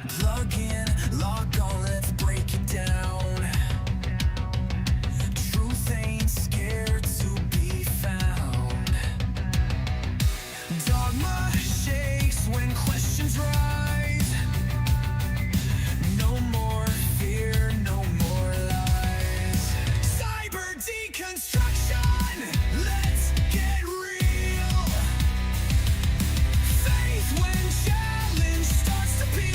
Plug in, log on, let's break it down. Truth ain't scared to be found. Dogma shakes when questions rise. No more fear, no more lies. Cyber deconstruction, let's get real. Faith when challenge starts to peel.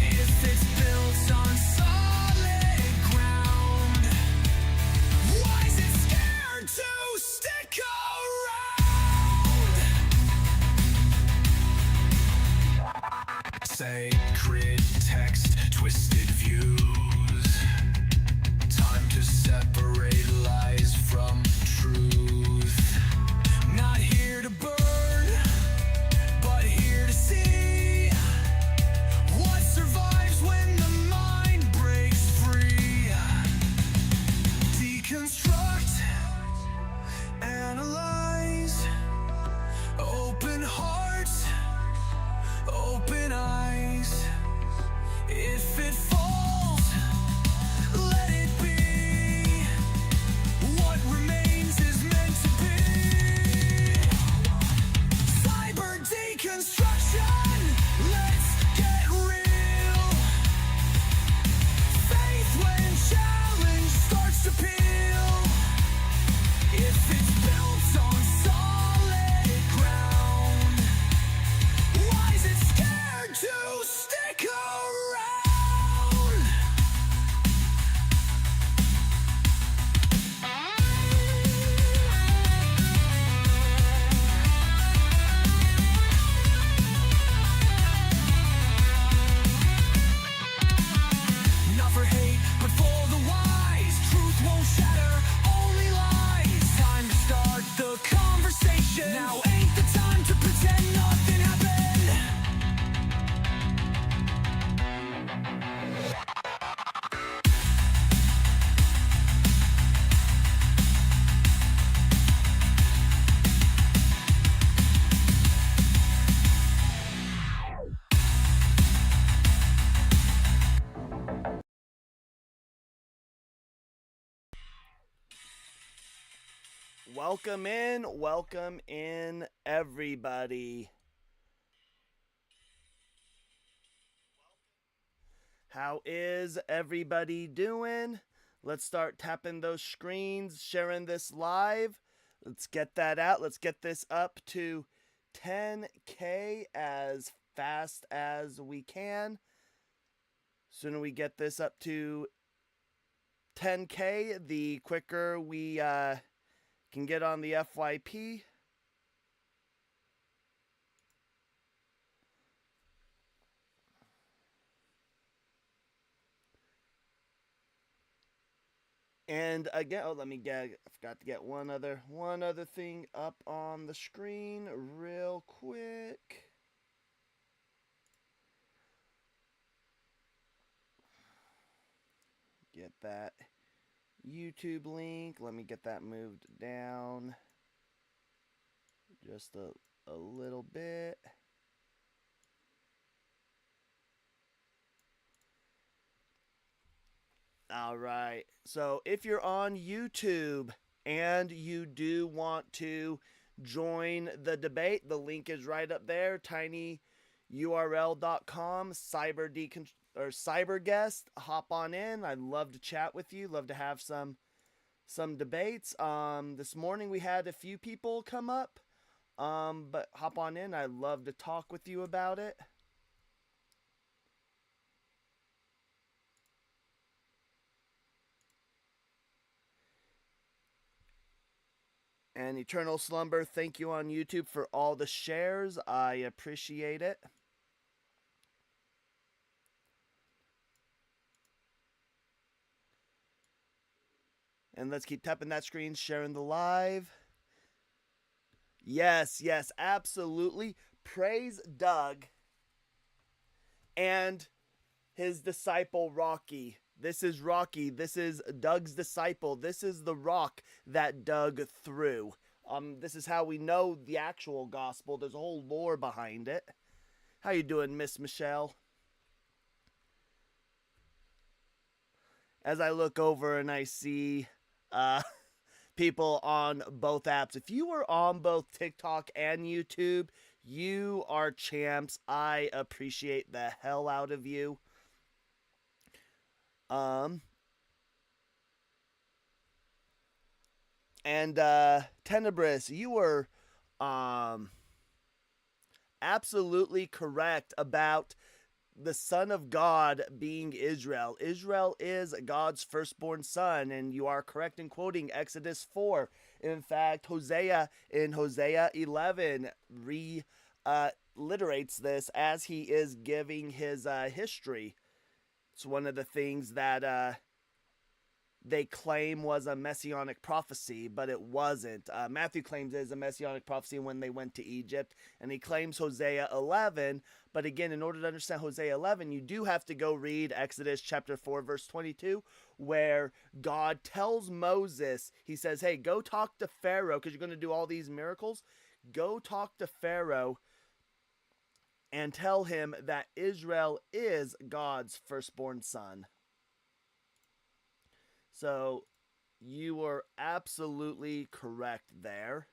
If it's built on solid ground, why is it scared to stick around? Sacred text, twisted views. Time to separate lies from truth. Not here to burn, but here to see what survives when the mind breaks free. Deconstruct, analyze, open hearts, open eyes. If it falls, let it be. What remains is meant to be. Cyber deconstruction, let's get real. Faith when challenge starts to peel. If it's built on solid ground, why is it scared to stick around? Not for hate, but for the wise. Truth won't shatter, only lies. Time to start the conversation. Now ain't the time to pretend nothing happened. Welcome in, everybody. How is everybody doing? Let's start tapping those screens, sharing this live. Let's get that out. Let's get this up to 10K as fast as we can. Sooner we get this up to 10K, the quicker we can get on the FYP. And again, I forgot to get one other thing up on the screen real quick. Get that YouTube link. Let me get that moved down just a little bit. All right. So if you're on YouTube and you do want to join the debate, the link is right up there, tinyurl.com, cyber guest. Hop on in. I'd love to chat with you. Love to have some debates. This morning we had a few people come up. But hop on in. I'd love to talk with you about it. And Eternal Slumber, thank you on YouTube for all the shares. I appreciate it. And let's keep tapping that screen, sharing the live. Yes, absolutely. Praise Doug and his disciple Rocky. This is Rocky. This is Doug's disciple. This is the rock that Doug threw. This is how we know the actual gospel. There's a whole lore behind it. How you doing, Miss Michelle? As I look over and I see people on both apps. If you were on both TikTok and YouTube, you are champs. I appreciate the hell out of you. And Tenebrous, you were absolutely correct about the Son of God being Israel. Israel is God's firstborn son, and you are correct in quoting Exodus 4. In fact, Hosea in Hosea 11 reiterates this as he is giving his history. It's one of the things that they claim was a messianic prophecy, but it wasn't. Matthew claims it is a messianic prophecy when they went to Egypt, and he claims Hosea 11. But again, in order to understand Hosea 11, you do have to go read Exodus chapter 4, verse 22, where God tells Moses, he says, hey, go talk to Pharaoh, because you're going to do all these miracles. Go talk to Pharaoh and tell him that Israel is God's firstborn son. So you were absolutely correct there.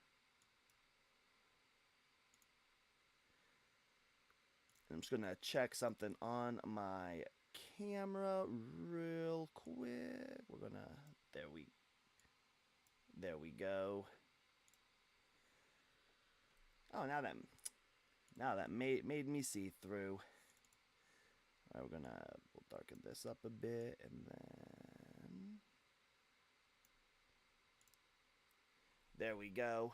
I'm just going to check something on my camera real quick. We're going to, there we go. Oh, now that made me see through. All right, we'll darken this up a bit, and then there we go.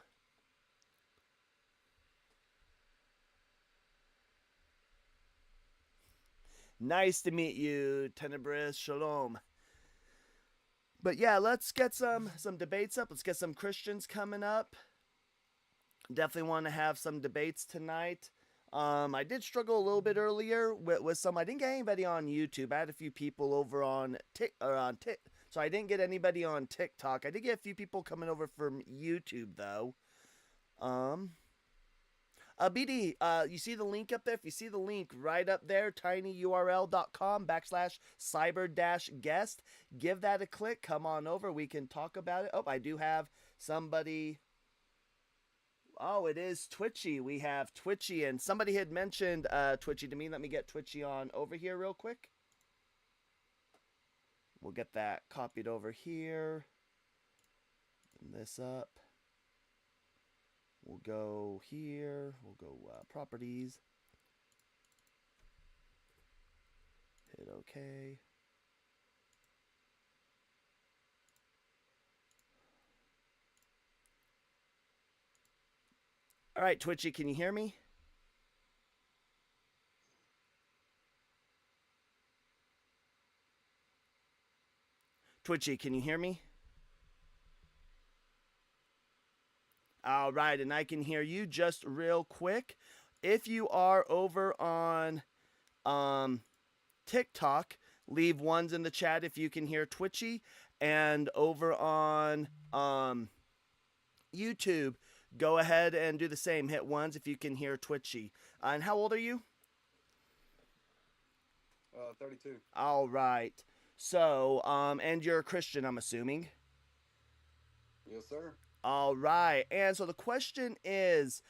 Nice to meet you, Tenebrous. Shalom. But yeah, let's get some debates up. Let's get some Christians coming up. Definitely want to have some debates tonight. I did struggle a little bit earlier with some. I didn't get anybody on YouTube. I had a few people over on so I didn't get anybody on TikTok. I did get a few people coming over from YouTube though. BD, you see the link up there? If you see the link right up there, tinyurl.com/cyber-guest, give that a click. Come on over. We can talk about it. Oh, I do have somebody. Oh, it is Twitchy. We have Twitchy, and somebody had mentioned Twitchy to me. Let me get Twitchy on over here real quick. We'll get that copied over here. Open this up. We'll go here. We'll go properties. Hit OK. All right, Twitchy, can you hear me? Twitchy, can you hear me? All right, and I can hear you just real quick. If you are over on TikTok, leave ones in the chat if you can hear Twitchy. And over on YouTube, go ahead and do the same. Hit ones if you can hear Twitchy. And how old are you? 32. All right. So, and you're a Christian, I'm assuming. Yes, sir. All right. And so the question is,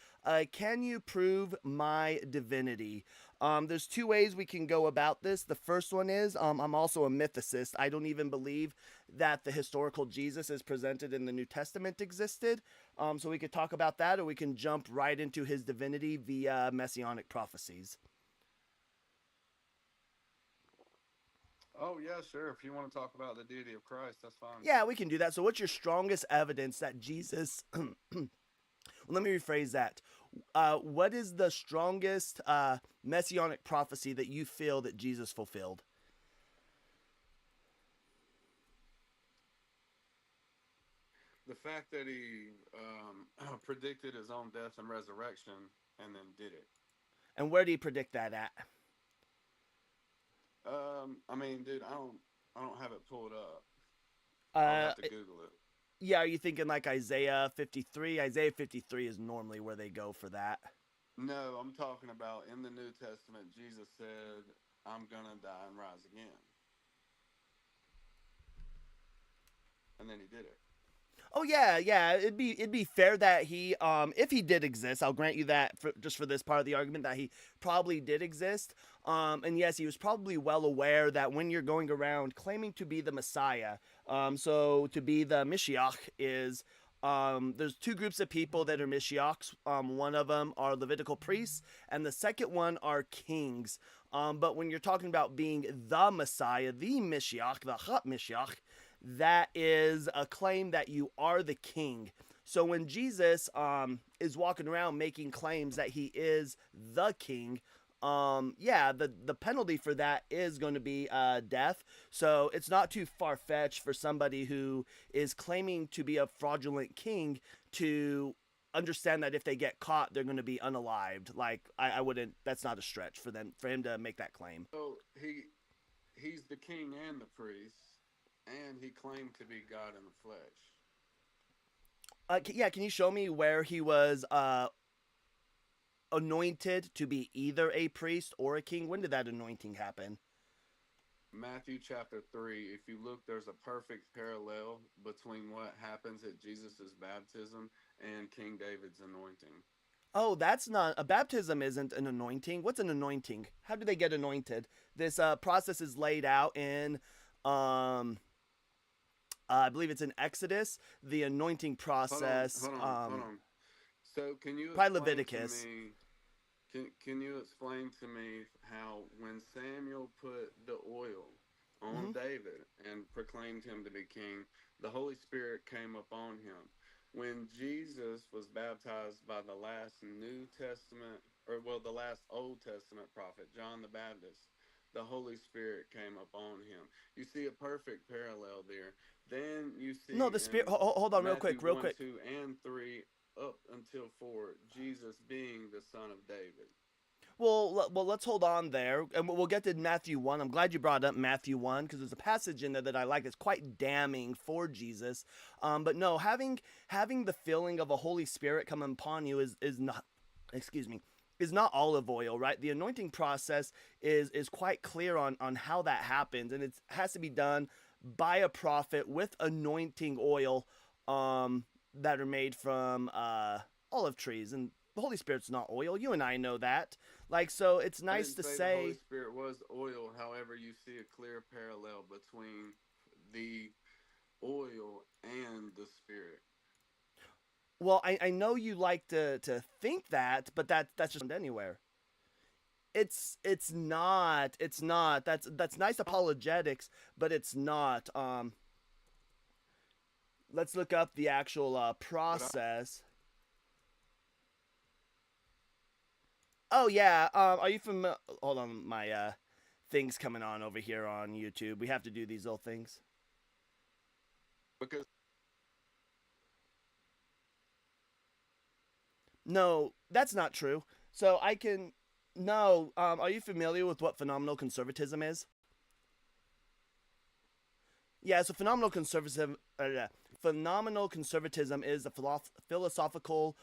can you prove my divinity? There's two ways we can go about this. The first one is, I'm also a mythicist. I don't even believe that the historical Jesus is presented in the New Testament existed. So we could talk about that, or we can jump right into his divinity via messianic prophecies. Oh, yeah, sure. If you want to talk about the deity of Christ, that's fine. Yeah, we can do that. So what's your strongest evidence that Jesus... Well, let me rephrase that. What is the strongest messianic prophecy that you feel that Jesus fulfilled? The fact that he predicted his own death and resurrection and then did it. And where do you predict that at? I mean, dude, I don't have it pulled up. I'll have to Google it. Yeah, are you thinking like Isaiah 53? Isaiah 53 is normally where they go for that. No, I'm talking about in the New Testament, Jesus said, I'm going to die and rise again. And then he did it. Oh yeah, yeah. It'd be fair that he, if he did exist, I'll grant you that for, just for this part of the argument that he probably did exist. And yes, he was probably well aware that when you're going around claiming to be the Messiah, so to be the Mashiach is, there's two groups of people that are Mashiachs. One of them are Levitical priests, and the second one are kings. But when you're talking about being the Messiah, the Mashiach, the Hot Mashiach, that is a claim that you are the king. So when Jesus is walking around making claims that he is the king, yeah, the penalty for that is going to be death. So it's not too far fetched for somebody who is claiming to be a fraudulent king to understand that if they get caught, they're going to be unalived. Like I wouldn't. That's not a stretch for him to make that claim. So he's the king and the priest, and he claimed to be God in the flesh. Yeah, can you show me where he was anointed to be either a priest or a king? When did that anointing happen? Matthew chapter 3, if you look, there's a perfect parallel between what happens at Jesus' baptism and King David's anointing. Oh, that's not a baptism. Isn't an anointing? What's an anointing? How do they get anointed? This process is laid out in I believe it's in Exodus, the anointing process. Hold on. So can you Probably explain Leviticus. to me? Can you explain to me how when Samuel put the oil on David and proclaimed him to be king, the Holy Spirit came upon him? When Jesus was baptized by the last New Testament, the last Old Testament prophet, John the Baptist, the Holy Spirit came upon him. You see a perfect parallel there. Then you see No, the Spirit. Hold on, Matthew real 1, quick. 2, and 3, up until 4, Jesus being the Son of David. Well, let's hold on there, and we'll get to Matthew 1. I'm glad you brought up Matthew 1 because there's a passage in there that I like that's quite damning for Jesus. But no, having the feeling of a Holy Spirit come upon you is not, excuse me, is not olive oil, right? The anointing process is quite clear on how that happens, and it has to be done by a prophet with anointing oil that are made from olive trees. And the Holy Spirit's not oil. You and I know that. Like, so it's nice to The say. Holy Spirit was oil. However, you see a clear parallel between the oil and the Spirit. Well, I know you like to think that, but that's just anywhere. It's not. That's nice apologetics, but it's not. Let's look up the actual process. Oh yeah. Are you familiar? Hold on, my thing's coming on over here on YouTube. We have to do these little things. Because No, that's not true. So I can. No. Are you familiar with what phenomenal conservatism is? Yeah. So phenomenal conservatism is a philosophical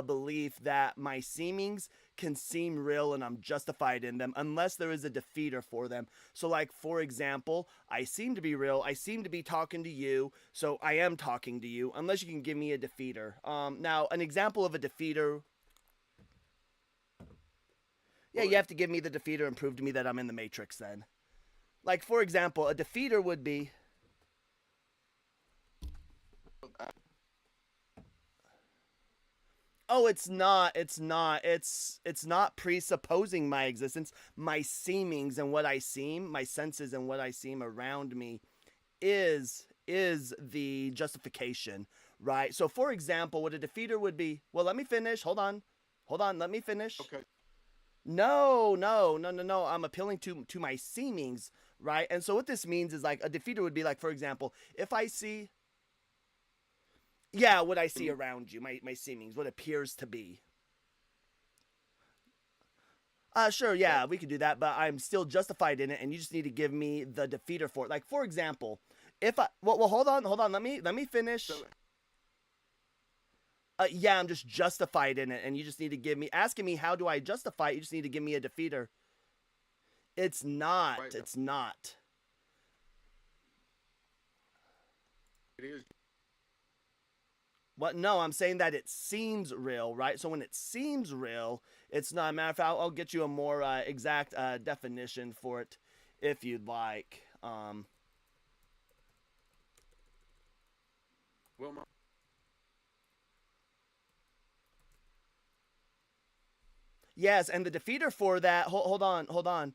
belief that my seemings can seem real and I'm justified in them unless there is a defeater for them. So like, for example, I seem to be real. I seem to be talking to you. So I am talking to you unless you can give me a defeater. Now, an example of a defeater. Yeah, you have to give me the defeater and prove to me that I'm in the Matrix then. Like, for example, a defeater would be. Oh, it's not. It's not presupposing my existence. My seemings and what I seem, my senses and what I seem around me is the justification, right? So for example, what a defeater would be, well, let me finish. Hold on, let me finish. okay, No. I'm appealing to my seemings, right? And so what this means is like a defeater would be like, for example, if I see. Yeah, what I see around you, my seemings, what appears to be. Sure, yeah, we could do that, but I'm still justified in it, and you just need to give me the defeater for it. Like, for example, if I, well, hold on, let me finish. Yeah, I'm just justified in it, and you just need to give me asking me how do I justify it. You just need to give me a defeater. It's not. Right now, It's not. it is. What? No, I'm saying that it seems real, right? So when it seems real, it's not. Matter of fact, I'll get you a more exact definition for it if you'd like. Well, my, Yes, and the defeater for that. Hold on, hold on.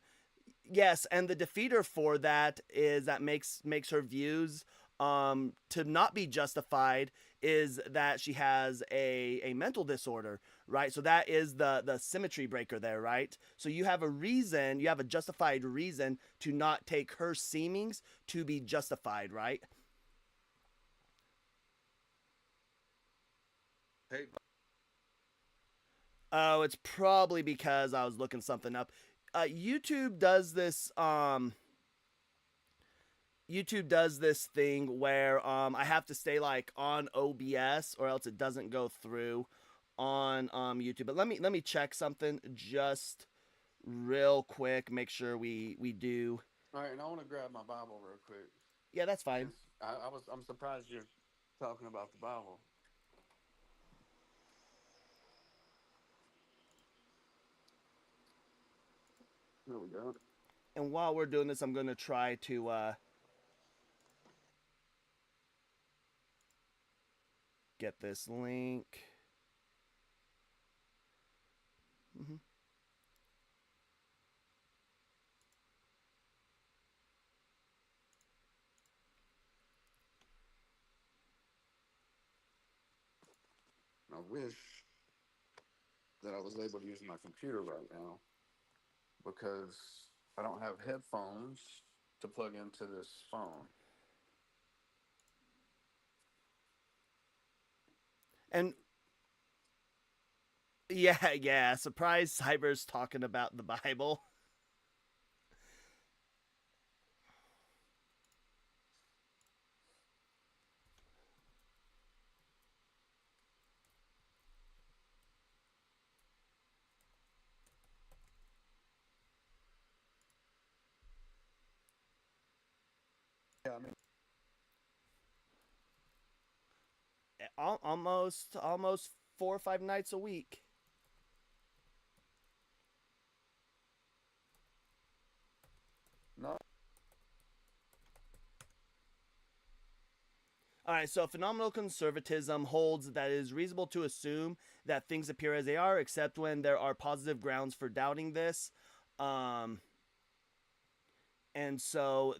Yes, and the defeater for that is that makes her views to not be justified is that she has a mental disorder, right? So that is the symmetry breaker there, right? So you have a reason, you have a justified reason to not take her seemings to be justified, right? hey, Oh, it's probably because I was looking something up. YouTube does this. YouTube does this thing where I have to stay like on OBS or else it doesn't go through on YouTube. But let me check something just real quick. Make sure we do. all right, and I want to grab my Bible real quick. Yeah, that's fine. Since I'm surprised you're talking about the Bible. Here we go. And while we're doing this, I'm gonna try to get this link. Mm-hmm. I wish that I was able to use my computer right now because I don't have headphones to plug into this phone. And yeah, yeah. Surprise! Cyber's talking about the Bible. Yeah, I mean, Almost 4 or 5 nights a week. no. All right, so phenomenal conservatism holds that it is reasonable to assume that things appear as they are, except when there are positive grounds for doubting this. Um, and so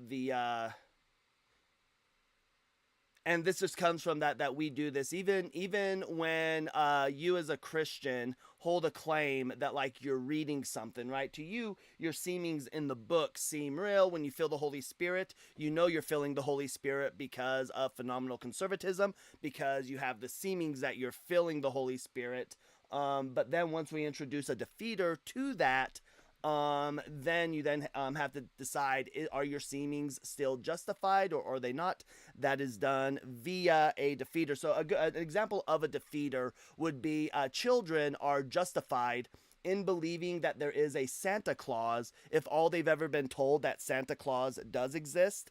and this just comes from that we do this even when you as a Christian hold a claim that like you're reading something, right? To you, your seemings in the book seem real. When you feel the Holy Spirit, you know you're feeling the Holy Spirit because of phenomenal conservatism, because you have the seemings that you're feeling the Holy Spirit. But then once we introduce a defeater to that, then you then have to decide, are your seemings still justified or are they not? That is done via a defeater. So an example of a defeater would be children are justified in believing that there is a Santa Claus if all they've ever been told that Santa Claus does exist,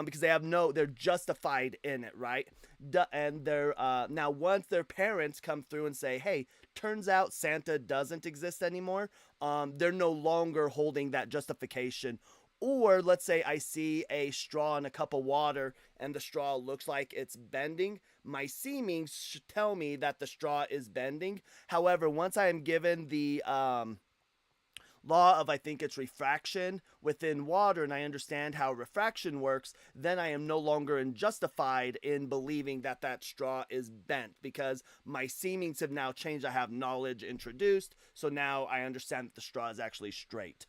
because they're justified in it, right? And they're now once their parents come through and say, hey, turns out Santa doesn't exist anymore, they're no longer holding that justification. Or let's say I see a straw in a cup of water and the straw looks like it's bending. My seemings should tell me that the straw is bending. However, once I am given the law of, I think it's refraction within water, and I understand how refraction works, then I am no longer justified in believing that that straw is bent because my seemings have now changed. I have knowledge introduced, so now I understand that the straw is actually straight.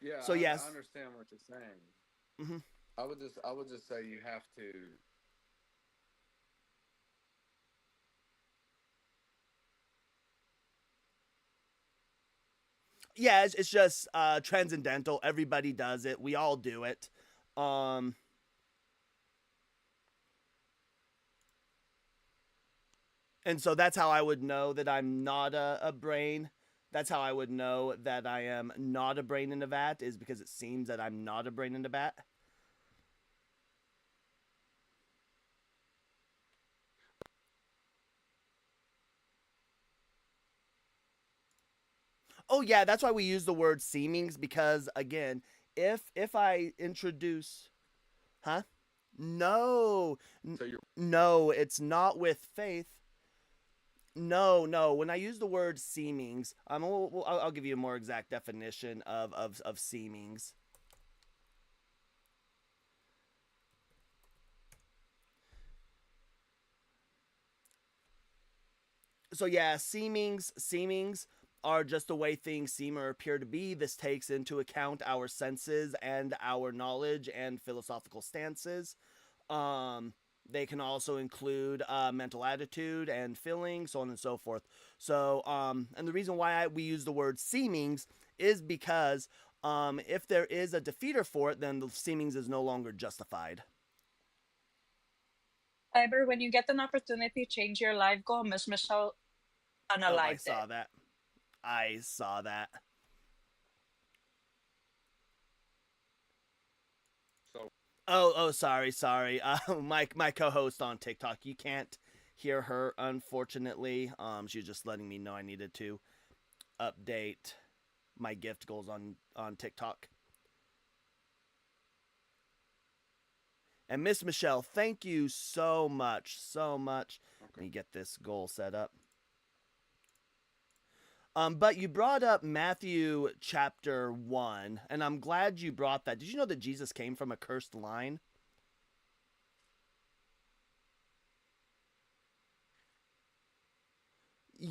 Yeah, So yes. I understand what you're saying. Mm-hmm. I would just say you have to. Yeah, it's just transcendental. Everybody does it. We all do it. Um, And so that's how I would know that I'm not a brain. That's how I would know that I am not a brain in a vat, is because it seems that I'm not a brain in a vat. Oh yeah, that's why we use the word seemings, because again, if I introduce, huh? No, So you're no, it's not with faith. No, no. When I use the word seemings, I'll give you a more exact definition of seemings. So yeah, seemings are just the way things seem or appear to be. This takes into account our senses and our knowledge and philosophical stances. Um, they can also include mental attitude and feeling, so on and so forth. So, and the reason why we use the word seemings is because if there is a defeater for it, then the seemings is no longer justified. However, when you get an opportunity to change your life goal, Miss Michelle Oh, I analyzed saw it. that. I saw that. so Oh, sorry. My co-host on TikTok. You can't hear her, unfortunately. She was just letting me know I needed to update my gift goals on TikTok. And Miss Michelle, thank you so much, so much. Let okay. me get this goal set up. But you brought up Matthew chapter 1, and I'm glad you brought that. Did you know that Jesus came from a cursed line?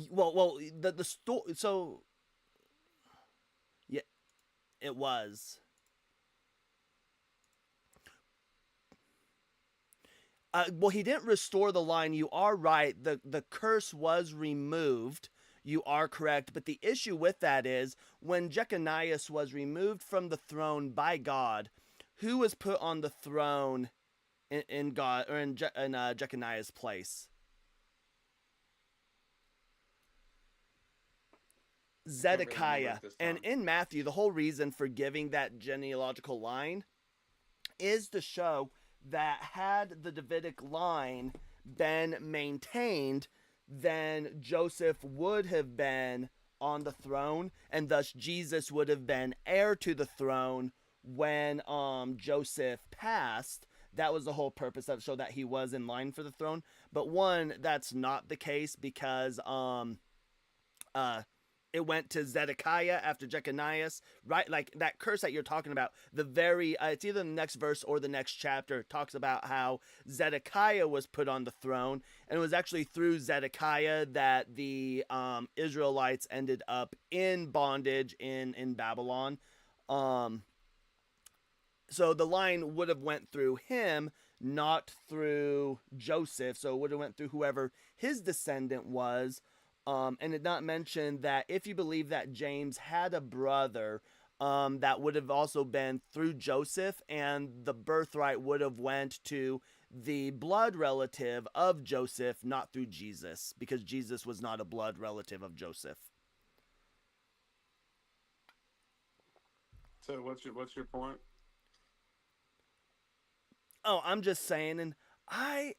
Well, the story. So yeah, it was. Well, he didn't restore the line. You are right. The curse was removed. You are correct. But the issue with that is when Jeconias was removed from the throne by God, who was put on the throne in God or in Jeconiah's place? I can't really remember Zedekiah. at this And time. in Matthew, the whole reason for giving that genealogical line is to show that had the Davidic line been maintained, then Joseph would have been on the throne, and thus Jesus would have been heir to the throne when Joseph passed. That was the whole purpose of it, so that he was in line for the throne. But one, that's not the case because uh it went to Zedekiah after Jeconias, right? Like that curse that you're talking about. The very it's either the next verse or the next chapter talks about how Zedekiah was put on the throne, and it was actually through Zedekiah that the Israelites ended up in bondage in Babylon. Um, so the line would have went through him, not through Joseph. So it would have went through whoever his descendant was. And it not mentioned that if you believe that James had a brother, that would have also been through Joseph, and the birthright would have went to the blood relative of Joseph, not through Jesus, because Jesus was not a blood relative of Joseph. So what's your point? Oh, I'm just saying, and I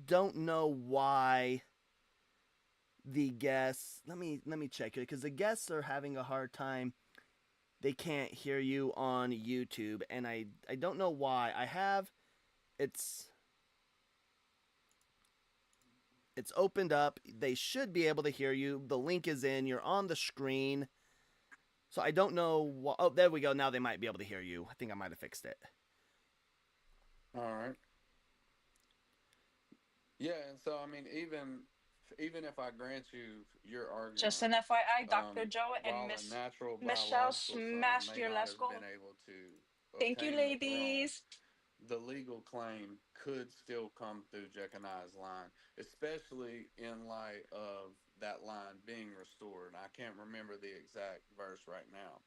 don't know why the guests. Let me check it because the guests are having a hard time. They can't hear you on YouTube, and I don't know why. I have it's it's opened up. They should be able to hear you. The link is in. You're on the screen. So I don't know what. Oh, there we go. Now they might be able to hear you. I think I might have fixed it. All right. Yeah, and so I mean, even if I grant you your Just argument, an FYI, Dr. Joe and while a Miss natural Michelle biological son smashed may your not last have been goal. able to Thank you, obtain the throne, ladies. the legal claim could still come through Jeconiah's line, especially in light of that line being restored. I can't remember the exact verse right now.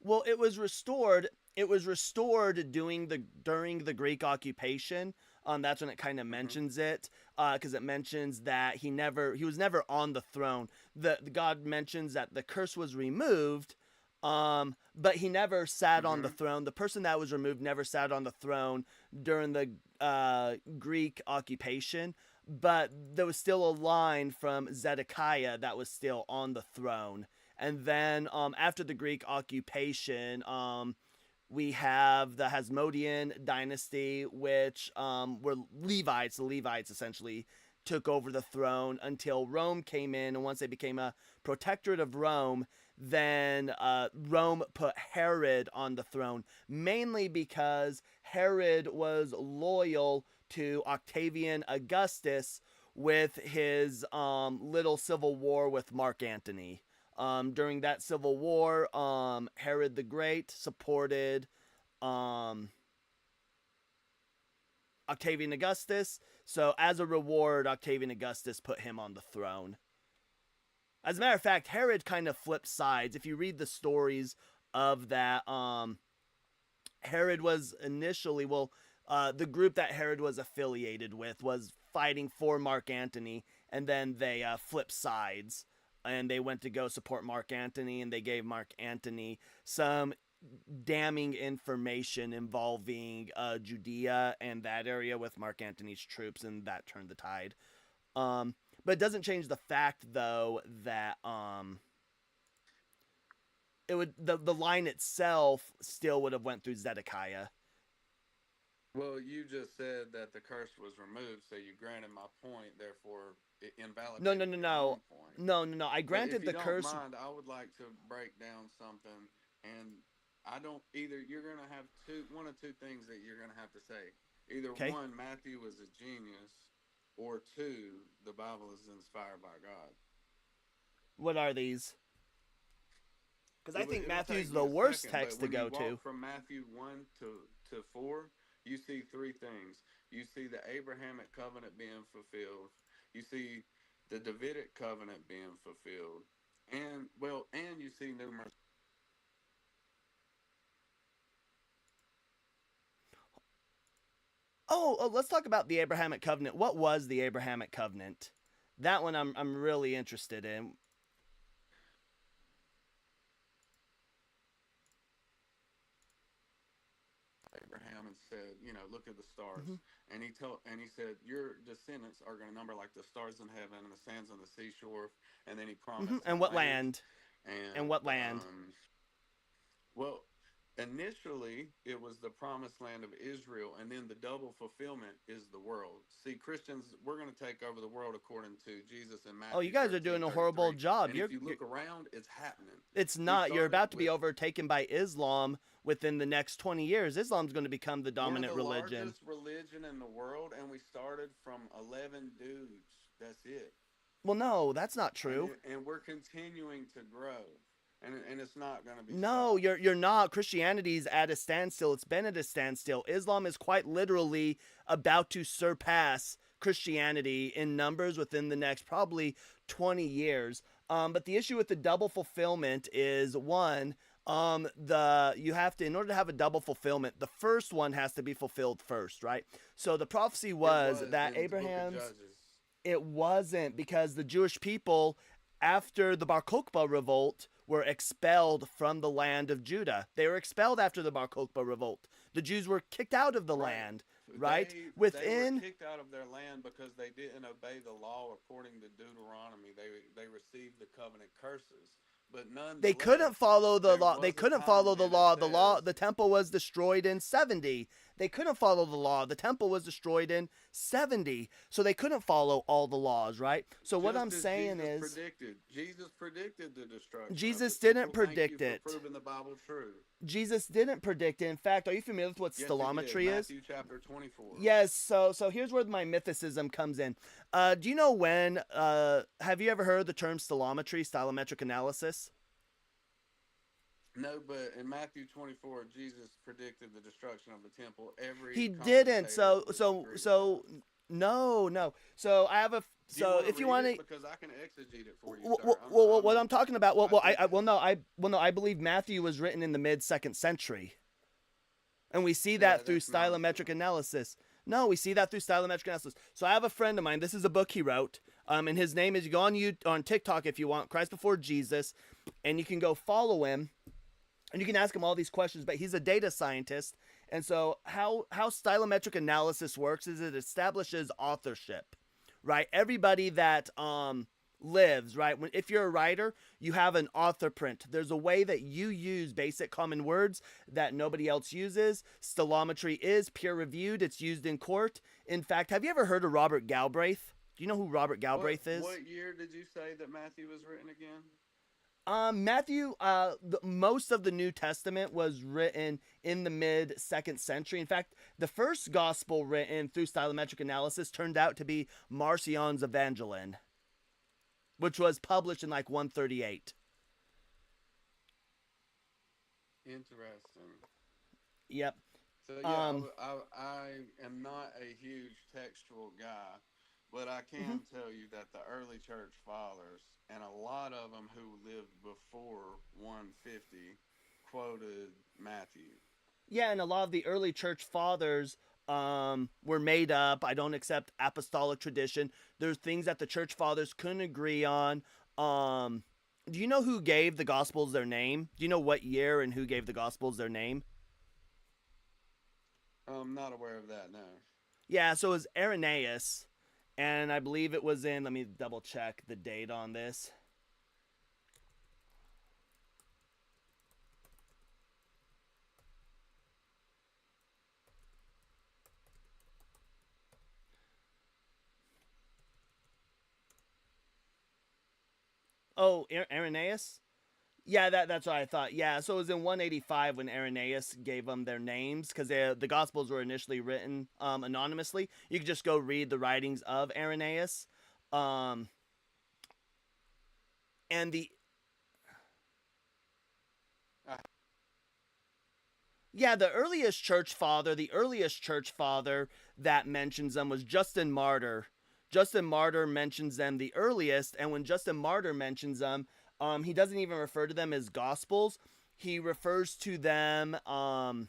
Well, it was restored. It was restored during the Greek occupation. That's when it kind of mentions it, because it mentions that he was never on the throne. The God mentions that the curse was removed, but he never sat on the throne. The person that was removed never sat on the throne during the Greek occupation, but there was still a line from Zedekiah that was still on the throne. And then after the Greek occupation, we have the Hasmonean dynasty, which were Levites. The Levites essentially took over the throne until Rome came in. And once they became a protectorate of Rome, then Rome put Herod on the throne, mainly because Herod was loyal to Octavian Augustus with his little civil war with Mark Antony. During that civil war, Herod the Great supported Octavian Augustus. So as a reward, Octavian Augustus put him on the throne. As a matter of fact, Herod kind of flipped sides. If you read the stories of that, Herod was initially, the group that Herod was affiliated with was fighting for Mark Antony, and then they flipped sides. And they went to go support Mark Antony, and they gave Mark Antony some damning information involving Judea and that area with Mark Antony's troops, and that turned the tide. But it doesn't change the fact, though, that it would the line itself still would have went through Zedekiah. Well, you just said that the curse was removed, so you granted my point. Therefore, it invalidated No. point. No. I granted the curse. If you don't mind, I would like to break down something, and I don't either. You're gonna have one of two things that you're gonna have to say. Either one, Matthew was a genius, or two, the Bible is inspired by God. What are these? Because I think Matthew's the worst text to go to. From Matthew 1 to 4, you see three things. You see the Abrahamic covenant being fulfilled. You see the Davidic covenant being fulfilled. And you see numerous. Oh, let's talk about the Abrahamic covenant. What was the Abrahamic covenant? That one I'm really interested in. Abraham and said, look at the stars. And he said, your descendants are going to number like the stars in heaven and the sands on the seashore. And then he promised. And what land? And what land? Well, initially it was the promised land of Israel, and then the double fulfillment is the world. See, Christians, we're going to take over the world according to Jesus and Matthew. Oh, you guys are doing a horrible job. And if you look around, it's happening. It's not. You're about to be overtaken by Islam within the next 20 years. Islam's going to become the dominant religion. We're the largest religion in the world, and we started from 11 dudes. That's it. Well, no, that's not true. And we're continuing to grow. And it's not going to be. No, stopped. you're not. Christianity's at a standstill. It's been at a standstill. Islam is quite literally about to surpass Christianity in numbers within the next probably 20 years. But the issue with the double fulfillment is one, you have to, in order to have a double fulfillment, the first one has to be fulfilled first, right? So the prophecy was that Abraham's. It wasn't, because the Jewish people, after the Bar Kokhba revolt, were expelled from the land of Judah. They were expelled after the Bar Kokhba revolt. The Jews were kicked out of the land, right? They were kicked out of their land because they didn't obey the law according to Deuteronomy. They received the covenant curses. But none. They couldn't follow the law. They couldn't follow the law. The temple was destroyed in 70. They couldn't follow the law. The temple was destroyed in 70. So they couldn't follow all the laws, right? So what I'm saying is, Jesus predicted the destruction. Jesus didn't predict it. Proving the Bible true. Jesus didn't predict it. In fact, are you familiar with what stellometry is? Matthew chapter 24. Yes. So here's where my mythicism comes in. Do you know when? Have you ever heard the term stellometry, stylometric analysis? No, but in Matthew 24, Jesus predicted the destruction of the temple. He didn't. So no. So I have a. So if you want to, because I can exegete it for you. Well, what I'm talking about. I believe Matthew was written in the mid-2nd century, and we see that through stylometric analysis. No, we see that through stylometric analysis. So I have a friend of mine. This is a book he wrote. And his name is, you go on TikTok if you want, Christ Before Jesus, and you can go follow him, and you can ask him all these questions. But he's a data scientist, and so how stylometric analysis works is it establishes authorship, right? Everybody that lives, right? If you're a writer, you have an author print. There's a way that you use basic common words that nobody else uses. Stylometry is peer reviewed. It's used in court. In fact, have you ever heard of Robert Galbraith? Do you know who Robert Galbraith is? What year did you say that Matthew was written again? Matthew, most of the New Testament was written in the mid 2nd century. In fact, the first gospel written through stylometric analysis turned out to be Marcion's Evangelion, which was published in like 138. Interesting. Yep. So yeah, I am not a huge textual guy, but I can tell you that the early church fathers, and a lot of them who lived before 150, quoted Matthew. Yeah, and a lot of the early church fathers were made up. I don't accept apostolic tradition. There's things that the church fathers couldn't agree on. Do you know who gave the Gospels their name? Do you know what year and who gave the Gospels their name? I'm not aware of that, no. Yeah, so it was Irenaeus, and I believe it was in, let me double check the date on this. Oh, Irenaeus? Yeah, that's what I thought. Yeah, so it was in 185 when Irenaeus gave them their names, because the Gospels were initially written anonymously. You could just go read the writings of Irenaeus. And the... Yeah, the earliest church father that mentions them was Justin Martyr. Justin Martyr mentions them the earliest, and when Justin Martyr mentions them, he doesn't even refer to them as Gospels. He refers to them, let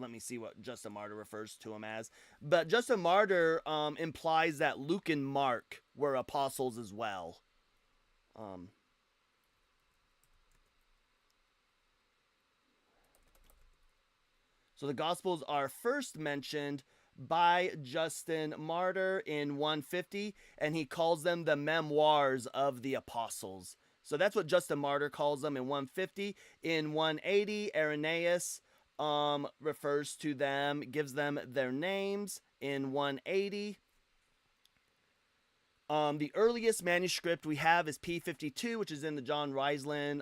me see what Justin Martyr refers to them as. But Justin Martyr implies that Luke and Mark were apostles as well. So the Gospels are first mentioned by Justin Martyr in 150, and he calls them the memoirs of the apostles. So that's what Justin Martyr calls them in 150. In 180, Irenaeus refers to them, gives them their names in 180. The earliest manuscript we have is P52, which is in the John Riesland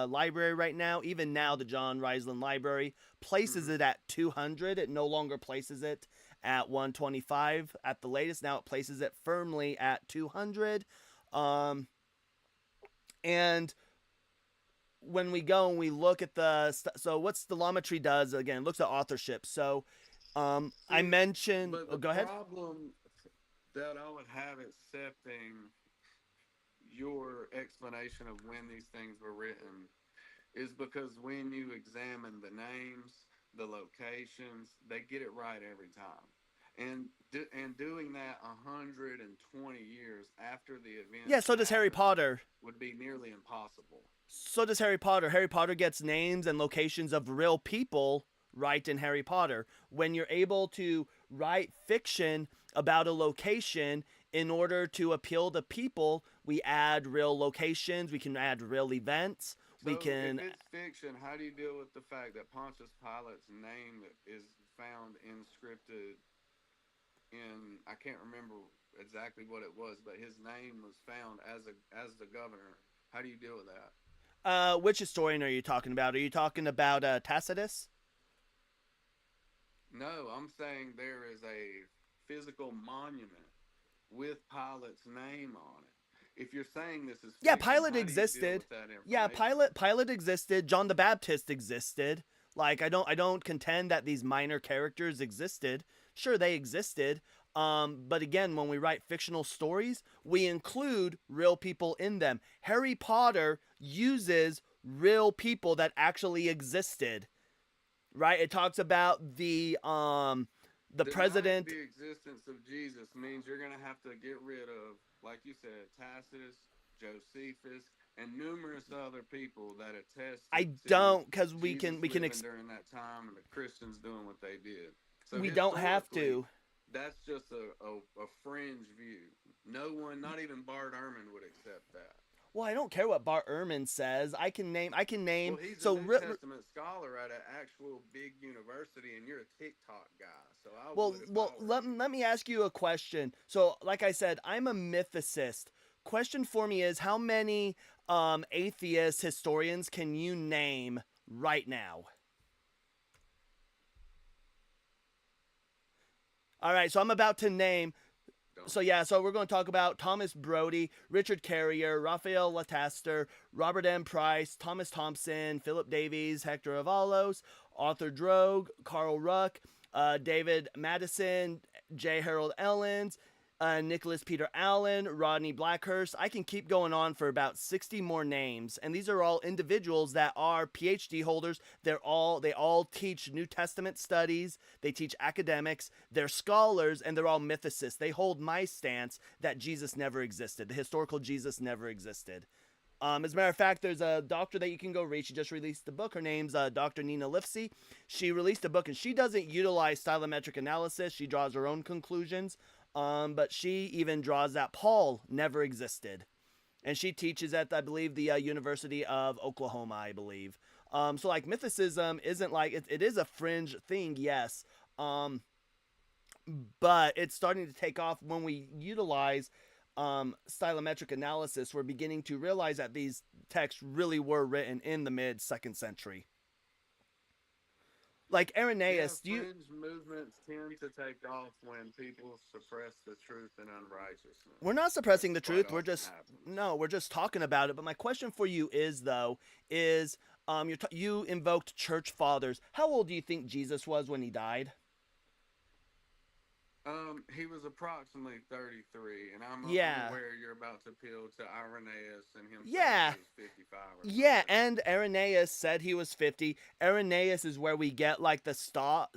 library right now. Even now, the John Riesland library places it at 200. It no longer places it at 125 at the latest. Now it places it firmly at 200. And when we go and we look at so what stylometry does, again, it looks at authorship. So I mentioned... go ahead. The problem that I would have accepting your explanation of when these things were written is because when you examine the names, the locations, they get it right every time. And doing that 120 years after the event, yeah, so does Harry Potter, would be nearly impossible. So does Harry Potter. Harry Potter gets names and locations of real people right in Harry Potter. When you're able to write fiction about a location in order to appeal to people, we add real locations, we can add real events. So we can... if it's fiction, how do you deal with the fact that Pontius Pilate's name is found inscripted in, I can't remember exactly what it was, but his name was found as the governor? How do you deal with that? Which historian are you talking about? Are you talking about Tacitus? No, I'm saying there is a physical monument with Pilate's name on it. If you're saying this is fiction, yeah, Pilate how do you existed. deal with that Yeah, information? Pilate existed. John the Baptist existed. Like, I don't contend that these minor characters existed. Sure, they existed. But again, when we write fictional stories, we include real people in them. Harry Potter uses real people that actually existed. Right? It talks about the the Denying president. the existence of Jesus means you're going to have to get rid of, like you said, Tacitus, Josephus, and numerous other people that attested I to don't, because Jesus we can living during that time and the Christians doing what they did. So we don't have historically, to. that's just a fringe view. No one, not even Bart Ehrman, would accept that. Well, I don't care what Bart Ehrman says. I can name. Well, he's a So New Testament scholar at an actual big university, and you're a TikTok guy. So I would if well, I were let, you. let me ask you a question. So, like I said, I'm a mythicist. Question for me is, how many atheist historians can you name right now? All right, so I'm about to name. Don't. So yeah, so we're going to talk about Thomas Brody, Richard Carrier, Raphael Lataster, Robert M. Price, Thomas Thompson, Philip Davies, Hector Avalos, Arthur Drogue, Carl Ruck, David Madison, J. Harold Ellens, Nicholas Peter Allen, Rodney Blackhurst. I can keep going on for about 60 more names, and these are all individuals that are PhD holders. They all teach New Testament studies. They teach academics. They're scholars, and they're all mythicists. They hold my stance that Jesus never existed. The historical Jesus never existed. As a matter of fact, there's a doctor that you can go read. She just released a book. Her name's Dr. Nina Lifsey. She released a book, and she doesn't utilize stylometric analysis. She draws her own conclusions. But she even draws that Paul never existed. And she teaches at, I believe, the University of Oklahoma, I believe. So, like, mythicism isn't like, it is a fringe thing, yes. But it's starting to take off when we utilize stylometric analysis. We're beginning to realize that these texts really were written in the mid 2nd century. Like Yeah, Irenaeus, do you. fringe movements tend to take off when people suppress the truth and unrighteousness. We're not That suppressing the quite truth. We're often just happens. no, we're just talking about it. But my question for you is though is you invoked church fathers. How old do you think Jesus was when he died? He was approximately 33, and I'm Yeah. aware you're about to appeal to Irenaeus and him saying Yeah. he was 55 or Yeah, something. and Irenaeus said he was 50. Irenaeus is where we get like the start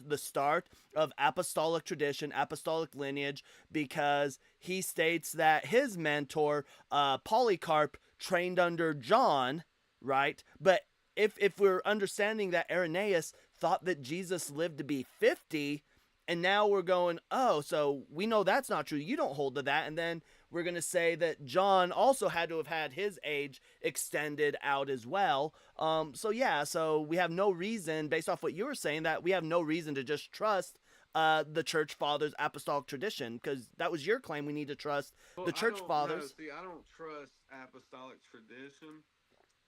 of apostolic tradition, apostolic lineage, because he states that his mentor, Polycarp, trained under John, right? But if we're understanding that Irenaeus thought that Jesus lived to be 50, and now we're going, oh, so we know that's not true. You don't hold to that, and then we're going to say that John also had to have had his age extended out as well. So yeah, so we have no reason, based off what you were saying, that we have no reason to just trust the church fathers' apostolic tradition, because that was your claim. We need to trust Well, the I church don't know. fathers. See, I don't trust apostolic tradition.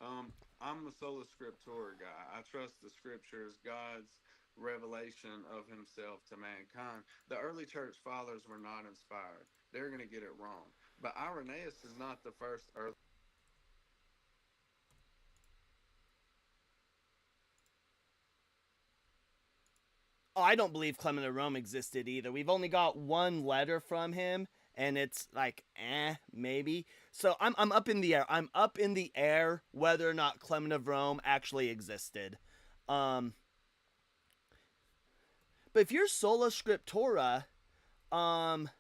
I'm a sola scriptura guy. I trust the scriptures, God's revelation of himself to mankind. The early church fathers were not inspired. They're going to get it wrong. But Irenaeus is not the first early. Oh, I don't believe Clement of Rome existed either. We've only got one letter from him, and it's like, maybe. So I'm up in the air. I'm up in the air whether or not Clement of Rome actually existed. Um, but if you're sola scriptura, um,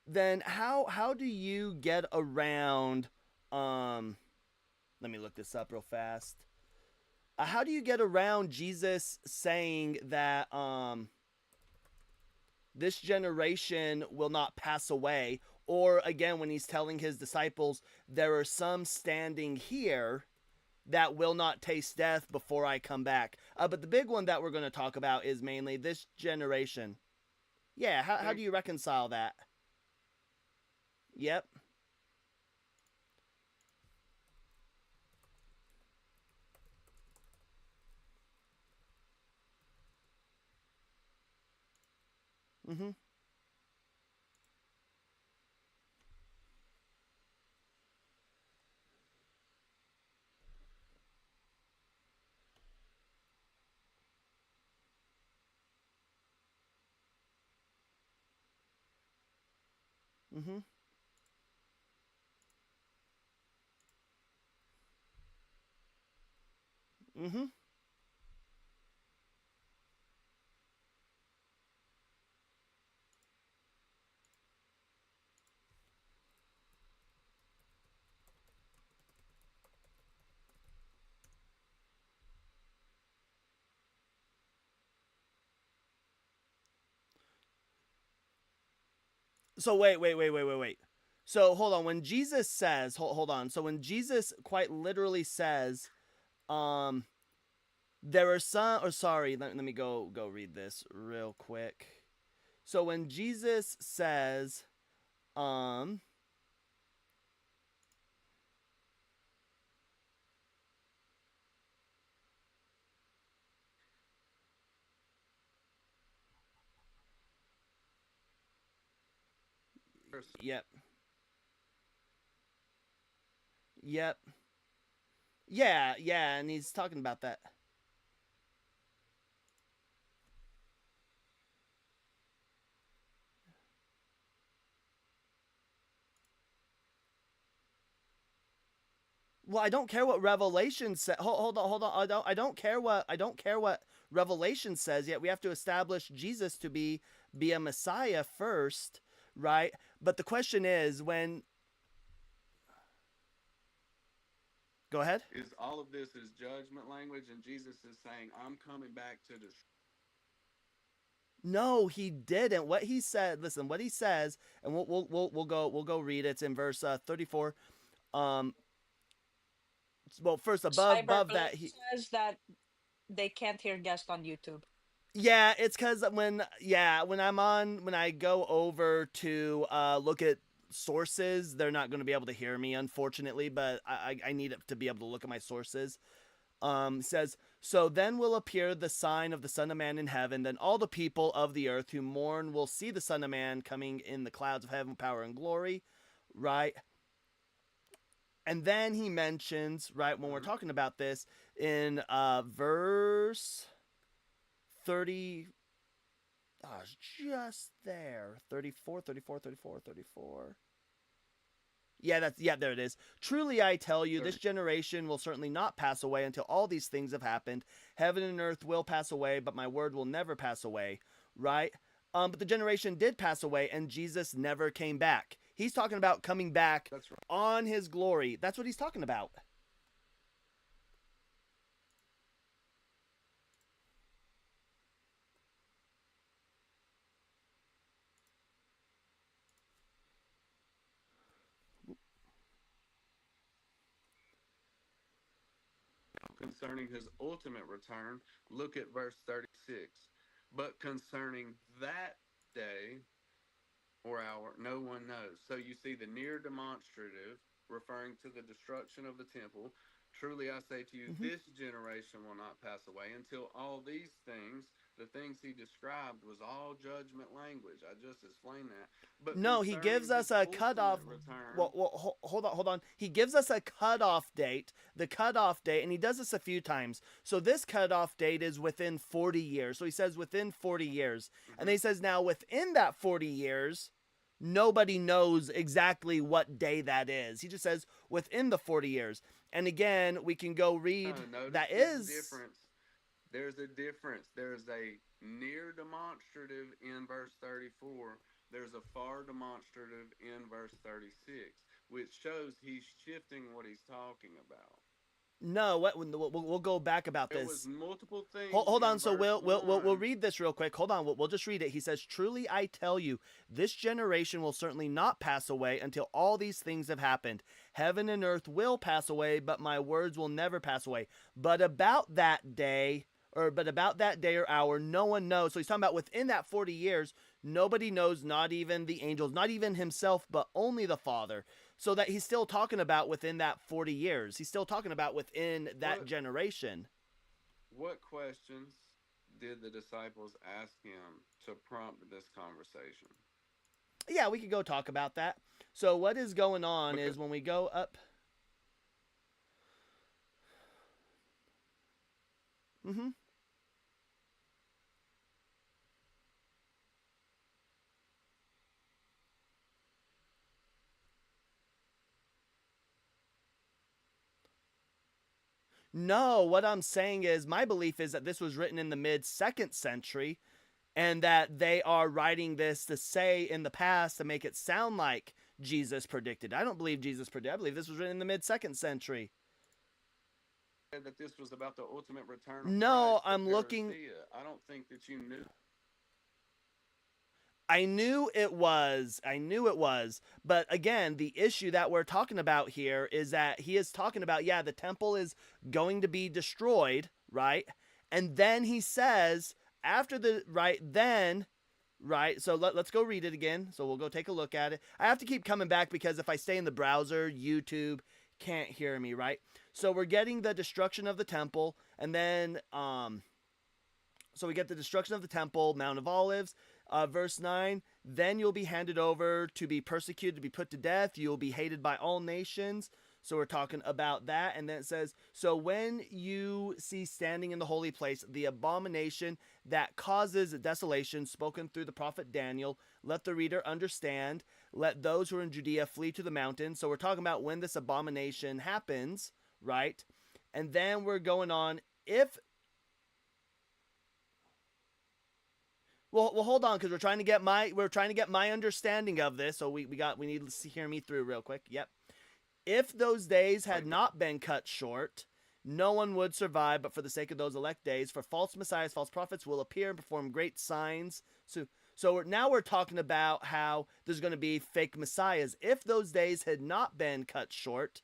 then how do you get around? Um, Let me look this up real fast. How do you get around Jesus saying that this generation will not pass away? Or again, when he's telling his disciples, there are some standing here that will not taste death before I come back. But the big one that we're going to talk about is mainly this generation. Yeah, how do you reconcile that? Yep. Mm-hmm. Mm-hmm. Mm-hmm. So wait. So hold on. When Jesus says, hold on. So when Jesus quite literally says, um, there are some. Or sorry, let me go read this real quick. So when Jesus says, um, yep, yep, yeah, and he's talking about that. Well, I don't care what Revelation says. Hold on. I don't care what Revelation says. Yet we have to establish Jesus to be a Messiah first, right? But the question is when. Go ahead. Is all of this is judgment language, and Jesus is saying, "I'm coming back to destroy." No, he didn't. What he said. Listen, what he says, and we'll go read it. It's in verse 34. Um, well, first above Cyberblade that he. says that they can't hear guests on YouTube. Yeah, it's because when I go over to look at sources, they're not going to be able to hear me, unfortunately. But I need it to be able to look at my sources. Says, so then will appear the sign of the Son of Man in heaven. Then all the people of the earth who mourn will see the Son of Man coming in the clouds of heaven, power and glory. Right. And then he mentions, right, when we're talking about this in verse 30. Oh, it's just there. 34. Yeah, there it is. Truly I tell you, this generation will certainly not pass away until all these things have happened. Heaven and earth will pass away, but my word will never pass away. Right? But the generation did pass away, and Jesus never came back. He's talking about coming back on his glory. That's what he's talking about. Concerning his ultimate return, look at verse 36. But concerning that day or hour, no one knows. So you see the near demonstrative referring to the destruction of the temple. Truly I say to you, this generation will not pass away until all these things, the things he described, was all judgment language. I just explained that. But No, he gives us a cutoff. Return, Hold on. He gives us a cutoff date, the cutoff date, and he does this a few times. So this cutoff date is within 40 years. So he says within 40 years. And then he says now within that 40 years, nobody knows exactly what day that is. He just says within the 40 years. And again, we can go read that is difference. There's a difference. There's a near demonstrative in verse 34. There's a far demonstrative in verse 36, which shows he's shifting what he's talking about. No, we'll go back about this. There was multiple things. Hold on. So we'll read this real quick. Hold on. We'll just read it. He says, "Truly I tell you, this generation will certainly not pass away until all these things have happened. Heaven and earth will pass away, but my words will never pass away. But about that day or hour, no one knows." So he's talking about within that 40 years, nobody knows, not even the angels, not even himself, but only the Father. So that he's still talking about within that 40 years. He's still talking about within that generation. What questions did the disciples ask him to prompt this conversation? Yeah, we could go talk about that. So what is going on is when we go up. No, what I'm saying is my belief is that this was written in the mid 2nd century and that they are writing this to say in the past to make it sound like Jesus predicted. I don't believe Jesus predicted. I believe this was written in the mid 2nd century. That this was about the ultimate return of No, Christ, I'm looking. I don't think that you knew. I knew it was. But again, the issue that we're talking about here is that he is talking about, yeah, the temple is going to be destroyed, right? And then he says, after the, right, so let's go read it again. So we'll go take a look at it. I have to keep coming back because if I stay in the browser, YouTube can't hear me, right? So we're getting the destruction of the temple, and then, so we get the destruction of the temple, Mount of Olives. Verse 9, then you'll be handed over to be persecuted, to be put to death. You'll be hated by all nations. So we're talking about that. And then it says, so when you see standing in the holy place the abomination that causes desolation spoken through the prophet Daniel, let the reader understand. Let those who are in Judea flee to the mountains. So we're talking about when this abomination happens, right? And then we're going on, if well, hold on, because we're trying to get my understanding of this. So we need to hear me through real quick. Yep. If those days had not been cut short, no one would survive. But for the sake of those elect days, for false messiahs, false prophets will appear and perform great signs. So now we're talking about how there's going to be fake messiahs. If those days had not been cut short,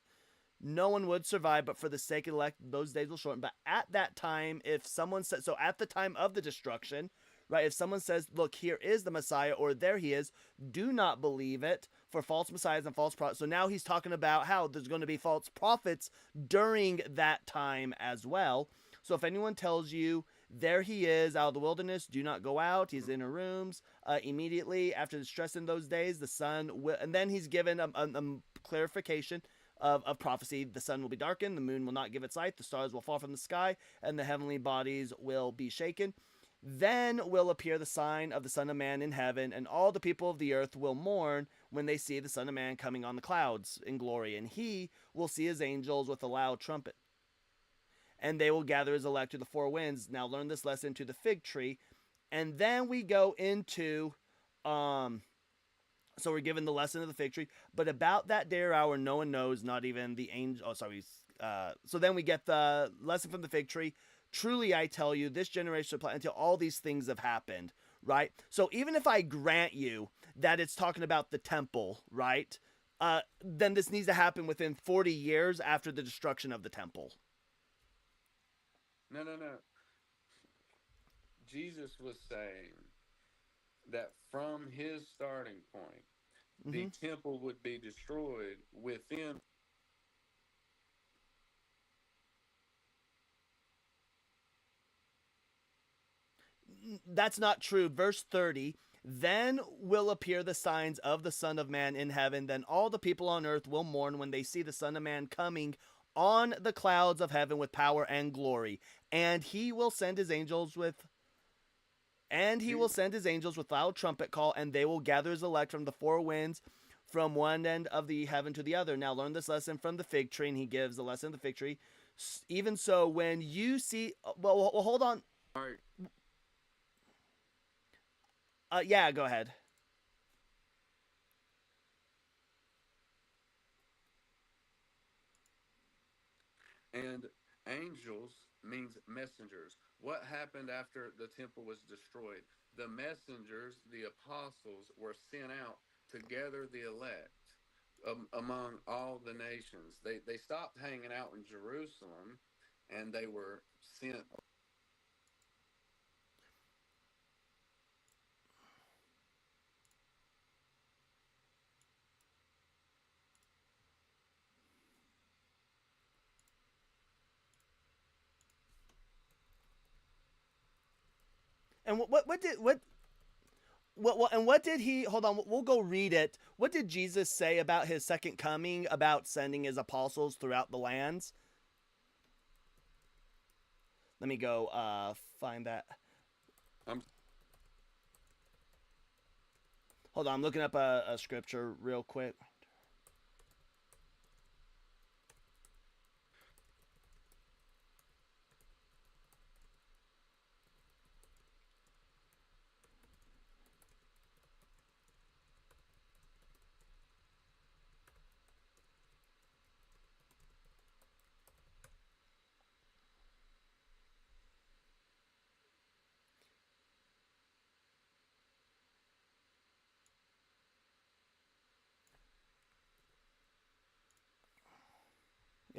no one would survive, but for the sake of elect, those days will shorten. But at that time, if someone said, so at the time of the destruction, right, if someone says, look, here is the Messiah, or there he is, do not believe it, for false messiahs and false prophets. So now he's talking about how there's going to be false prophets during that time as well. So if anyone tells you, there he is out of the wilderness, do not go out, he's in her rooms, immediately after the stress in those days, the sun will, and then he's given a clarification of prophecy. The sun will be darkened, the moon will not give its light, the stars will fall from the sky, and the heavenly bodies will be shaken. Then will appear the sign of the Son of Man in heaven, and all the people of the earth will mourn when they see the Son of Man coming on the clouds in glory. And he will see his angels with a loud trumpet, and they will gather his elect to the four winds. Now learn this lesson to the fig tree. And then we go into, so we're given the lesson of the fig tree. But about that day or hour, no one knows, not even the angel. So then we get the lesson from the fig tree. Truly, I tell you, this generation will apply until all these things have happened, right? So even if I grant you that it's talking about the temple, right, then this needs to happen within 40 years after the destruction of the temple. No. Jesus was saying that from his starting point, the temple would be destroyed within. That's not true. Verse 30, then will appear the signs of the Son of Man in heaven. Then all the people on earth will mourn when they see the Son of Man coming on the clouds of heaven with power and glory. And he will send his angels with loud trumpet call, and they will gather his elect from the four winds, from one end of the heaven to the other. Now learn this lesson from the fig tree, and he gives the lesson of the fig tree. Even so, when you see, well hold on. All right. Yeah, go ahead. And angels means messengers. What happened after the temple was destroyed? The messengers, the apostles, were sent out to gather the elect among all the nations. They stopped hanging out in Jerusalem, and they were sent. And what did he, hold on, we'll go read it. What did Jesus say about his second coming, about sending his apostles throughout the lands? Let me go find that. Hold on, I'm looking up a scripture real quick.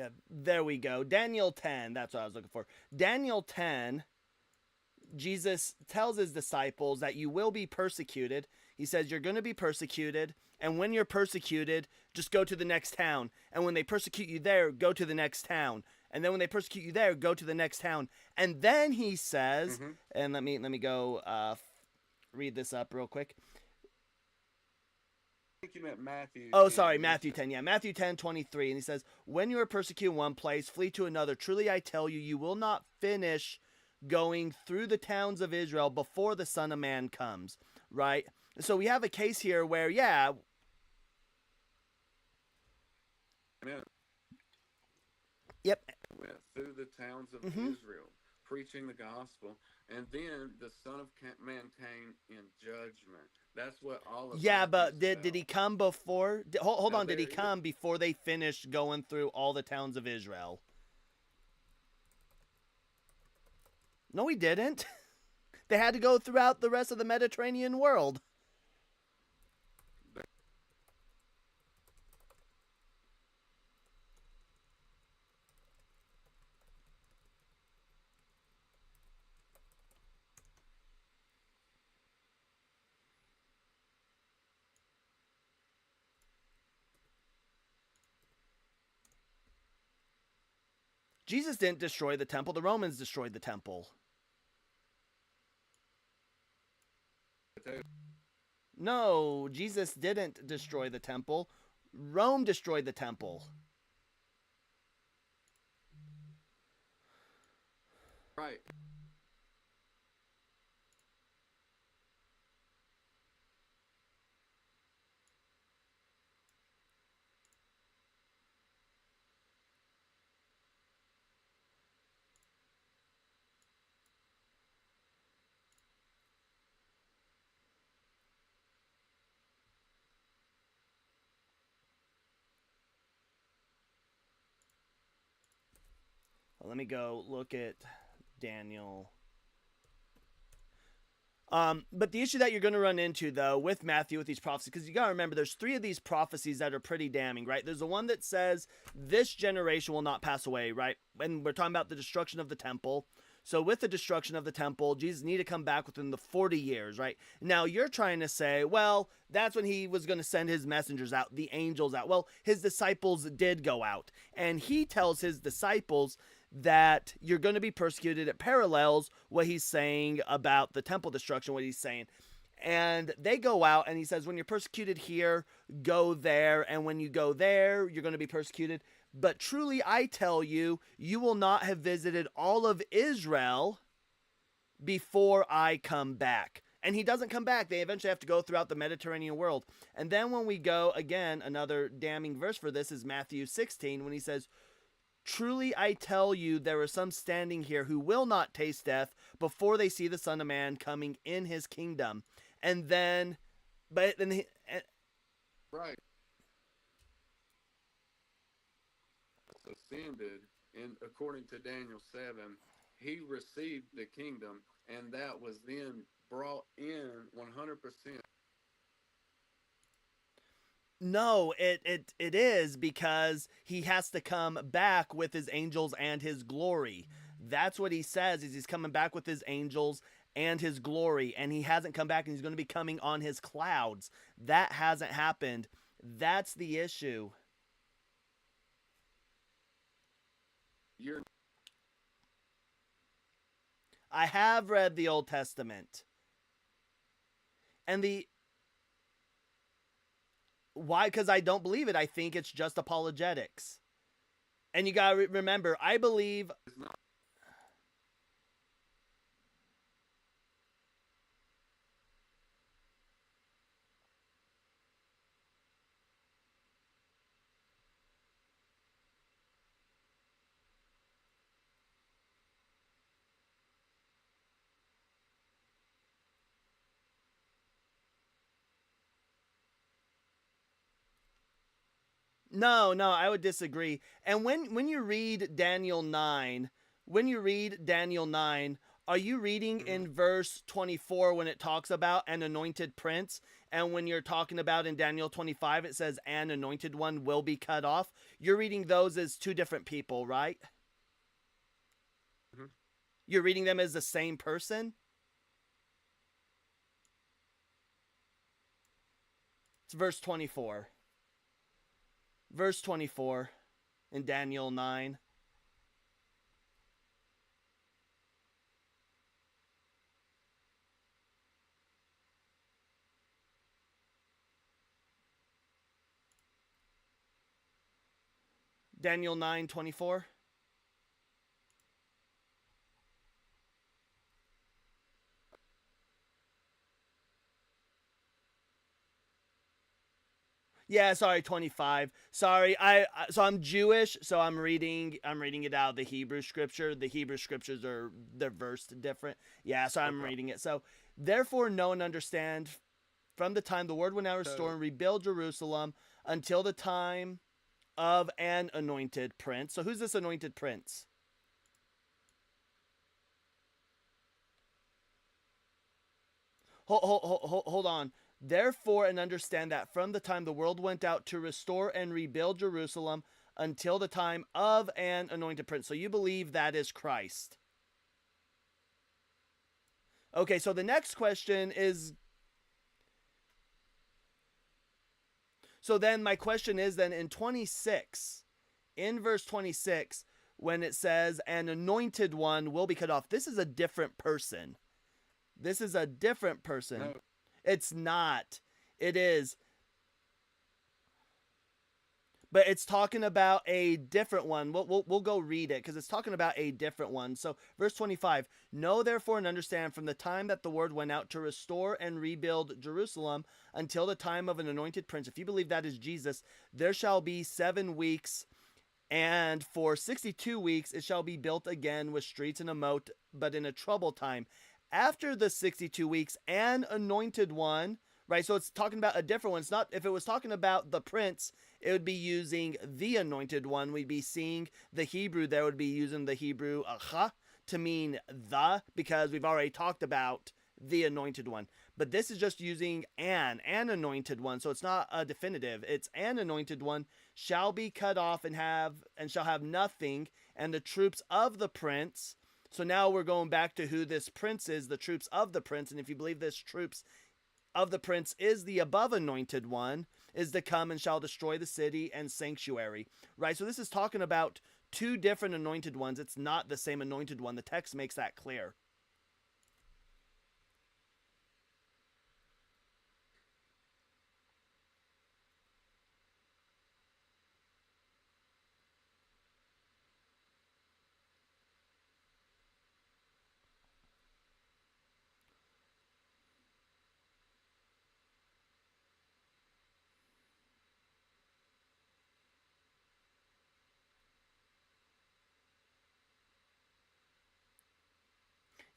Yeah, there we go. Daniel 10, that's what I was looking for. Daniel 10, Jesus tells his disciples that you will be persecuted. He says you're going to be persecuted, and when you're persecuted, just go to the next town. And when they persecute you there, go to the next town. And then when they persecute you there, go to the next town. And then he says, and let me go read this up real quick. I think you meant Matthew. Oh, sorry, Matthew 10. Yeah, Matthew 10:23. And he says, when you are persecuted in one place, flee to another. Truly I tell you, you will not finish going through the towns of Israel before the Son of Man comes. Right? So we have a case here where, yeah. Amen. Yep. Went through the towns of Israel, preaching the gospel, and then the Son of Man came in judgment. That's what all of. Yeah, but did he come before? Hold on, did he come is. before they finished going through all the towns of Israel? No, he didn't. They had to go throughout the rest of the Mediterranean world. Jesus didn't destroy the temple. The Romans destroyed the temple. No, Jesus didn't destroy the temple. Rome destroyed the temple. Right. Well, let me go look at Daniel. But the issue that you're going to run into, though, with Matthew, with these prophecies, because you got to remember, there's 3 of these prophecies that are pretty damning, right? There's the one that says, this generation will not pass away, right? And we're talking about the destruction of the temple. So with the destruction of the temple, Jesus needed to come back within the 40 years, right? Now, you're trying to say, well, that's when he was going to send his messengers out, the angels out. Well, his disciples did go out. And he tells his disciples that you're going to be persecuted. It parallels what he's saying about the temple destruction, what he's saying. And they go out, and he says, when you're persecuted here, go there. And when you go there, you're going to be persecuted. But truly, I tell you, you will not have visited all of Israel before I come back. And he doesn't come back. They eventually have to go throughout the Mediterranean world. And then when we go, again, another damning verse for this is Matthew 16, when he says, truly I tell you, there are some standing here who will not taste death before they see the Son of Man coming in his kingdom. And then, but then, Right. Ascended, and according to Daniel 7, he received the kingdom, and that was then brought in 100%. no, it is, because he has to come back with his angels and his glory. That's what he says, is he's coming back with his angels and his glory, and he hasn't come back, and he's going to be coming on his clouds. That hasn't happened. That's the issue. I have read the Old Testament. And why? Because I don't believe it. I think it's just apologetics. And you gotta remember, I believe. No, I would disagree. And when you read Daniel 9, Are you reading in verse 24 when it talks about an anointed prince? And when you're talking about in Daniel 25, it says an anointed one will be cut off. You're reading those as two different people, right? Mhm. You're reading them as the same person? It's verse 24. Verse 24 in Daniel 9. Daniel 9:24. Yeah, sorry, 25. Sorry, so I'm Jewish, so I'm reading it out of the Hebrew scripture. The Hebrew scriptures they're versed different. Yeah, so I'm Okay. reading it. So therefore know and understand from the time the word will now restore and rebuild Jerusalem until the time of an anointed prince. So who's this anointed prince? Hold on. Therefore, and understand that from the time the world went out to restore and rebuild Jerusalem until the time of an anointed prince. So you believe that is Christ. Okay, so the next question is. So then my question is then in 26, in verse 26, when it says an anointed one will be cut off, this is a different person. This is a different person. No. It's not. It is. But it's talking about a different one. We'll go read it because it's talking about a different one. So, verse 25, know therefore and understand from the time that the word went out to restore and rebuild Jerusalem until the time of an anointed prince. If you believe that is Jesus, there shall be 7 weeks, and for 62 weeks it shall be built again with streets and a moat, but in a troubled time. After the 62 weeks, an anointed one, right? So it's talking about a different one. It's not, if it was talking about the prince, it would be using the anointed one. We'd be seeing the Hebrew there would be using the Hebrew aha to mean the, because we've already talked about the anointed one. But this is just using an anointed one. So it's not a definitive. It's an anointed one shall be cut off and shall have nothing, and the troops of the prince. So now we're going back to who this prince is, the troops of the prince. And if you believe this troops of the prince is the above anointed one, is to come and shall destroy the city and sanctuary. Right? So this is talking about two different anointed ones. It's not the same anointed one. The text makes that clear.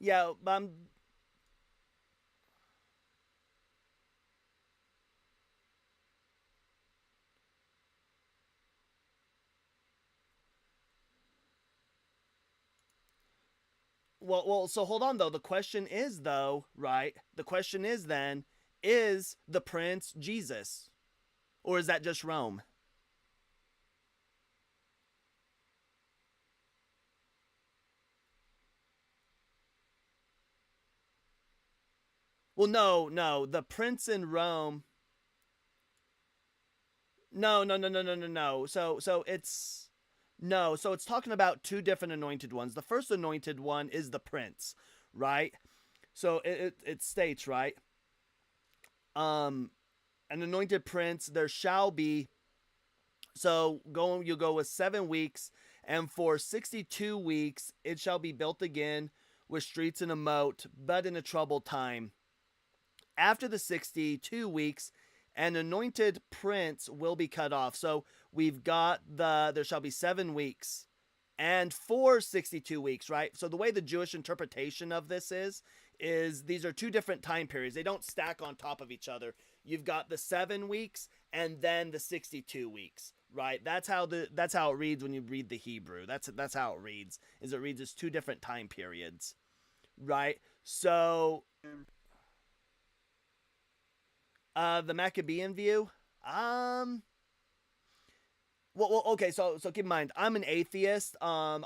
Yeah, well, so hold on though. The question is though, right? The question is then, is the prince Jesus, or is that just Rome? Well, no, the prince in Rome. No. So it's no. So it's talking about two different anointed ones. The first anointed one is the prince, right? So it states right. Um, an anointed prince there shall be. So you go with 7 weeks, and for 62 weeks it shall be built again with streets and a moat, but in a troubled time. After the 62 weeks, an anointed prince will be cut off. So we've got there shall be 7 weeks and for 62 weeks, right? So the way the Jewish interpretation of this is these are two different time periods. They don't stack on top of each other. You've got the 7 weeks and then the 62 weeks, right? That's how it reads when you read the Hebrew. That's how it reads. Is it reads as two different time periods. right? So the Maccabean view. Okay. So keep in mind, I'm an atheist. I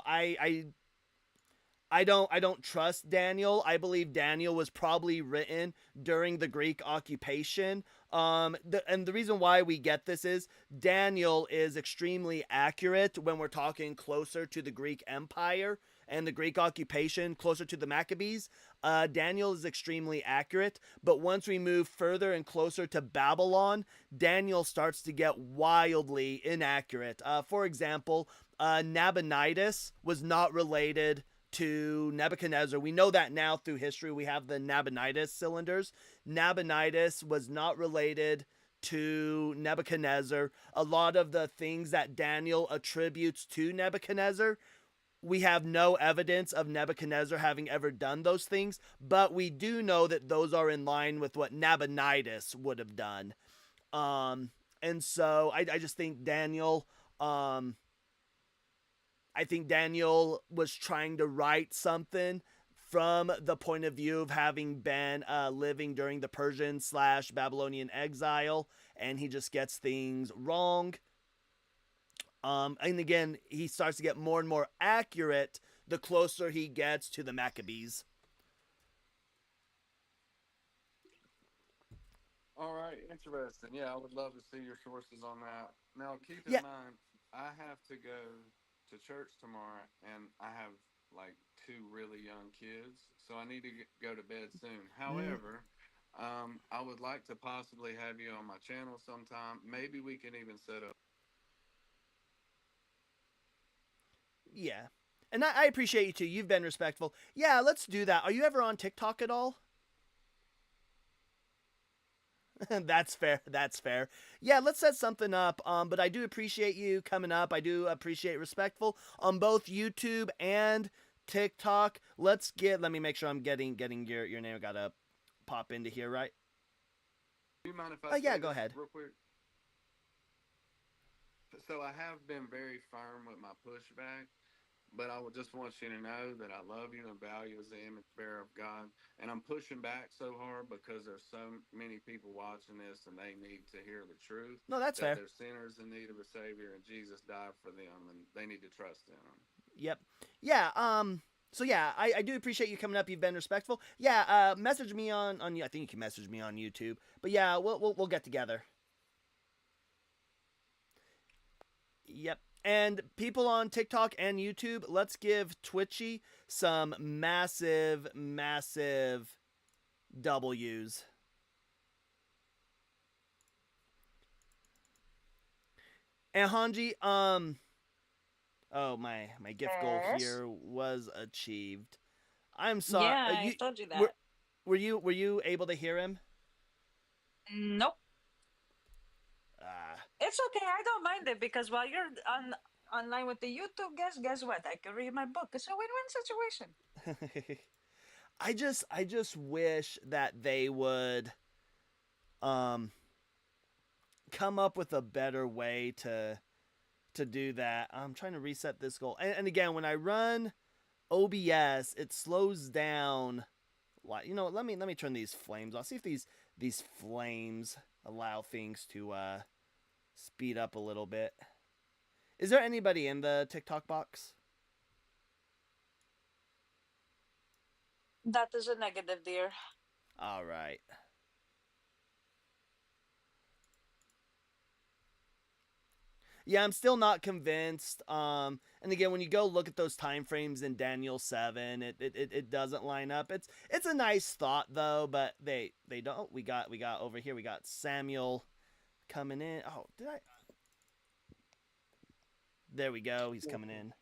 don't trust Daniel. I believe Daniel was probably written during the Greek occupation. And the reason why we get this is Daniel is extremely accurate when we're talking closer to the Greek Empire and the Greek occupation, closer to the Maccabees. Daniel is extremely accurate, but once we move further and closer to Babylon, Daniel starts to get wildly inaccurate. For example, Nabonidus was not related to Nebuchadnezzar. We know that now through history. We have the Nabonidus cylinders. Nabonidus was not related to Nebuchadnezzar. A lot of the things that Daniel attributes to Nebuchadnezzar, we have no evidence of Nebuchadnezzar having ever done those things, but we do know that those are in line with what Nabonidus would have done. And so I just think Daniel, I think Daniel was trying to write something from the point of view of having been living during the Persian / Babylonian exile, and he just gets things wrong. And again, he starts to get more and more accurate the closer he gets to the Maccabees. All right, interesting. Yeah, I would love to see your sources on that. Now, keep in Yeah. mind, I have to go to church tomorrow, and I have like two really young kids, so I need to go to bed soon. Mm, However, I would like to possibly have you on my channel sometime. Maybe we can even set up. yeah. And I appreciate you too. You've been respectful. Yeah, let's do that. Are you ever on TikTok at all? That's fair. That's fair. Yeah, let's set something up. But I do appreciate you coming up. I do appreciate respectful on both YouTube and TikTok. Let me make sure I'm getting your name. I gotta pop into here, right? Do you mind if I Oh yeah, say go this ahead. real quick? So I have been very firm with my pushback, but I would just want you to know that I love you and value as the image bearer of God. And I'm pushing back so hard because there's so many people watching this and they need to hear the truth No, that's that fair. they're sinners in need of a Savior and Jesus died for them and they need to trust in Him. Yep. Yeah. So yeah, I do appreciate you coming up. You've been respectful. Yeah. Message me on. I think you can message me on YouTube. But yeah, we'll get together. Yep. And people on TikTok and YouTube, let's give Twitchy some massive W's. And Hanji, oh my gift goal Yes. here was achieved. I'm sorry. Yeah, I told you Were, that. were you able to hear him? Nope. Ah. It's okay. I don't mind it because while you're online with the YouTube, guess what? I can read my book. It's a win-win situation. I just wish that they would um come up with a better way to do that. I'm trying to reset this goal. And again, when I run OBS, it slows down. Like, let me turn these flames off. See if these flames allow things to speed up a little bit. Is there anybody in the TikTok box? That is a negative, dear. All right. Yeah, I'm still not convinced. And again, when you go look at those time frames in Daniel 7, it doesn't line up. It's a nice thought though, but they don't. We got over here. We got Samuel coming in. Oh, did I? There we go. He's coming in.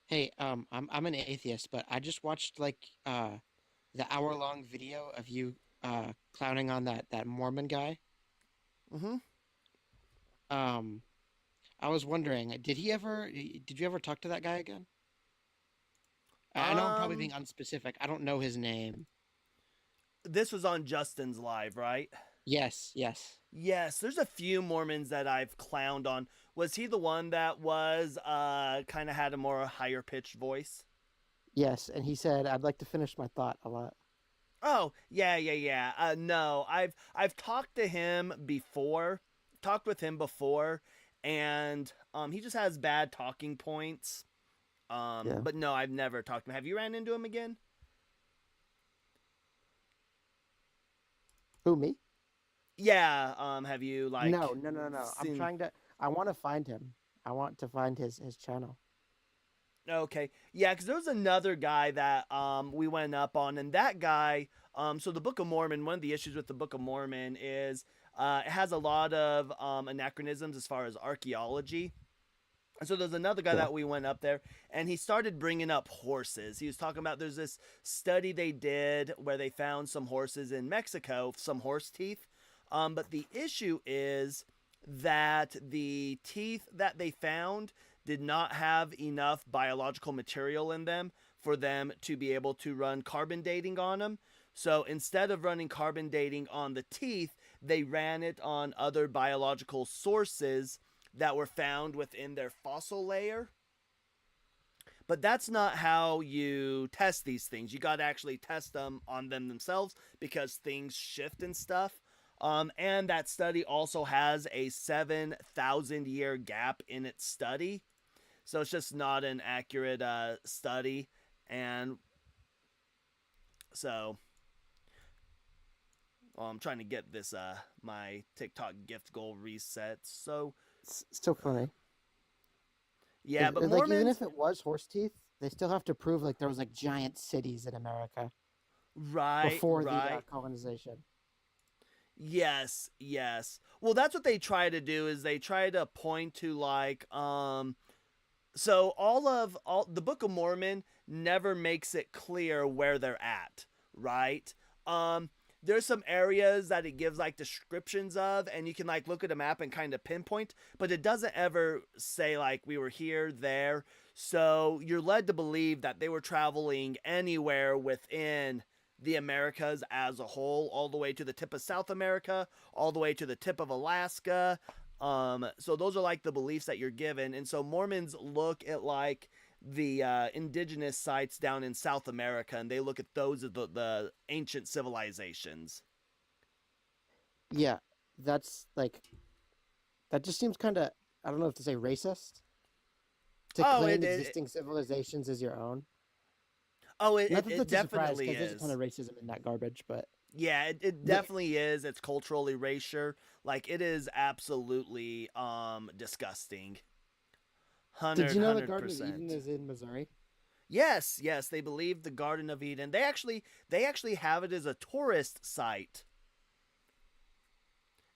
Hey, I'm an atheist, but I just watched like the hour-long video of you clowning on that Mormon guy. Mm-hmm. Um, I was wondering, did you ever talk to that guy again? I know I'm probably being Um, unspecific. I don't know his name. this was on Justin's live, right? Yes, yes, Yes, there's a few Mormons that I've clowned on. Was he the one that was kind of had a more higher pitched voice? yes. And he said, "I'd like to finish my thought a lot." Oh, yeah, yeah, yeah. No, I've talked to him before. Talked with him before, and he just has bad talking points. Yeah. But no, I've never talked to him. Have you ran into him again? Who, me? Yeah. Have you No, like no, no, no. I'm seen? trying to. I want to find him. I want to find his channel. Okay. Yeah, because there was another guy that we went up on, and that guy, so the Book of Mormon, one of the issues with the Book of Mormon is it has a lot of anachronisms as far as archaeology. And so there's another guy Yeah. that we went up there, and he started bringing up horses. He was talking about there's this study they did where they found some horses in Mexico, some horse teeth. But the issue is that the teeth that they found did not have enough biological material in them for them to be able to run carbon dating on them. So instead of running carbon dating on the teeth, they ran it on other biological sources that were found within their fossil layer. But that's not how you test these things. You got to actually test them on them themselves because things shift and stuff. And that study also has a 7,000 year gap in its study. So it's just not an accurate study. And so I'm trying to get this my TikTok gift goal reset. So It's still funny. yeah, but Like even Mormons, if it was horse teeth, they still have to prove like there was like giant cities in America right, before the right. colonization. Yes, yes. Well, that's what they try to do is they try to point to like so all the Book of Mormon never makes it clear where they're at, right? There's some areas that it gives like descriptions of and you can like look at a map and kind of pinpoint, but it doesn't ever say like we were here, there. So you're led to believe that they were traveling anywhere within the Americas as a whole, all the way to the tip of South America, all the way to the tip of Alaska. So those are like the beliefs that you're given, and so Mormons look at like the indigenous sites down in South America, and they look at those as the ancient civilizations. Yeah, that's like that just seems kind of I don't know if to say racist to Oh, claim existing civilizations as your own. Not that it that's a surprise definitely because there's a ton is. of racism in that garbage, but Yeah, it the, definitely is. It's culturally erasure. Like it is absolutely disgusting. did you know the Hundred Garden of Eden percent. is in Missouri? Yes, yes, they believe the Garden of Eden. They actually have it as a tourist site.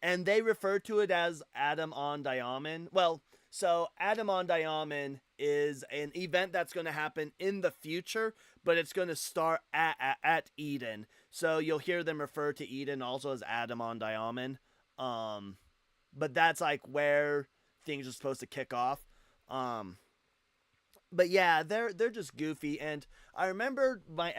And they refer to it as Adam on Diamond. Well, so Adam on Diamond is an event that's going to happen in the future, but it's going to start at Eden. So you'll hear them refer to Eden also as Adam on Diamond. Um, but that's like where things are supposed to kick off. Um, but yeah, they're just goofy. And I remember my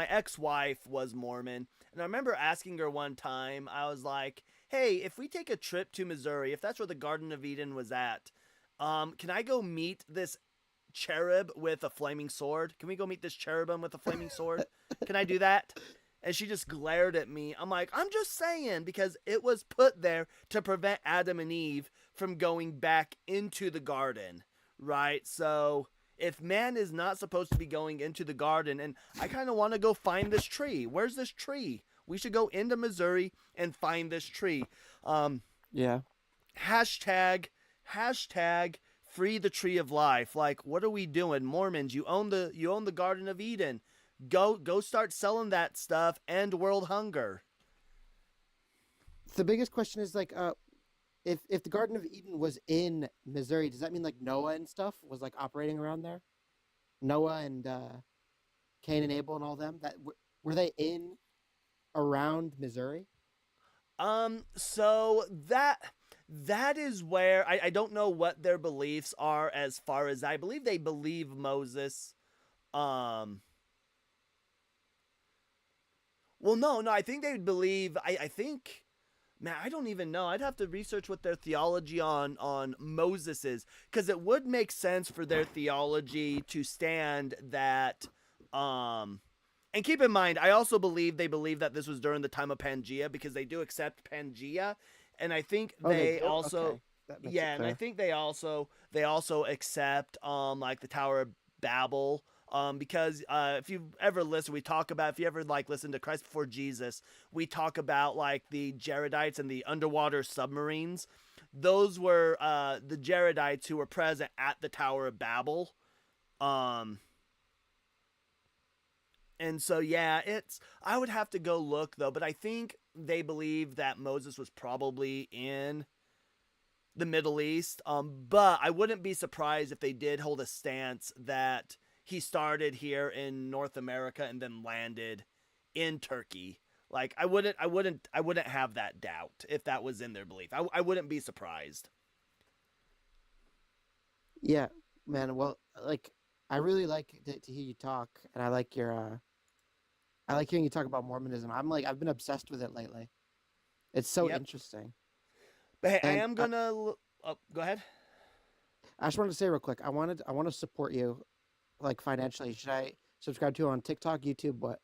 ex-wife was Mormon, and I remember asking her one time. I was like, "Hey, if we take a trip to Missouri, if that's where the Garden of Eden was at, can I go meet this cherub with a flaming sword? Can we go meet this cherubim with a flaming sword? Can I do that?" And she just glared at me. I'm like, I'm just saying, because it was put there to prevent Adam and Eve from going back into the garden, right? So if man is not supposed to be going into the garden, and I kind of want to go find this tree. Where's this tree? We should go into Missouri and find this tree. Um, Yeah. hashtag free the tree of life. Like, what are we doing? Mormons, you own the Garden of Eden. Go start selling that stuff. End world hunger. The biggest question is like, if the Garden of Eden was in Missouri, does that mean like Noah and stuff was like operating around there? Noah and Cain and Abel and all them that were they in around Missouri? So that is where I don't know what their beliefs are as far as I believe they believe Moses. Well, no, I think they would believe. I think Man, I don't even know. I'd have to research what their theology on Moses is, because it would make sense for their theology to stand that. And keep in mind, I also believe they believe that this was during the time of Pangea, because they do accept Pangea, and I think Oh, they they do? also, Okay. That makes it yeah, and I clear. think they also accept like the Tower of Babel. Because if you've ever listened, we talk about, if you ever like listen to Christ Before Jesus, we talk about like the Jaredites and the underwater submarines. Those were the Jaredites who were present at the Tower of Babel. Um, and so yeah, it's, I would have to go look though, but I think they believe that Moses was probably in the Middle East. But I wouldn't be surprised if they did hold a stance that he started here in North America and then landed in Turkey. Like I wouldn't have that doubt if that was in their belief. I wouldn't be surprised. Yeah, man. Well, like I really like to hear you talk, and I like your I like hearing you talk about Mormonism. I've been obsessed with it lately. It's so Yep. interesting. But hey, I And am gonna. Oh, go ahead. I just wanted to say real quick, I want to support you like financially. Should I subscribe to you on TikTok, YouTube, what?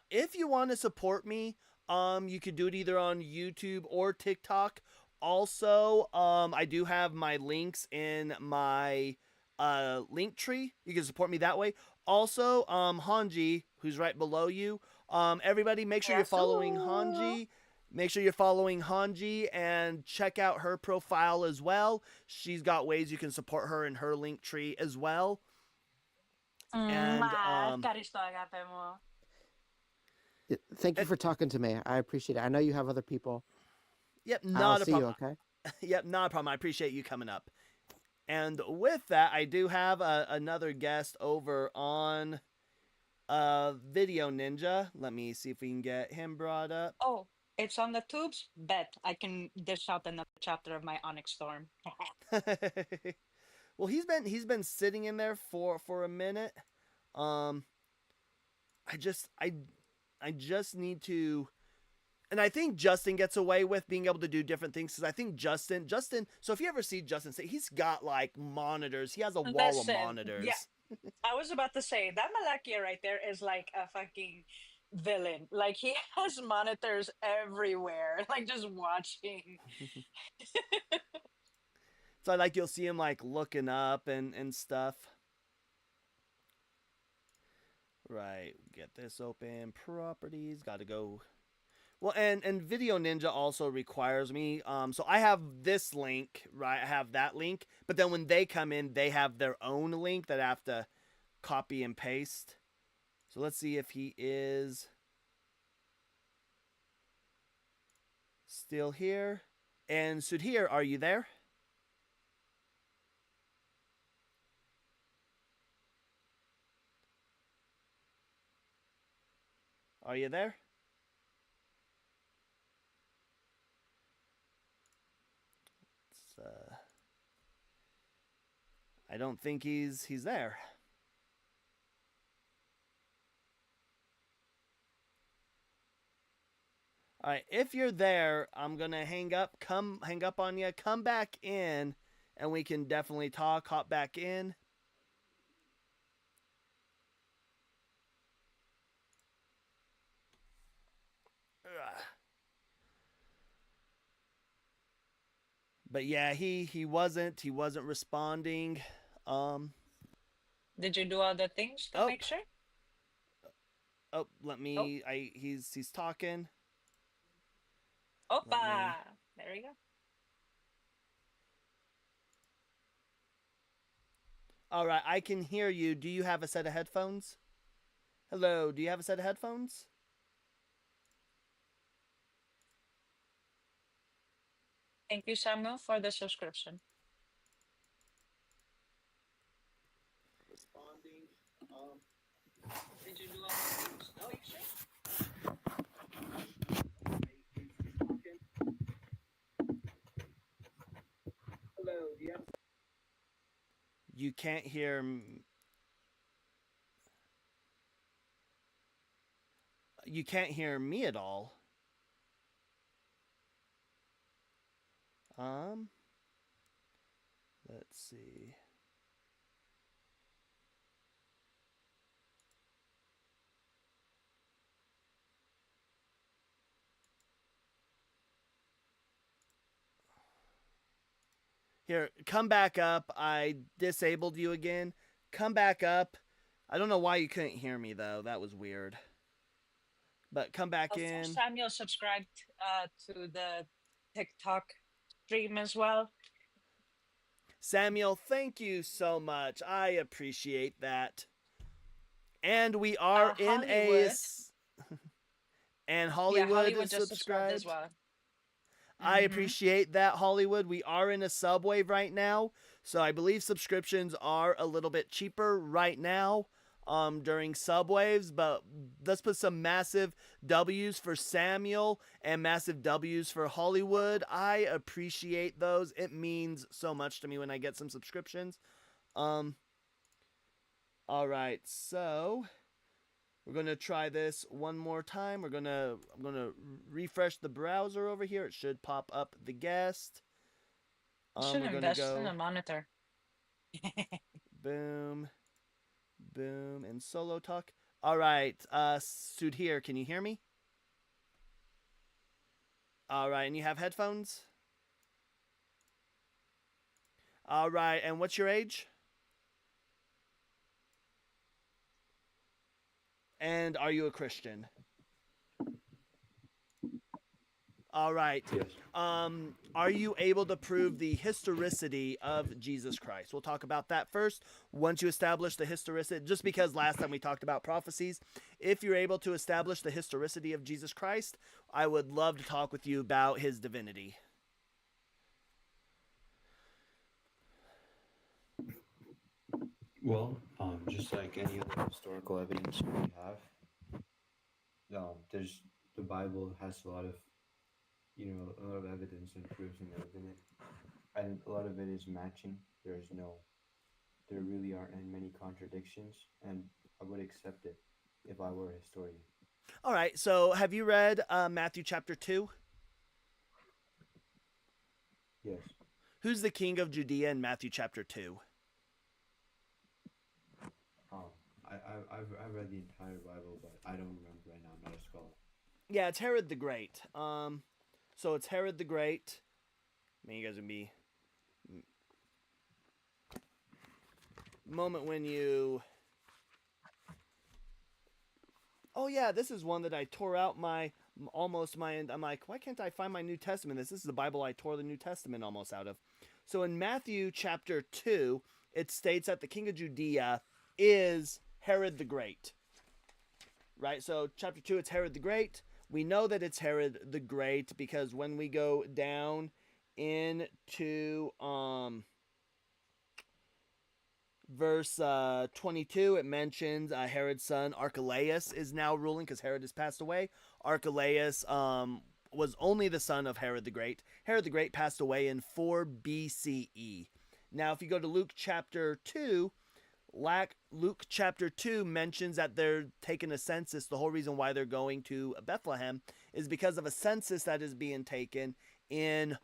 If you want to support me, you could do it either on YouTube or TikTok. Also, I do have my links in my link tree. You can support me that way. Also, Hanji, who's right below you. Everybody, make sure you're Yes. following Hanji. Make sure you're following Hanji and check out her profile as well. She's got ways you can support her in her link tree as well. And Karisto agape mo. Thank you and for talking to me. I appreciate it. I know you have other people. yep, I'll not a see you, problem. okay? Yep, not a problem. I appreciate you coming up. And with that, I do have another guest over on Video Ninja. Let me see if we can get him brought up. Oh, it's on the tubes. Bet I can dish out another chapter of my Onyx Storm. Well, he's been sitting in there for a minute. Um, I just need to, and I think Justin gets away with being able to do different things, because I think Justin. So if you ever see Justin, say he's got like monitors. He has a wall of Listen, yeah, monitors. I was about to say that Malakia right there is like a fucking villain. Like he has monitors everywhere, like just watching. So like you'll see him like looking up and stuff. Right, get this open. Properties, got to go. Well, and Video Ninja also requires me. So I have this link, right? I have that link, but then when they come in, they have their own link that I have to copy and paste. So let's see if he is still here. And Sudhir, are you there? Are you there? I don't think he's there. All right, if you're there, I'm gonna hang up. Come hang up on you. Come back in, and we can definitely talk. Hop back in. Ugh. But yeah, he wasn't responding. Um. Did you do all the things to Oh. make sure? Oh. Let Oh, me. He's talking. Let opa! me. There we go. All right, I can hear you. Do you have a set of headphones? Hello. Do you have a set of headphones? Thank you, Samuel, for the subscription. Responding. Did you do all the things? Oh, you sure? Hello. Do you have? You can't hear. You can't hear me at all. Um, let's see. Here, come back up. I disabled you again. Come back up. I don't know why you couldn't hear me, though. That was weird. But come back First in. Samuel subscribed to the TikTok stream as well. Samuel, thank you so much. I appreciate that. And we are in Hollywood. and Yeah, Hollywood Hollywood is just subscribed as subscribed. well. I Mm-hmm. appreciate that, Hollywood. We are in a subwave right now, so I believe subscriptions are a little bit cheaper right now during subwaves, but let's put some massive W's for Samuel and massive W's for Hollywood. I appreciate those. It means so much to me when I get some subscriptions. All right, so we're going to try this one more time. I'm going to refresh the browser over here. It should pop up the guest. You should We're going to invest in go a monitor. boom, boom, and solo talk. All right, Sudhir, can you hear me? All right, and you have headphones? All right, and what's your age? And are you a Christian? All right. Yes. Are you able to prove the historicity of Jesus Christ? We'll talk about that first. Once you establish the historicity, just because last time we talked about prophecies, if you're able to establish the historicity of Jesus Christ, I would love to talk with you about his divinity. Well, just like any other historical evidence we have, there's the Bible has a lot of, a lot of evidence and proofs and everything, and a lot of it is matching. There really aren't many contradictions, and I would accept it if I were a historian. All right. So have you read Matthew chapter 2? Yes. Who's the king of Judea in Matthew chapter 2? I've read the entire Bible, but I don't remember right now. I'm not a scholar. Yeah, it's Herod the Great. So it's Herod the Great. I mean, you guys would be moment when you. Oh yeah, this is one that I tore out I'm like, why can't I find my New Testament? This is the Bible I tore the New Testament almost out of. So in Matthew chapter 2, it states that the king of Judea is Herod the Great. Right? So chapter 2, it's Herod the Great. We know that it's Herod the Great because when we go down into verse 22, it mentions Herod's son Archelaus is now ruling because Herod has passed away. Archelaus was only the son of Herod the Great. Herod the Great passed away in 4 BCE. Now, if you go to Luke chapter 2, Luke chapter 2 mentions that they're taking a census. The whole reason why they're going to Bethlehem is because of a census that is being taken in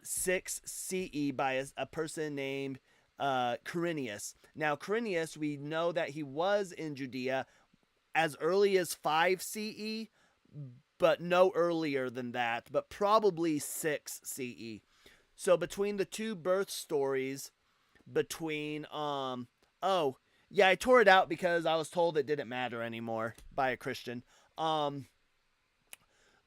6 CE by a person named Quirinius. Now, Quirinius, we know that he was in Judea as early as 5 CE, but no earlier than that, but probably 6 CE. So between the two birth stories, between I tore it out because I was told it didn't matter anymore by a Christian. So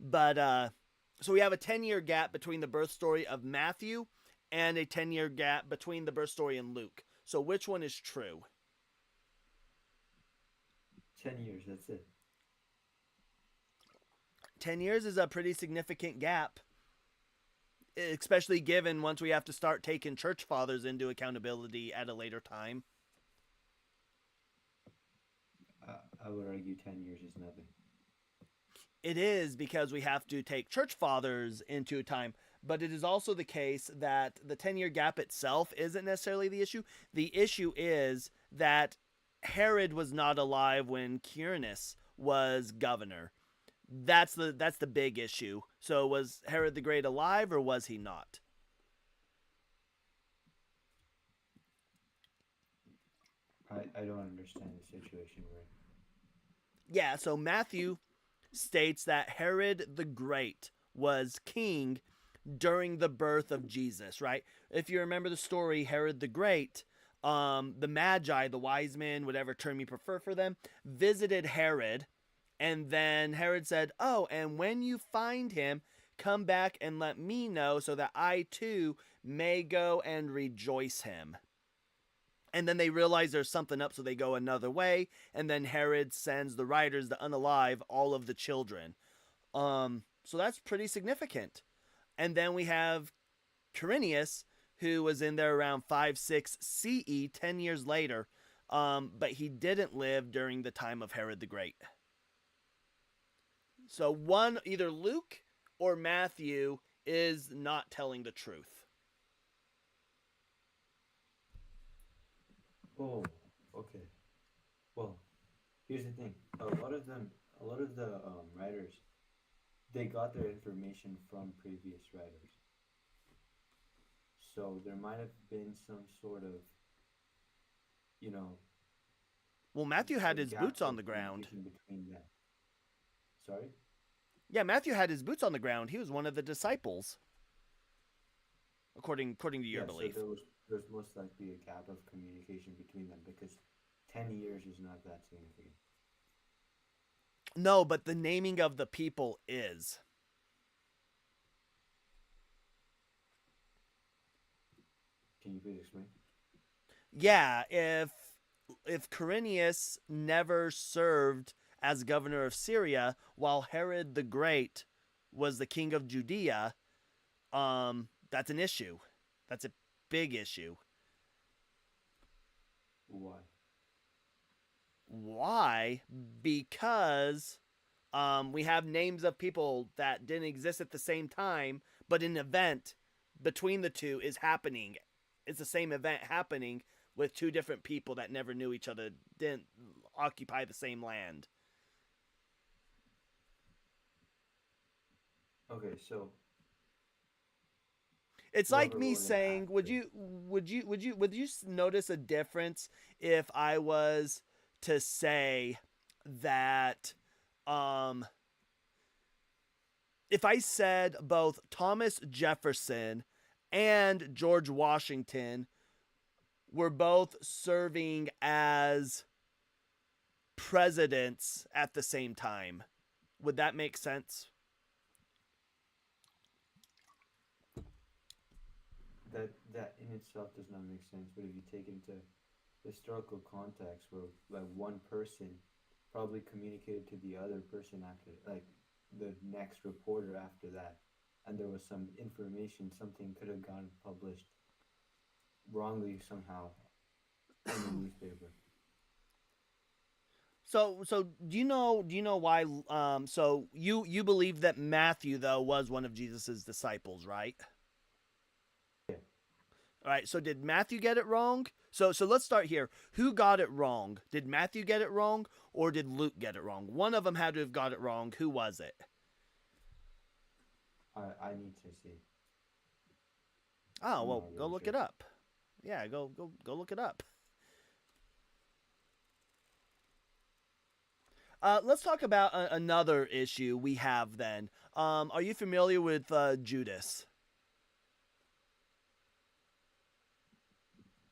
we have a 10-year gap between the birth story of Matthew and a 10-year gap between the birth story in Luke. So which one is true? 10 years, that's it. 10 years is a pretty significant gap, especially given once we have to start taking church fathers into accountability at a later time. I would argue 10 years is nothing. It is because we have to take church fathers into time, but it is also the case that the 10-year gap itself isn't necessarily the issue. The issue is that Herod was not alive when Quirinius was governor. That's the big issue. So was Herod the Great alive or was he not? I don't understand the situation we're in. Yeah, so Matthew states that Herod the Great was king during the birth of Jesus, right? If you remember the story, Herod the Great, the Magi, the wise men, whatever term you prefer for them, visited Herod, and then Herod said, "Oh, and when you find him, come back and let me know so that I too may go and rejoice him." And then they realize there's something up, so they go another way. And then Herod sends the riders, the unalive, all of the children. So that's pretty significant. And then we have Quirinius, who was in there around 5-6 CE, 10 years later. But he didn't live during the time of Herod the Great. So one, either Luke or Matthew is not telling the truth. Oh, okay. Well, here's the thing. A lot of the writers, they got their information from previous writers. So there might have been some sort of, you know, Well, Matthew had his gap boots on of the ground. communication between them. Sorry? Yeah, Matthew had his boots on the ground. He was one of the disciples, according to your belief. So there's most likely a gap of communication between them because 10 years is not that significant. No, but the naming of the people is. Can you please explain? Yeah, if Quirinius never served as governor of Syria while Herod the Great was the king of Judea, that's an issue. That's a big issue. Why? Why? Because we have names of people that didn't exist at the same time, but an event between the two is happening. It's the same event happening with two different people that never knew each other, didn't occupy the same land. Okay, so It's like whoever me wrote it saying, after- would you notice a difference if I was to say that if I said both Thomas Jefferson and George Washington were both serving as presidents at the same time, would that make sense? that in itself does not make sense, but if you take into historical context where like one person probably communicated to the other person after like the next reporter after that, and there was some information, something could have gotten published wrongly somehow in the newspaper. So do you know why so you believe that Matthew though was one of Jesus's disciples, right? Yeah. All right, so did Matthew get it wrong? So let's start here. Who got it wrong? Did Matthew get it wrong or did Luke get it wrong? One of them had to have got it wrong. Who was it? I need to see. Oh, I'm well, not go really look sure. it up. Yeah, go look it up. Let's talk about another issue we have then. Are you familiar with Judas?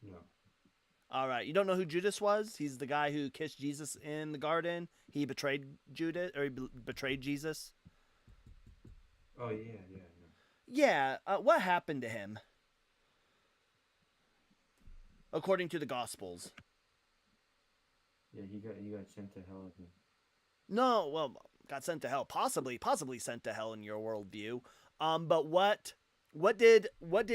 No. All right, you don't know who Judas was? He's the guy who kissed Jesus in the garden. He betrayed Judas, or he betrayed Jesus. Oh yeah, no. Yeah, what happened to him? According to the Gospels. Yeah, he got sent to hell, I think. No, well, got sent to hell. Possibly sent to hell in your worldview. But what did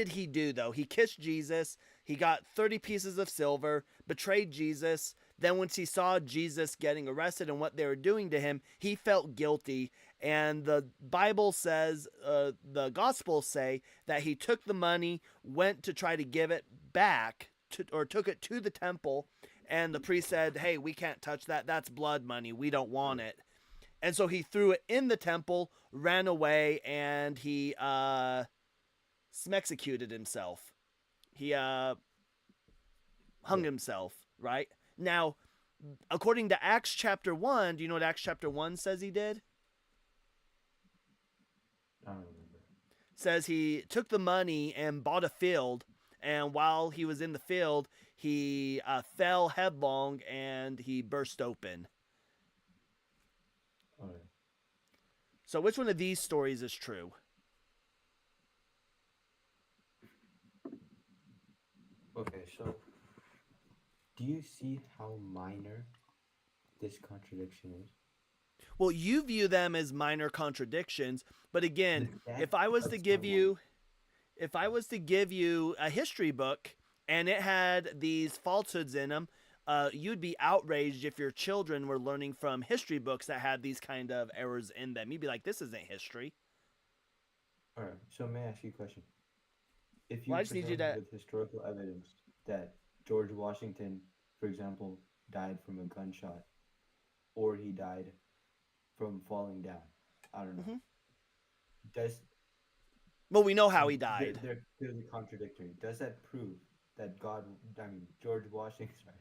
he do though? He kissed Jesus. He got 30 pieces of silver, betrayed Jesus. Then once he saw Jesus getting arrested and what they were doing to him, he felt guilty. And the Bible says, the Gospels say that he took the money, went to try to give it back, or took it to the temple. And the priest said, "Hey, we can't touch that. That's blood money. We don't want it." And so he threw it in the temple, ran away, and he executed himself. He hung Yeah, himself, right? Now, according to Acts chapter 1, do you know what Acts chapter 1 says he did? I don't remember. Says he took the money and bought a field, and while he was in the field, he fell headlong and he burst open. All right. So, which one of these stories is true? Okay, so do you see how minor this contradiction is? Well, you view them as minor contradictions, but again, The dad if I was to cuts give someone. you if I was to give you a history book and it had these falsehoods in them, you'd be outraged if your children were learning from history books that had these kind of errors in them. You'd be like, "This isn't history." All right, so may I ask you a question? If Well, you I just need you presented to. with historical evidence that George Washington, for example, died from a gunshot or he died from falling down, I don't know. Mhm. Does Well, we know how he died. they're clearly contradictory. Does that prove that George Washington, sorry,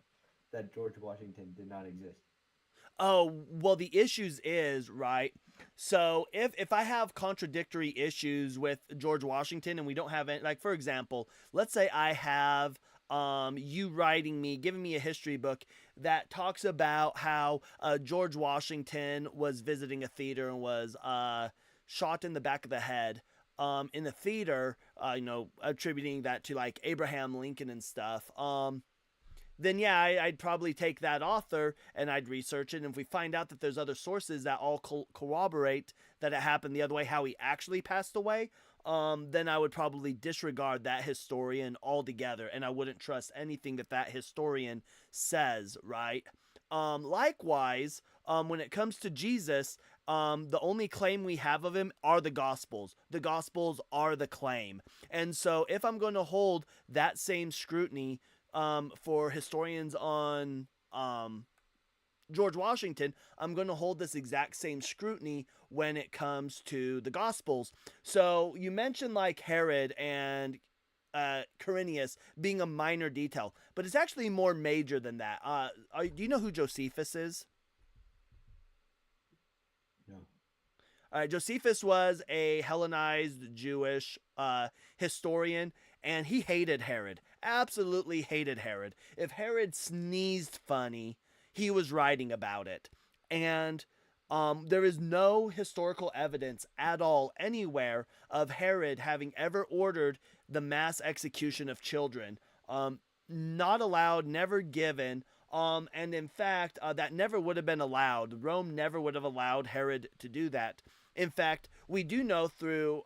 that George Washington did not exist? Oh, well, the issues is, right? So if I have contradictory issues with George Washington and we don't have any, like, for example, let's say I have you writing me, giving me a history book that talks about how George Washington was visiting a theater and was shot in the back of the head in the theater, attributing that to like Abraham Lincoln and stuff. Then yeah, I'd probably take that author and I'd research it. And if we find out that there's other sources that all corroborate that it happened the other way, how he actually passed away, then I would probably disregard that historian altogether, and I wouldn't trust anything that that historian says. Right? Likewise, when it comes to Jesus, the only claim we have of him are the Gospels. The Gospels are the claim, and so if I'm going to hold that same scrutiny for historians on George Washington, I'm going to hold this exact same scrutiny when it comes to the Gospels. So you mentioned like Herod and Quirinius being a minor detail, but it's actually more major than that. Do you know who Josephus is? No. Josephus was a Hellenized Jewish historian, and he hated Herod. Absolutely hated Herod. If Herod sneezed funny, he was writing about it. And there is no historical evidence at all anywhere of Herod having ever ordered the mass execution of children. Not allowed, never given. And in fact, that never would have been allowed. Rome never would have allowed Herod to do that. In fact, we do know through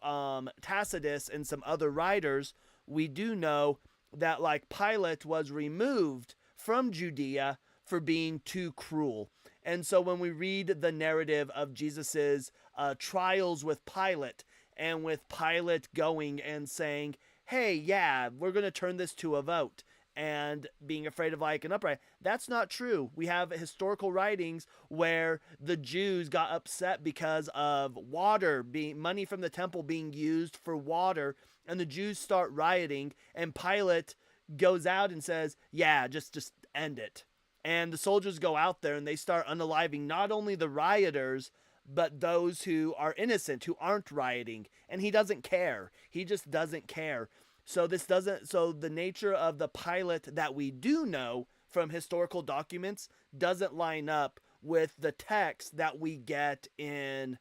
Tacitus and some other writers, we do know that like Pilate was removed from Judea for being too cruel. And so when we read the narrative of Jesus's trials with Pilate, and with Pilate going and saying, "Hey, yeah, we're going to turn this to a vote," and being afraid of like an uprising. That's not true. We have historical writings where the Jews got upset because of water being money from the temple being used for water, and the Jews start rioting, and Pilate goes out and says, "Yeah, just end it." And the soldiers go out there and they start unaliving not only the rioters but those who are innocent, who aren't rioting, and he doesn't care. He just doesn't care. So the nature of the Pilate that we do know from historical documents doesn't line up with the text that we get in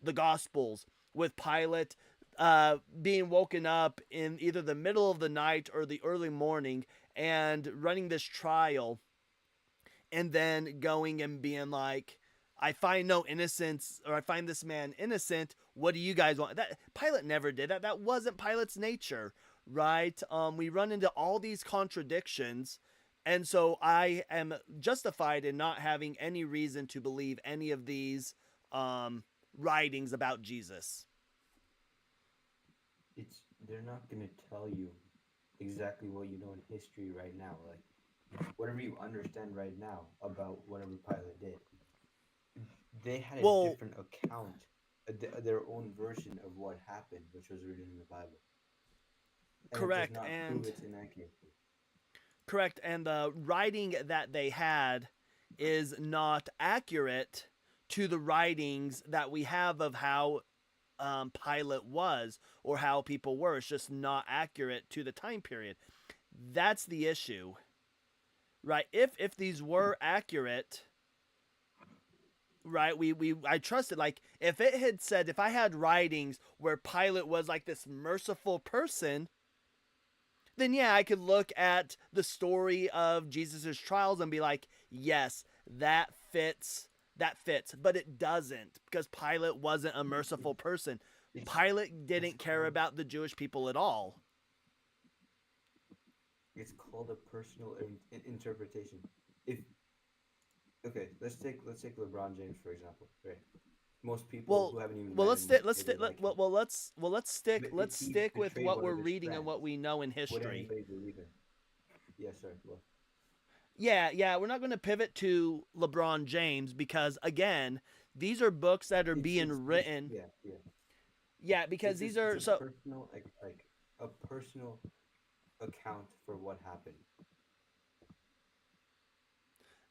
the Gospels, with Pilate being woken up in either the middle of the night or the early morning and running this trial, and then going and being like, "I find no innocence," or "I find this man innocent. What do you guys want?" That Pilate never did that. That wasn't Pilate's nature, right? We run into all these contradictions, and so I am justified in not having any reason to believe any of these writings about Jesus. It's they're not gonna tell you exactly what you know in history right now. Like whatever you understand right now about whatever Pilate did, they had a Well, different account, their own version of what happened, which was written in the Bible, and it does correct, not prove and its inaccuracy. correct, and the writing that they had is not accurate to the writings that we have of how Pilate was or how people were. It's just not accurate to the time period. That's the issue, right? If these were accurate, right, we I trusted. Like if it had said, if I had writings where Pilate was like this merciful person, then yeah, I could look at the story of Jesus's trials and be like, yes, that fits. That fits, but it doesn't, because Pilate wasn't a merciful person. It's Pilate it's didn't care called about the Jewish people at all. it's called a personal interpretation. If okay, let's take LeBron James for example, right? Most people Well, who haven't even well, met let's him stick. Let's say stick. they like him. Let's stick. But if Let's he stick with betrayed what one we're of his reading and friends, what we know in would history. anybody believe him? Yeah, sorry. Well, Yeah. We're not going to pivot to LeBron James because again, these are books that are being it's written. yeah, yeah. Yeah, because these It's are a so. personal like a personal account for what happened.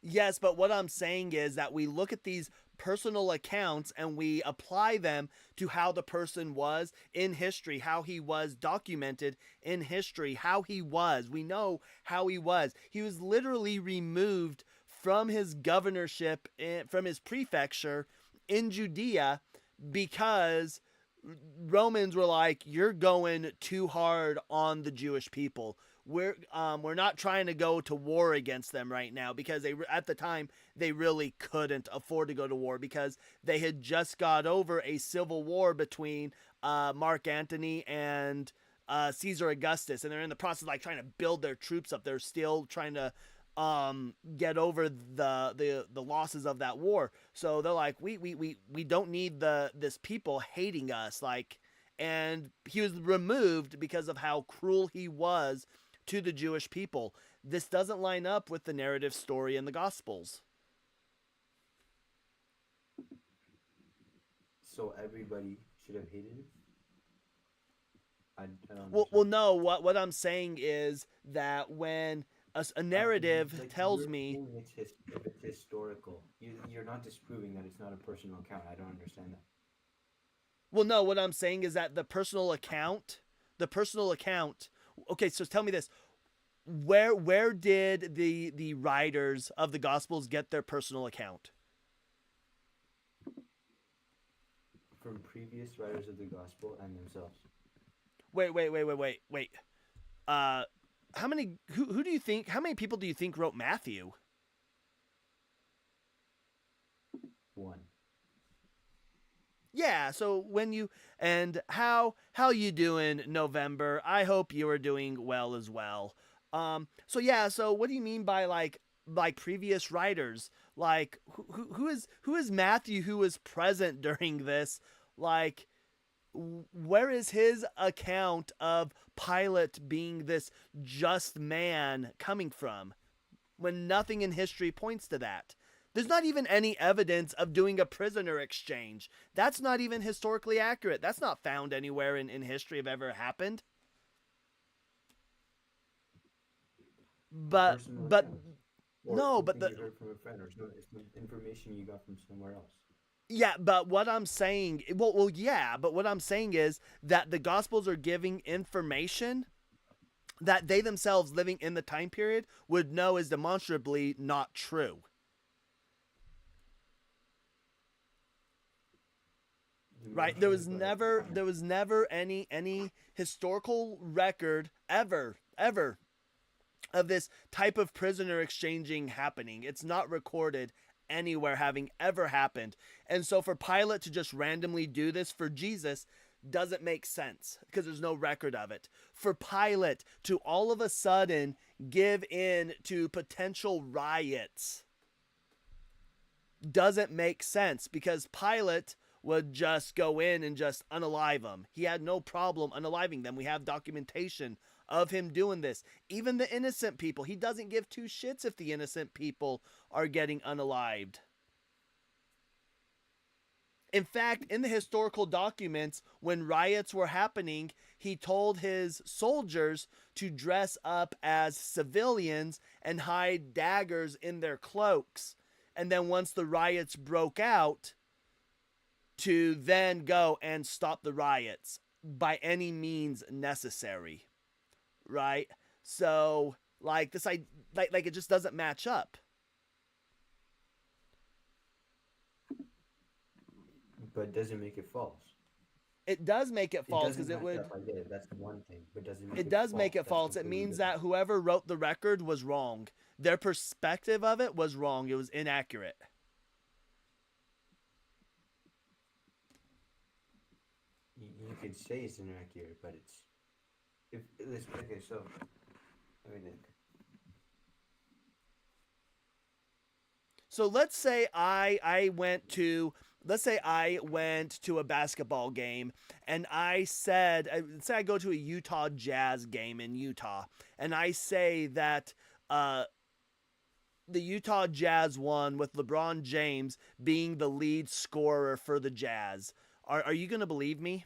Yes, but what I'm saying is that we look at these personal accounts and we apply them to how the person was in history, how he was documented in history, how he was. We know how he was. He was literally removed from his governorship, from his prefecture in Judea because Romans were like, "You're going too hard on the Jewish people. We're not trying to go to war against them right now because they at the time they really couldn't afford to go to war because they had just got over a civil war between Mark Antony and Caesar Augustus, and they're in the process of like trying to build their troops up. They're still trying to get over the losses of that war. So they're like, we don't need this people hating us, like, and he was removed because of how cruel he was to the Jewish people. This doesn't line up with the narrative story in the Gospels. So everybody should have hated him. I don't Well, understand. no. What I'm saying is that when a narrative Like tells you're me, saying if it's historical. You're not disproving that it's not a personal account. I don't understand that. well, no. What I'm saying is that the personal account. Okay, so tell me this: where did the writers of the Gospels get their personal account? From previous writers of the gospel and themselves. Wait. Uh, how many? Who do you think? How many people do you think wrote Matthew? One. Yeah. So when you and how you doing, November? I hope you are doing well as well. So yeah. So what do you mean by like previous writers? Like who is Matthew who was present during this? Like where is his account of Pilate being this just man coming from when nothing in history points to that? There's not even any evidence of doing a prisoner exchange. That's not even historically accurate. That's not found anywhere in history of ever happened. But Personal but account. Or no, but something the you heard from a friend, or some information you got from somewhere else. yeah, but what I'm saying, well, yeah, but what I'm saying is that the Gospels are giving information that they themselves living in the time period would know is demonstrably not true. Right? But There was never any historical record ever of this type of prisoner exchanging happening. It's not recorded anywhere having ever happened. And so for Pilate to just randomly do this for Jesus doesn't make sense because there's no record of it. For Pilate to all of a sudden give in to potential riots doesn't make sense because Pilate would just go in and just unalive them. He had no problem unaliving them. We have documentation of him doing this. Even the innocent people, he doesn't give two shits if the innocent people are getting unalived. In fact, in the historical documents, when riots were happening, he told his soldiers to dress up as civilians and hide daggers in their cloaks. And then once the riots broke out, to then go and stop the riots by any means necessary. Right? So, like this, like it just doesn't match up. But doesn't make it false. It does make it false because doesn't it match would. up, I get it. That's one thing, but doesn't make It it does false. make it That's false. It completely means different. that whoever wrote the record was wrong. Their perspective of it was wrong. It was inaccurate. You could say it's inaccurate, but it's okay. So let me think. So let's say I went to a basketball game and I said, say I go to a Utah Jazz game in Utah and I say that the Utah Jazz won with LeBron James being the lead scorer for the Jazz. Are you going to believe me?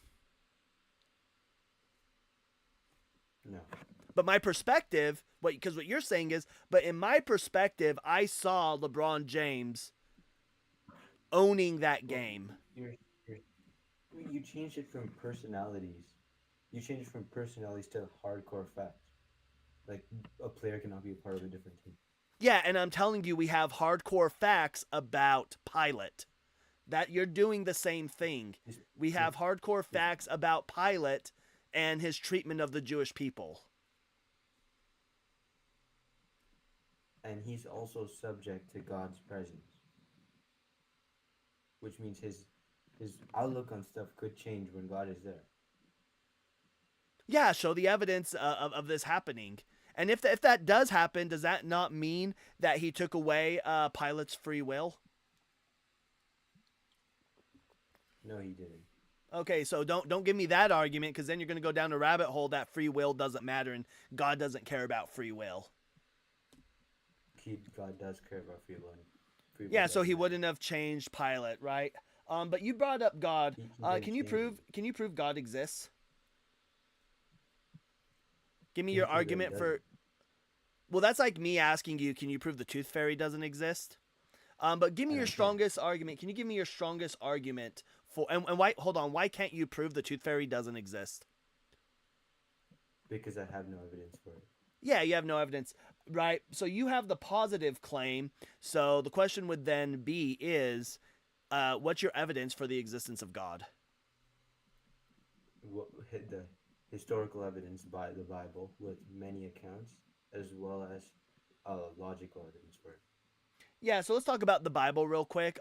No. But my perspective, because what you're saying is, but in my perspective, I saw LeBron James owning that game. You changed it from personalities. You changed it from personalities to hardcore facts. Like a player cannot be a part of a different team. Yeah, and I'm telling you, we have hardcore facts about Pilate. That you're doing the same thing. We have hardcore facts about Pilate and his treatment of the Jewish people. And he's also subject to God's presence, which means his outlook on stuff could change when God is there. Yeah, show the evidence of this happening. And if that does happen, does that not mean that he took away Pilate's free will? No, he didn't. Okay, so don't give me that argument, because then you're going to go down a rabbit hole that free will doesn't matter and God doesn't care about free will. God does care about free will. Yeah, so he wouldn't have changed Pilate, right? But you brought up God. Can you prove God exists? Give me your argument for. Well, that's like me asking you, can you prove the tooth fairy doesn't exist? But give me your strongest argument. Can you give me your strongest argument for and why? Hold on. Why can't you prove the tooth fairy doesn't exist? Because I have no evidence for it. Yeah, you have no evidence, right? So you have the positive claim. So the question would then be is, what's your evidence for the existence of God? The historical evidence by the Bible with many accounts, as well as logical evidence for it. Yeah, so let's talk about the Bible real quick.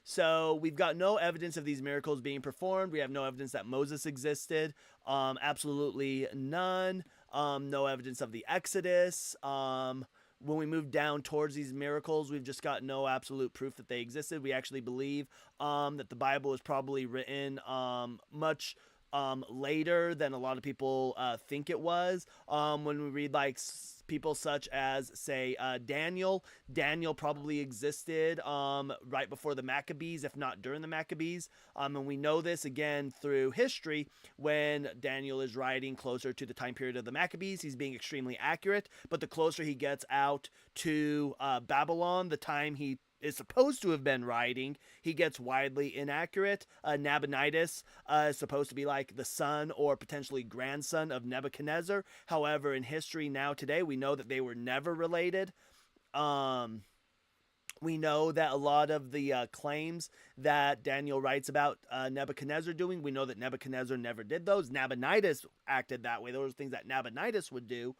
So we've got no evidence of these miracles being performed. We have no evidence that Moses existed. Absolutely none. No evidence of the Exodus. When we move down towards these miracles, we've just got no absolute proof that they existed. We actually believe that the Bible is probably written much later than a lot of people think it was. When we read like people such as, say, Daniel probably existed right before the Maccabees, if not during the Maccabees. And we know this again through history. When Daniel is writing closer to the time period of the Maccabees, he's being extremely accurate. But the closer he gets out to Babylon, the time he is supposed to have been writing, he gets widely inaccurate. Nabonidus is supposed to be like the son or potentially grandson of Nebuchadnezzar. However, in history now today, we know that they were never related. We know that a lot of the claims that Daniel writes about Nebuchadnezzar doing, we know that Nebuchadnezzar never did those. Nabonidus acted that way. Those are things that Nabonidus would do.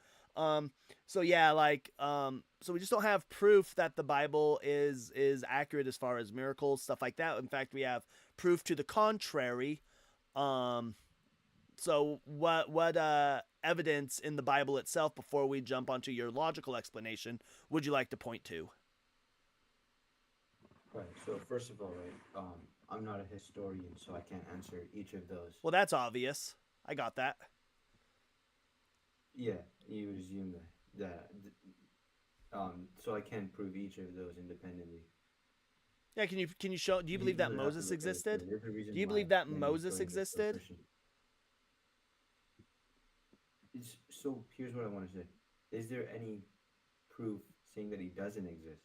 So yeah, like, so we just don't have proof that the Bible is accurate as far as miracles, stuff like that. In fact, we have proof to the contrary. So what evidence in the Bible itself, before we jump onto your logical explanation, would you like to point to? Right. So first of all, right, I'm not a historian, so I can't answer each of those. Well, that's obvious. I got that. Yeah, you would assume that. So I can't prove each of those independently. Yeah, can you show? Do you believe that would have to Moses look at it. So existed? there's a reason Do you why believe that Sam is Moses going to a existed? Christian. So here's what I want to say: is there any proof saying that he doesn't exist?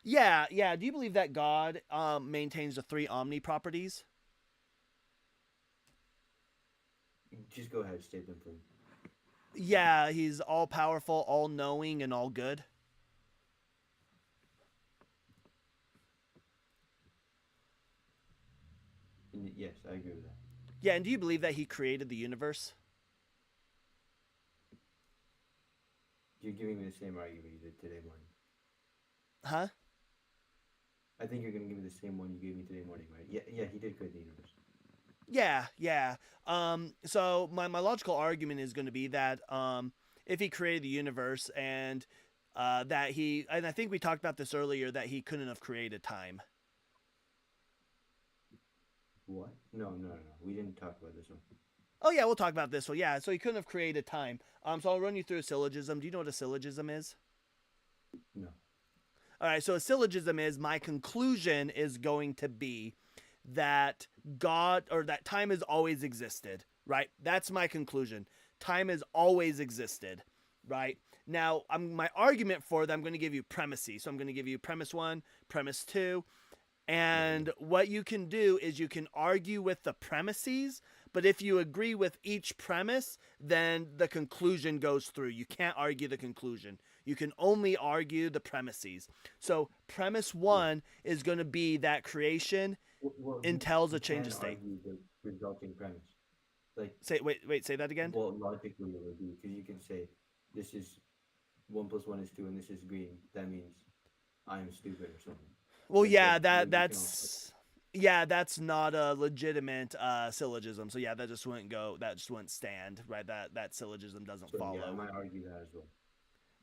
Yeah, yeah. Do you believe that God maintains the three omni properties? Just go ahead, state them for me. Yeah, he's all powerful, all knowing, and all good. And yes, I agree with that. Yeah, and do you believe that he created the universe? You're giving me the same argument you did today morning. Huh? I think you're going to give me the same one you gave me today morning, right? Yeah, he did create the universe. Yeah, yeah. So my logical argument is going to be that if he created the universe and that he, and I think we talked about this earlier, that he couldn't have created time. What? No. We didn't talk about this one. Oh yeah, we'll talk about this one. Yeah, so he couldn't have created time. So I'll run you through a syllogism. Do you know what a syllogism is? No. All right, so a syllogism is my conclusion is going to be that God or that time has always existed, right? That's my conclusion. Time has always existed, right? Now, my argument for that, I'm going to give you premises. So I'm going to give you premise 1, premise 2, and what you can do is you can argue with the premises, but if you agree with each premise, then the conclusion goes through. You can't argue the conclusion. You can only argue the premises. So premise 1 is going to be that creation entails a change of state. Argue the resulting premise. Like Say that again. Well, logically it would be because you can say this is 1 + 1 is 2 and this is green. That means I am stupid or something. Well, yeah, that's not a legitimate syllogism. So yeah, that just wouldn't stand, right? That syllogism doesn't follow. Yeah, I might argue that as well.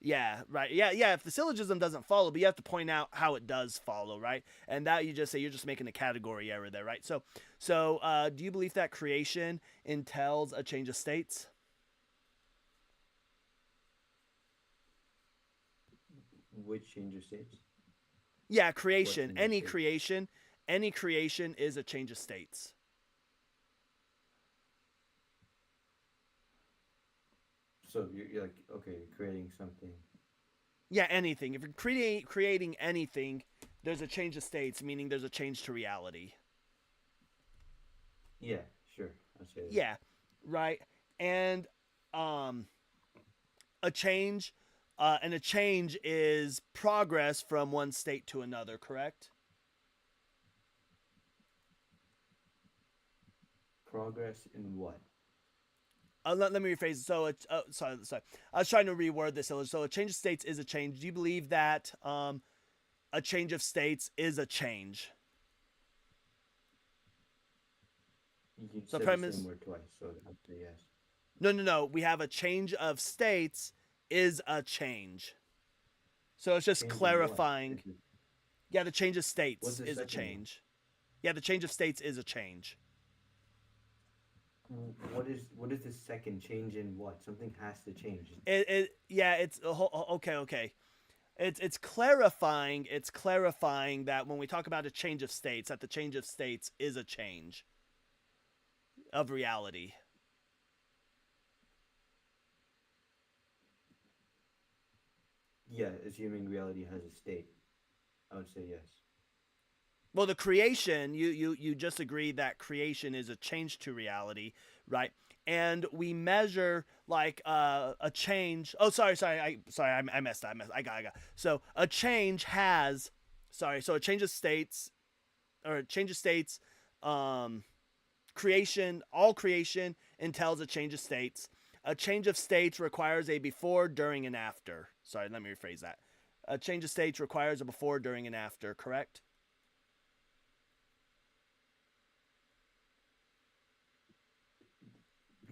Yeah, right. Yeah. If the syllogism doesn't follow, but you have to point out how it does follow, right? And that you just say you're just making a category error there, right? So do you believe that creation entails a change of states? Which change of states? Yeah, creation. Any creation is a change of states. So you're like, okay, creating something. Yeah, anything. If you're creating anything, there's a change of states, meaning there's a change to reality. Yeah, sure. I'll say that. Yeah, right. And a change is progress from one state to another, correct? Progress in what? Let me rephrase it. So, sorry. I was trying to reword this. So, a change of states is a change. Do you believe that a change of states is a change? You So said premise. the same word twice, so I'd say yes. No. We have a change of states is a change. So it's just Change in clarifying. what? Yeah, the change of states What's the is a second one? change. Yeah, the change of states is a change. What is the second change in what? Something has to change. It's okay. It's clarifying that when we talk about a change of states, that the change of states is a change of reality. Yeah, assuming reality has a state, I would say yes. Well, the creation, you just agreed that creation is a change to reality, right? And we measure like a change. Oh, sorry, I messed up. I got. So a change has, so a change of states, creation, all creation entails a change of states. A change of states requires a before, during, and after. Sorry, let me rephrase that. A change of states requires a before, during, and after, correct?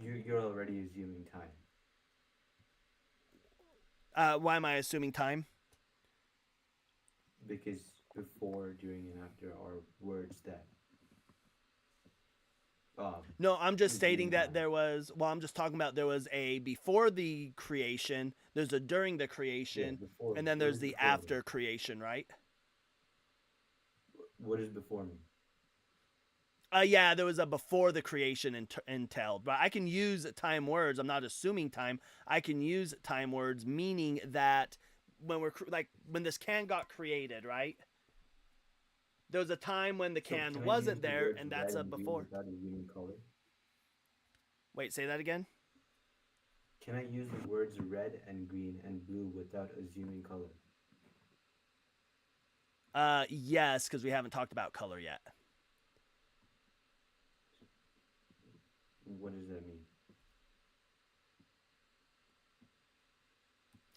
You're already assuming time. Why am I assuming time? Because before, during, and after are words that. No, I'm just stating that time. there was. Well, I'm just talking about there was a before the creation. There's a during the creation, before, and then there's the before after creation, right? What is before me? Yeah, there was a before the creation entailed, but I can use time words. I'm not assuming time. I can use time words, meaning that when when this can got created, right? There was a time when the So can can I use wasn't the there, words and red that's a and green before. without assuming color? Wait, say that again. Can I use the words red and green and blue without assuming color? Yes, because we haven't talked about color yet. What does that mean?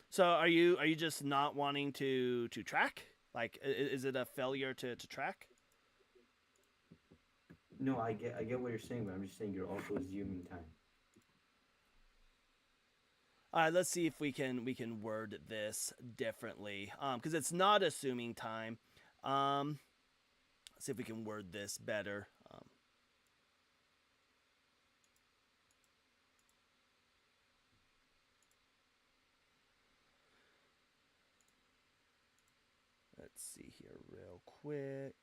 So are you just not wanting to track? Like, is it a failure to track? No, I get what you're saying, but I'm just saying you're also assuming time. All right, let's see if we can word this differently. Because it's not assuming time. Let's see if we can word this better. Let's see here real quick.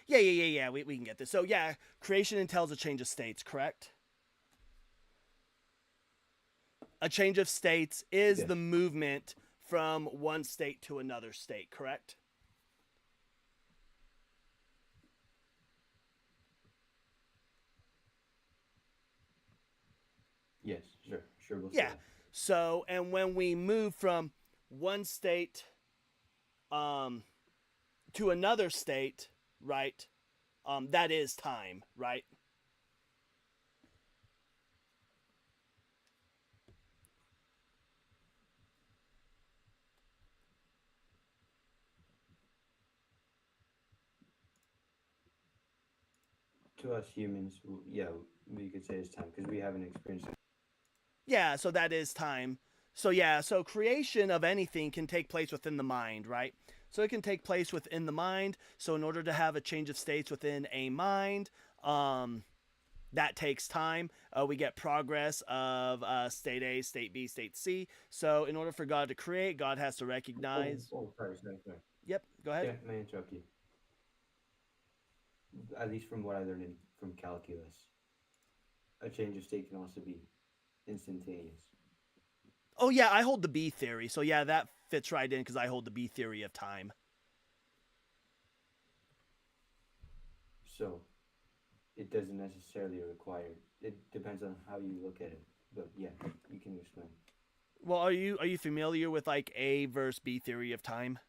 Yeah. We can get this. So yeah, creation entails a change of states, correct? A change of states is Yes. the movement from one state to another state, correct? Yes, sure, we'll say Yeah. that. So, and when we move from one state um to another state, right? That is time, right? To us humans, yeah, we could say it's time because we haven't experienced it. Yeah, so that is time. So yeah, so creation of anything can take place within the mind, right? So it can take place within the mind. So in order to have a change of states within a mind, that takes time. We get progress of state A, state B, state C. So in order for God to create, God has to recognize. Sorry. Yep, go ahead. May I interrupt you? At least from what I learned from calculus, a change of state can also be instantaneous. Oh yeah, I hold the B theory. So yeah, that fits right in because I hold the B theory of time. So it doesn't necessarily require. It depends on how you look at it. But yeah, you can explain. Well, are you familiar with like A versus B theory of time?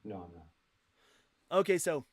No, I'm not. Okay, so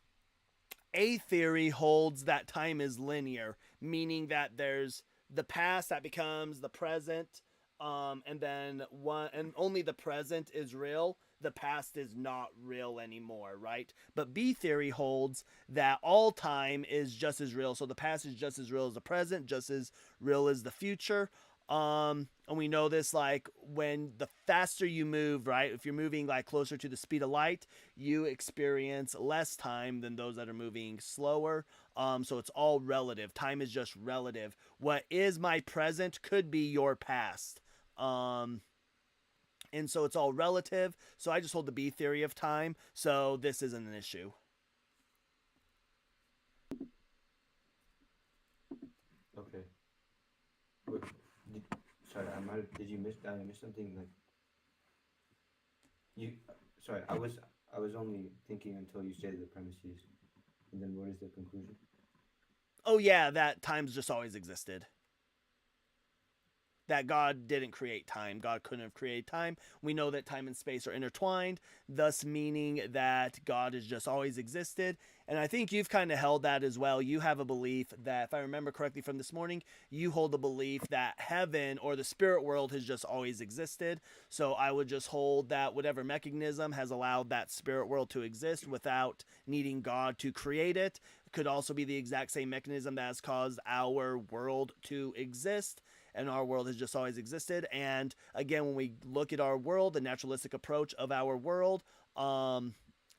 A theory holds that time is linear, meaning that there's the past that becomes the present, and then one and only the present is real. The past is not real anymore, right? But B theory holds that all time is just as real. So the past is just as real as the present, just as real as the future. And we know this like when the faster you move, right? If you're moving like closer to the speed of light, you experience less time than those that are moving slower. So it's all relative. Time is just relative. What is my present could be your past. And so it's all relative. So I just hold the B theory of time. So this isn't an issue. Okay. Wait, did, sorry, I might. Did you miss? I missed something. Like you. Sorry, I was only thinking until you stated the premises, and then what is the conclusion? Oh yeah, that time's just always existed. That God didn't create time. God couldn't have created time. We know that time and space are intertwined, thus meaning that God has just always existed. And I think you've kind of held that as well. You have a belief that, if I remember correctly from this morning, you hold the belief that heaven or the spirit world has just always existed. So I would just hold that whatever mechanism has allowed that spirit world to exist without needing God to create it could also be the exact same mechanism that has caused our world to exist, and our world has just always existed. And again, when we look at our world, the naturalistic approach of our world,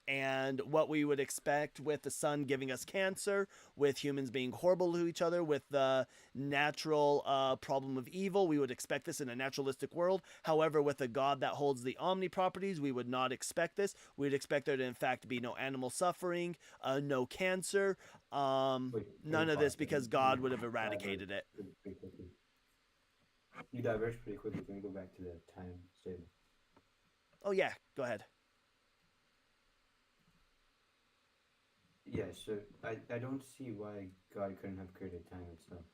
and what we would expect with the sun giving us cancer, with humans being horrible to each other, with the natural problem of evil. We would expect this in a naturalistic world. However, with a God that holds the omni properties, we would not expect this. We'd expect there to, in fact, be no animal suffering, no cancer, none of this, because God would have eradicated it. You diverge pretty quickly. Can we go back to the time statement? Oh, yeah, go ahead. Yeah, so I don't see why God couldn't have created time itself.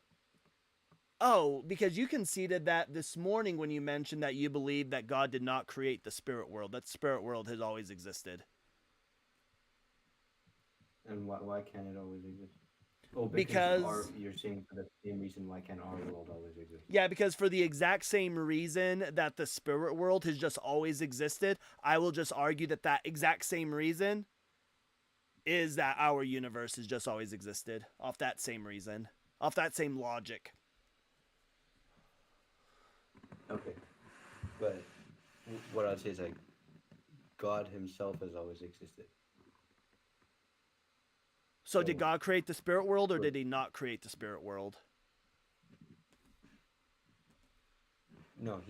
Oh, because you conceded that this morning when you mentioned that you believe that God did not create the spirit world, that spirit world has always existed. And why can't it always exist? Oh, because you're saying for the same reason why can't our world always exist? Yeah, because for the exact same reason that the spirit world has just always existed, I will just argue that that exact same reason is that our universe has just always existed, off that same reason, off that same logic. Okay, but what I'd say is like God himself has always existed. So did God create the spirit world, or did he not create the spirit world? No.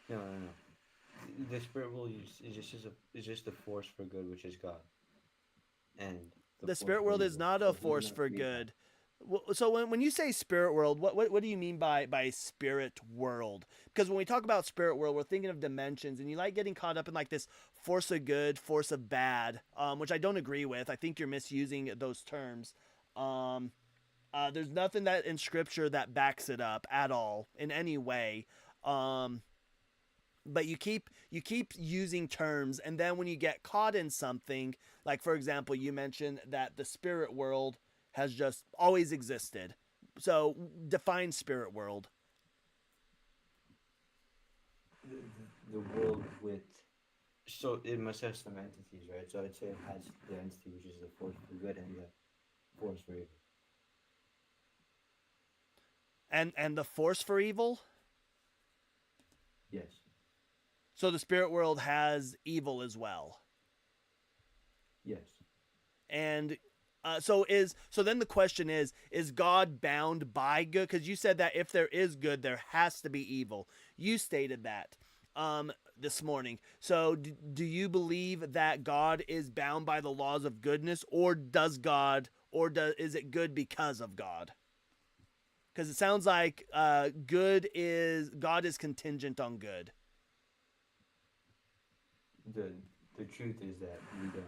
The spirit world is just a force for good, which is God. And the spirit world is not a force for good. So when you say spirit world, what do you mean by spirit world? Because when we talk about spirit world, we're thinking of dimensions, and you like getting caught up in like this force of good, force of bad, which I don't agree with. I think you're misusing those terms. There's nothing that in scripture that backs it up at all in any way. But you keep using terms, and then when you get caught in something, like for example, you mentioned that the spirit world has just always existed. So define spirit world. The world with, so it must have some entities, right? So I'd say it has the entity which is the force for good and the force for evil. And the force for evil? Yes. So the spirit world has evil as well. Yes. And so then the question is God bound by good? Because you said that if there is good, there has to be evil. You stated that this morning. So do you believe that God is bound by the laws of goodness, or is it good because of God? Because it sounds like God is contingent on good. The truth is that we don't.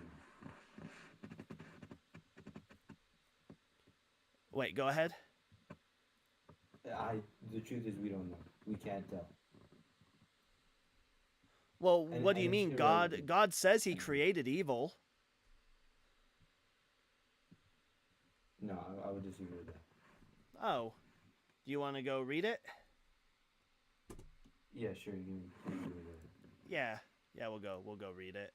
Wait, go ahead. The truth is we don't know. We can't tell. Well, what do you mean? God says he created evil. No, I would disagree with that. Oh. Do you want to go read it? Yeah, sure. You can read it. Yeah, we'll go read it.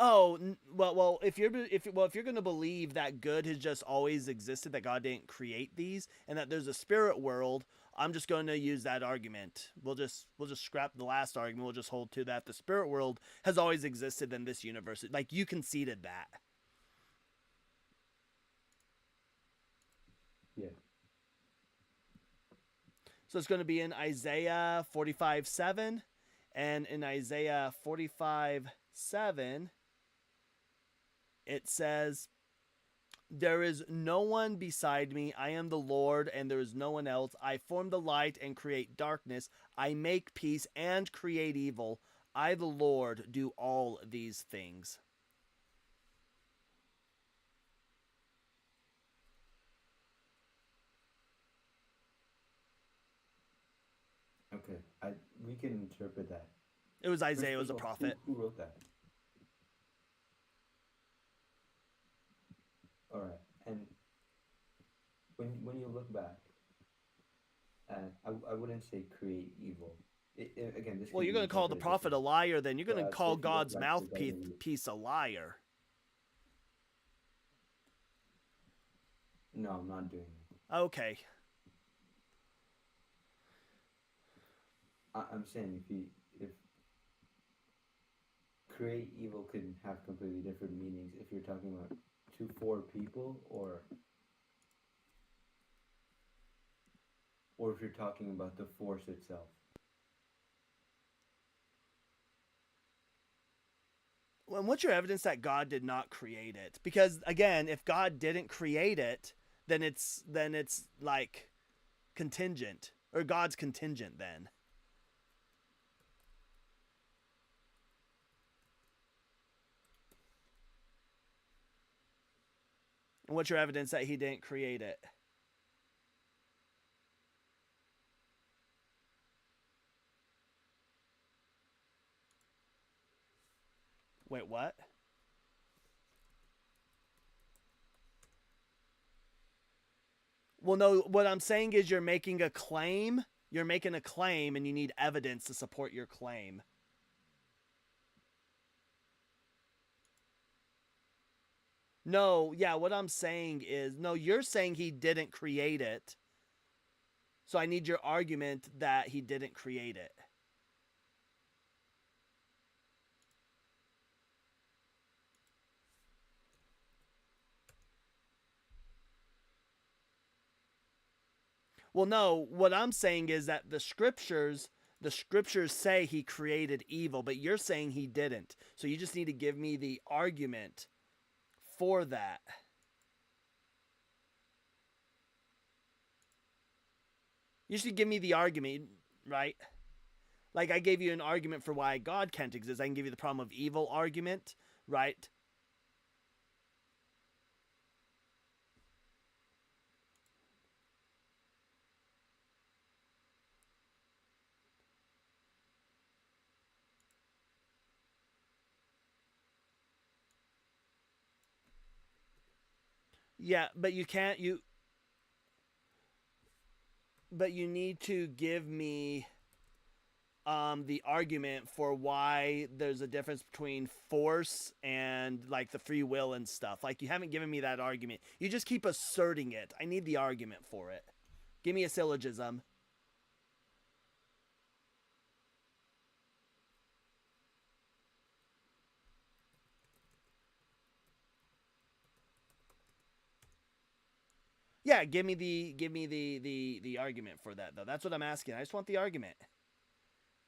Oh, well, if you're going to believe that good has just always existed, that God didn't create these, and that there's a spirit world, I'm just going to use that argument. We'll just scrap the last argument. We'll just hold to that the spirit world has always existed in this universe. Like, you conceded that. Yeah. So it's going to be in Isaiah 45:7, and in Isaiah 45:7, it says, "There is no one beside me. I am the Lord, and there is no one else. I form the light and create darkness. I make peace and create evil. I, the Lord, do all these things." Okay, we can interpret that. It was Isaiah, it was a prophet. Who wrote that? All right, and when you look back, I wouldn't say create evil. Again, this. Well, you're going to call the prophet a liar, then. You're going to call God's mouthpiece a liar. No, I'm not doing it. Okay. I'm saying if create evil could have completely different meanings if you're talking about to four people or if you're talking about the force itself. Well, what's your evidence that God did not create it? Because again, if God didn't create it, then it's like contingent, or God's contingent then. And what's your evidence that he didn't create it? Wait, what? Well, no, what I'm saying is you're making a claim. You're making a claim and you need evidence to support your claim. No, yeah, what I'm saying is, no, you're saying he didn't create it. So I need your argument that he didn't create it. Well, no, what I'm saying is that the scriptures say he created evil, but you're saying he didn't. So you just need to give me the argument for that. You should give me the argument, right? Like I gave you an argument for why God can't exist. I can give you the problem of evil argument, right? Yeah, but you can't but you need to give me the argument for why there's a difference between force and like the free will and stuff. Like you haven't given me that argument. You just keep asserting it. I need the argument for it. Give me a syllogism. Yeah, give me the argument for that though. That's what I'm asking. I just want the argument.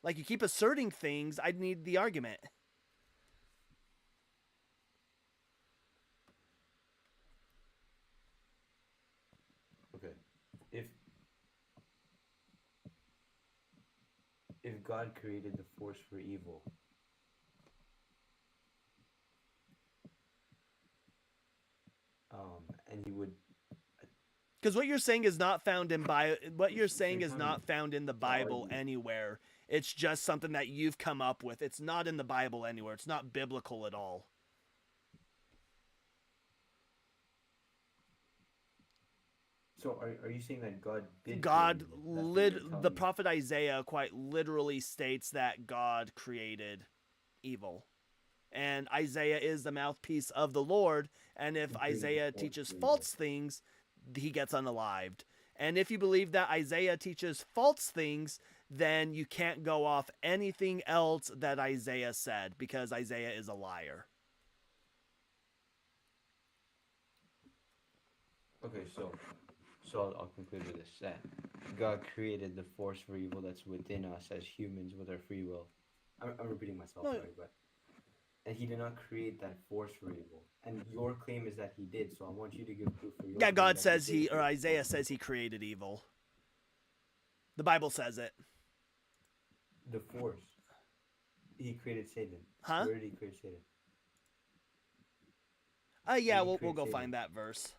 Like you keep asserting things, I need the argument. Okay. If God created the force for evil, and he would Because what you're saying is not found in what you're saying is Sometimes not found in the to Bible argue. anywhere. It's just something that you've come up with. It's not in the Bible anywhere. It's not biblical at all. So are you saying that God did God, create evil? That's what you're telling the me. prophet Isaiah quite literally states that God created evil. And Isaiah is the mouthpiece of the Lord. And if He created the Isaiah force teaches for evil. false things, he gets unalived. And if you believe that Isaiah teaches false things, then you can't go off anything else that Isaiah said because Isaiah is a liar. Okay, so I'll conclude with this. That God created the force for evil that's within us as humans with our free will. I'm repeating myself, No. sorry, but and he did not create that force for evil. And your claim is that he did, so I want you to give proof for your Yeah, claim God that says did or create Isaiah force. says he created evil. The Bible says it. The force. He created Satan. Huh? Where did he create Satan? Yeah, Did he we'll create go Satan? find that verse.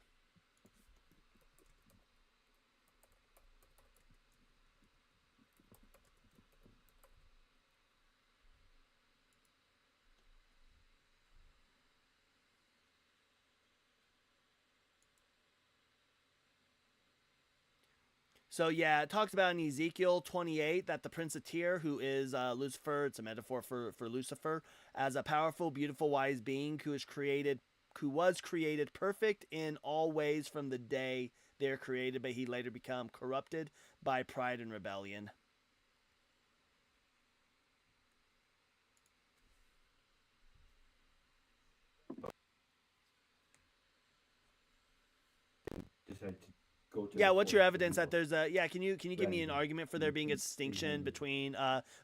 So yeah, it talks about in Ezekiel 28 that the Prince of Tyr, who is Lucifer, it's a metaphor for Lucifer, as a powerful, beautiful, wise being who is created who was created perfect in all ways from the day they are created, but he later become corrupted by pride and rebellion. Decide to go to Yeah, the what's your force of evidence that evil. there's a can you give me an Rather argument for there being a than distinction examine. between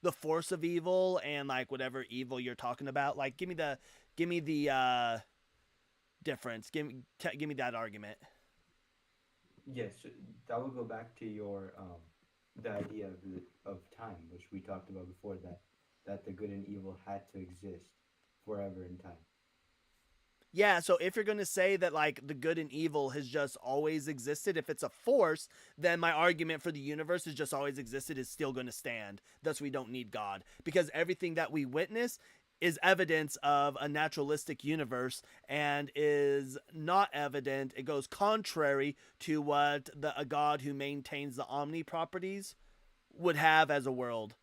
the force of evil and like whatever evil you're talking about? Like give me the difference. Give me that argument. Yes, that would go back to your the idea of time, which we talked about before, that the good and evil had to exist forever in time. Yeah, so if you're going to say that like the good and evil has just always existed, if it's a force, then my argument for the universe has just always existed is still going to stand. Thus we don't need God, because everything that we witness is evidence of a naturalistic universe and is not evident. It goes contrary to what a God who maintains the omni properties would have as a world.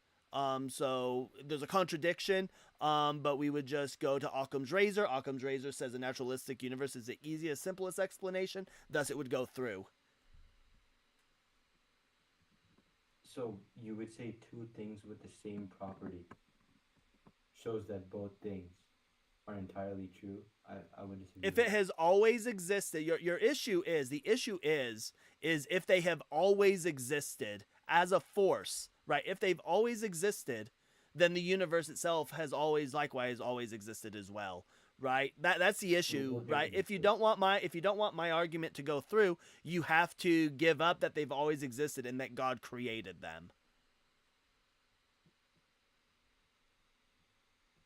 So there's a contradiction, but we would just go to Occam's razor. Occam's razor says a naturalistic universe is the easiest, simplest explanation. Thus, it would go through. So you would say two things with the same property shows that both things are entirely true. I would disagree. If it has always existed, your issue is if they have always existed as a force, right? If they've always existed, then the universe itself has always likewise always existed as well, right? That's the issue, right? If you don't want my argument to go through, you have to give up that they've always existed and that God created them.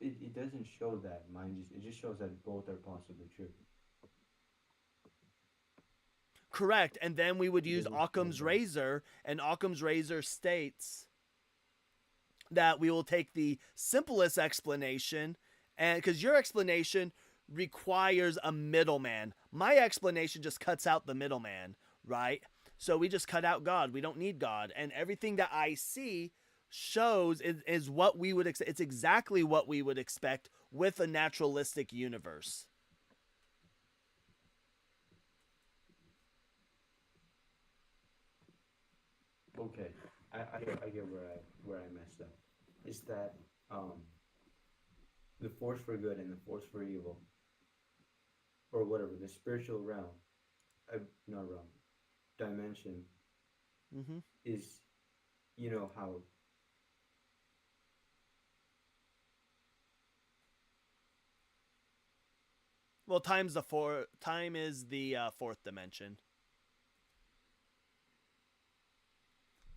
It doesn't show that, it just shows that both are possibly true. Correct, and then we would use Occam's razor, and Occam's razor states that we will take the simplest explanation, and because your explanation requires a middleman, my explanation just cuts out the middleman, right? So we just cut out God. We don't need God, and everything that I see shows is what we would expect. It's exactly what we would expect with a naturalistic universe. Okay, I get where I messed up. Is that the force for good and the force for evil, or whatever, the spiritual realm, not realm, dimension, is, you know how Well, time is the fourth dimension.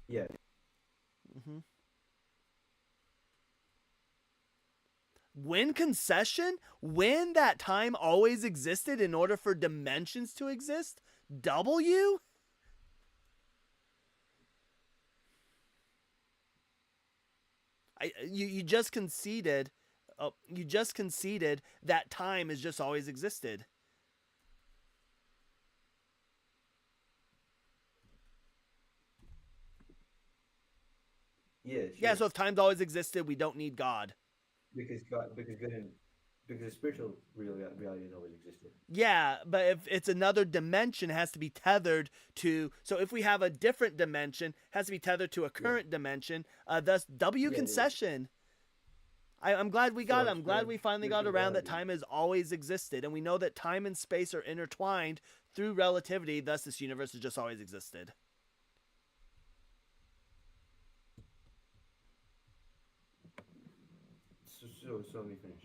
yeah. When that time always existed in order for dimensions to exist? W? You just conceded. You just conceded that time has just always existed. Yeah, Yeah, sure. so if time's always existed, we don't need God. Because good and because spiritual reality has always existed. Yeah, but if it's another dimension, it has to be tethered to. So if we have a different dimension, it has to be tethered to a current dimension. Thus, W concession. I'm glad we got it. I'm glad we finally got around that time has always existed. And we know that time and space are intertwined through relativity. Thus, this universe has just always existed. So let me finish.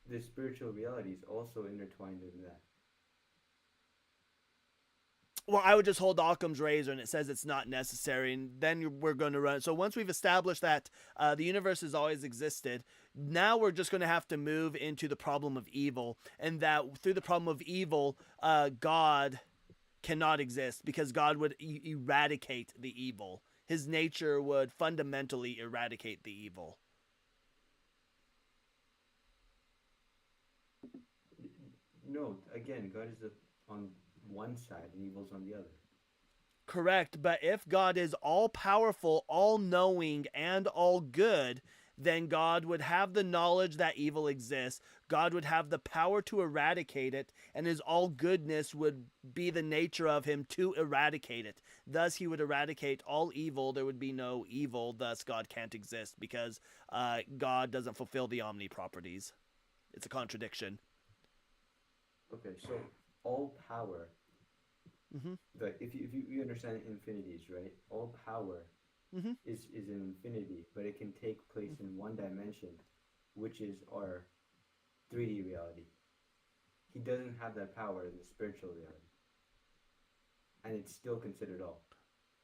The spiritual reality is also intertwined in that. Well, I would just hold Occam's razor, and it says it's not necessary, and then we're going to run. So once we've established that the universe has always existed, now we're just going to have to move into the problem of evil, and that through the problem of evil, God cannot exist because God would eradicate the evil. His nature would fundamentally eradicate the evil. No, again, God is on one side and evil's on the other. Correct, but if God is all powerful, all knowing, and all good, then God would have the knowledge that evil exists. God would have the power to eradicate it, and his all goodness would be the nature of him to eradicate it. Thus, he would eradicate all evil. There would be no evil. Thus, God can't exist because God doesn't fulfill the omni properties. It's a contradiction. Okay, so all power, Mm-hmm. like if you understand infinities, right? All power Mm-hmm. is an infinity, but it can take place in one dimension, which is our 3D reality. He doesn't have that power in the spiritual reality, and it's still considered all.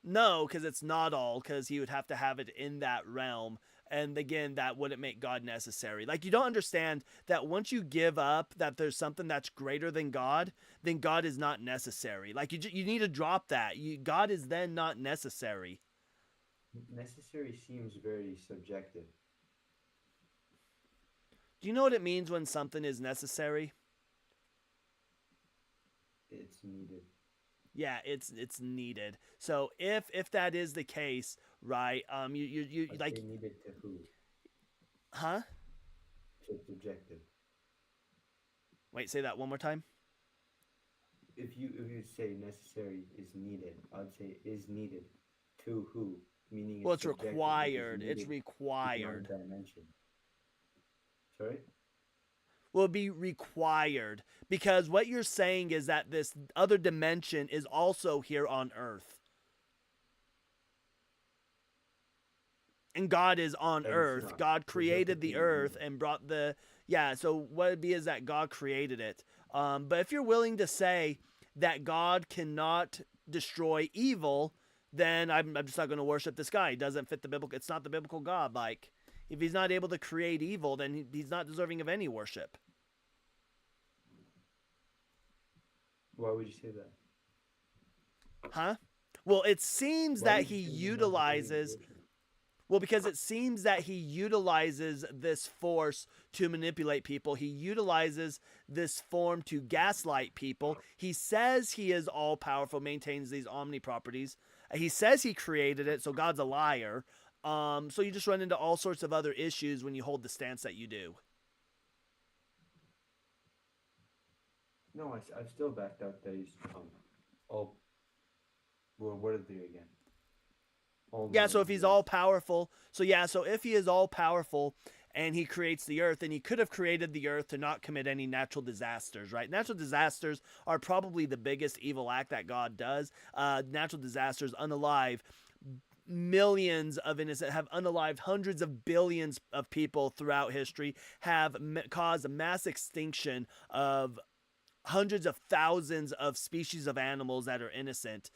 No, because it's not all, because he would have to have it in that realm. And again, that wouldn't make God necessary. Like, you don't understand that once you give up that there's something that's greater than God, then God is not necessary. Like, you need to drop that. God is then not necessary. Necessary seems very subjective. Do you know what it means when something is necessary? It's needed. Yeah, it's needed. So if that is the case, right? You But like, they needed to who? huh? So subjective. Wait, say that one more time. If you say necessary is needed, I'd say is needed to who? Meaning Well, it's it's subjective required. because It's needed required. beyond dimension. Sorry? Will be required because what you're saying is that this other dimension is also here on Earth. And God is on And it's Earth. not. God There's no created the competing Earth evil. and brought the, yeah. So what it'd be is that God created it. But if you're willing to say that God cannot destroy evil, then I'm just not going to worship this guy. He doesn't fit the biblical. It's not the biblical God. Like, if he's not able to create evil, then he's not deserving of any worship. Why would you say that? Huh? Well, it seems Why that would you he say he's not deserving of utilizes. worship? Well, because it seems that he utilizes this force to manipulate people. He utilizes this form to gaslight people. He says he is all powerful, maintains these omni properties. He says he created it, so God's a liar. So you just run into all sorts of other issues when you hold the stance that you do. No, I've still backed out that he's all. Well, what are they again? All Yeah, so knowing, if he's right? all powerful, so if he is all powerful and he creates the earth, then he could have created the earth to not commit any natural disasters, right? Natural disasters are probably the biggest evil act that God does. Natural disasters unalive millions of innocent, have unalived hundreds of billions of people throughout history, have caused a mass extinction of hundreds of thousands of species of animals that are innocent.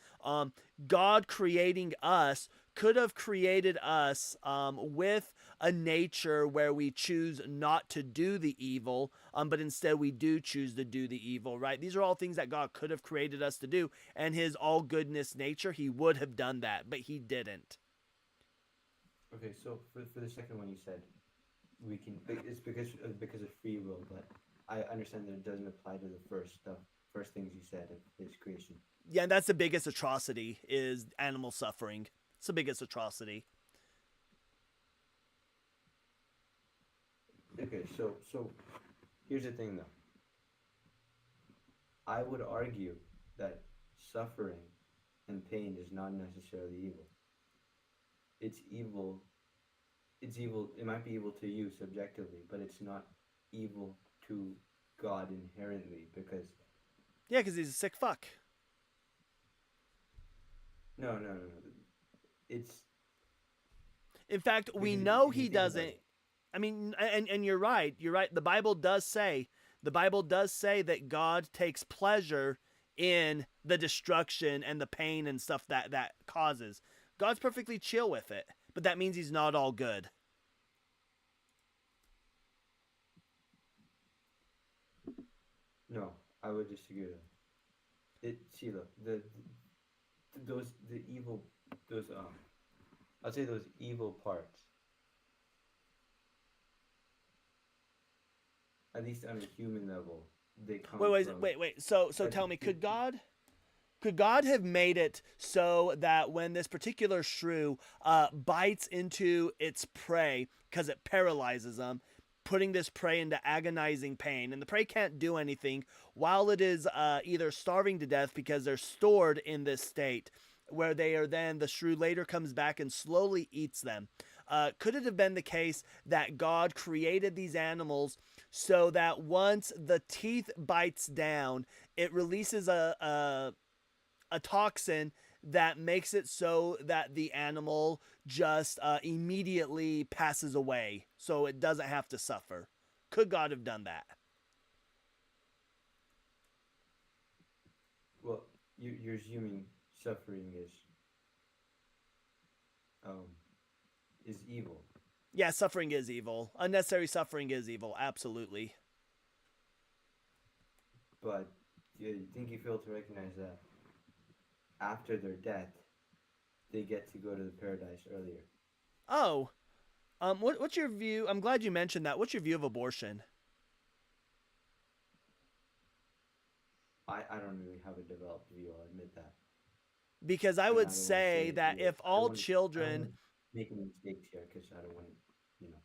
God creating us could have created us with a nature where we choose not to do the evil, but instead we do choose to do the evil, right? These are all things that God could have created us to do, and his all goodness nature, he would have done that, but he didn't. Okay, so for the second one you said we can. It's because of free will, but I understand that it doesn't apply to the first things you said of his creation. Yeah, and that's the biggest atrocity is animal suffering. It's the biggest atrocity. Okay, so here's the thing though. I would argue that suffering and pain is not necessarily evil. It's evil. It's evil. It might be evil to you subjectively, but it's not evil to God inherently because Yeah, because he's a sick fuck. no. It's In fact, we because know if you he think about doesn't. it, I mean, and you're right. You're right. The Bible does say that God takes pleasure in the destruction and the pain and stuff that causes. God's perfectly chill with it, but that means he's not all good. no, I would disagree with that. See, look, the evil, those I'd say those evil parts, at least on a human level, they come from. Wait. So But tell me, could God? Could God have made it so that when this particular shrew bites into its prey, because it paralyzes them, putting this prey into agonizing pain, and the prey can't do anything while it is either starving to death because they're stored in this state, where they are then, the shrew later comes back and slowly eats them. Could it have been the case that God created these animals so that once the teeth bites down, it releases a toxin that makes it so that the animal just immediately passes away so it doesn't have to suffer? Could God have done that? Well, you're assuming suffering is evil. Yeah, suffering is evil. Unnecessary suffering is evil, absolutely. But you think you fail to recognize that after their death, they get to go to the paradise earlier. Oh, what's your view? I'm glad you mentioned that. What's your view of abortion? I don't really have a developed view, I'll admit that. Because I And I would don't want to say say that yeah, if all children, make any mistakes here because I don't want to,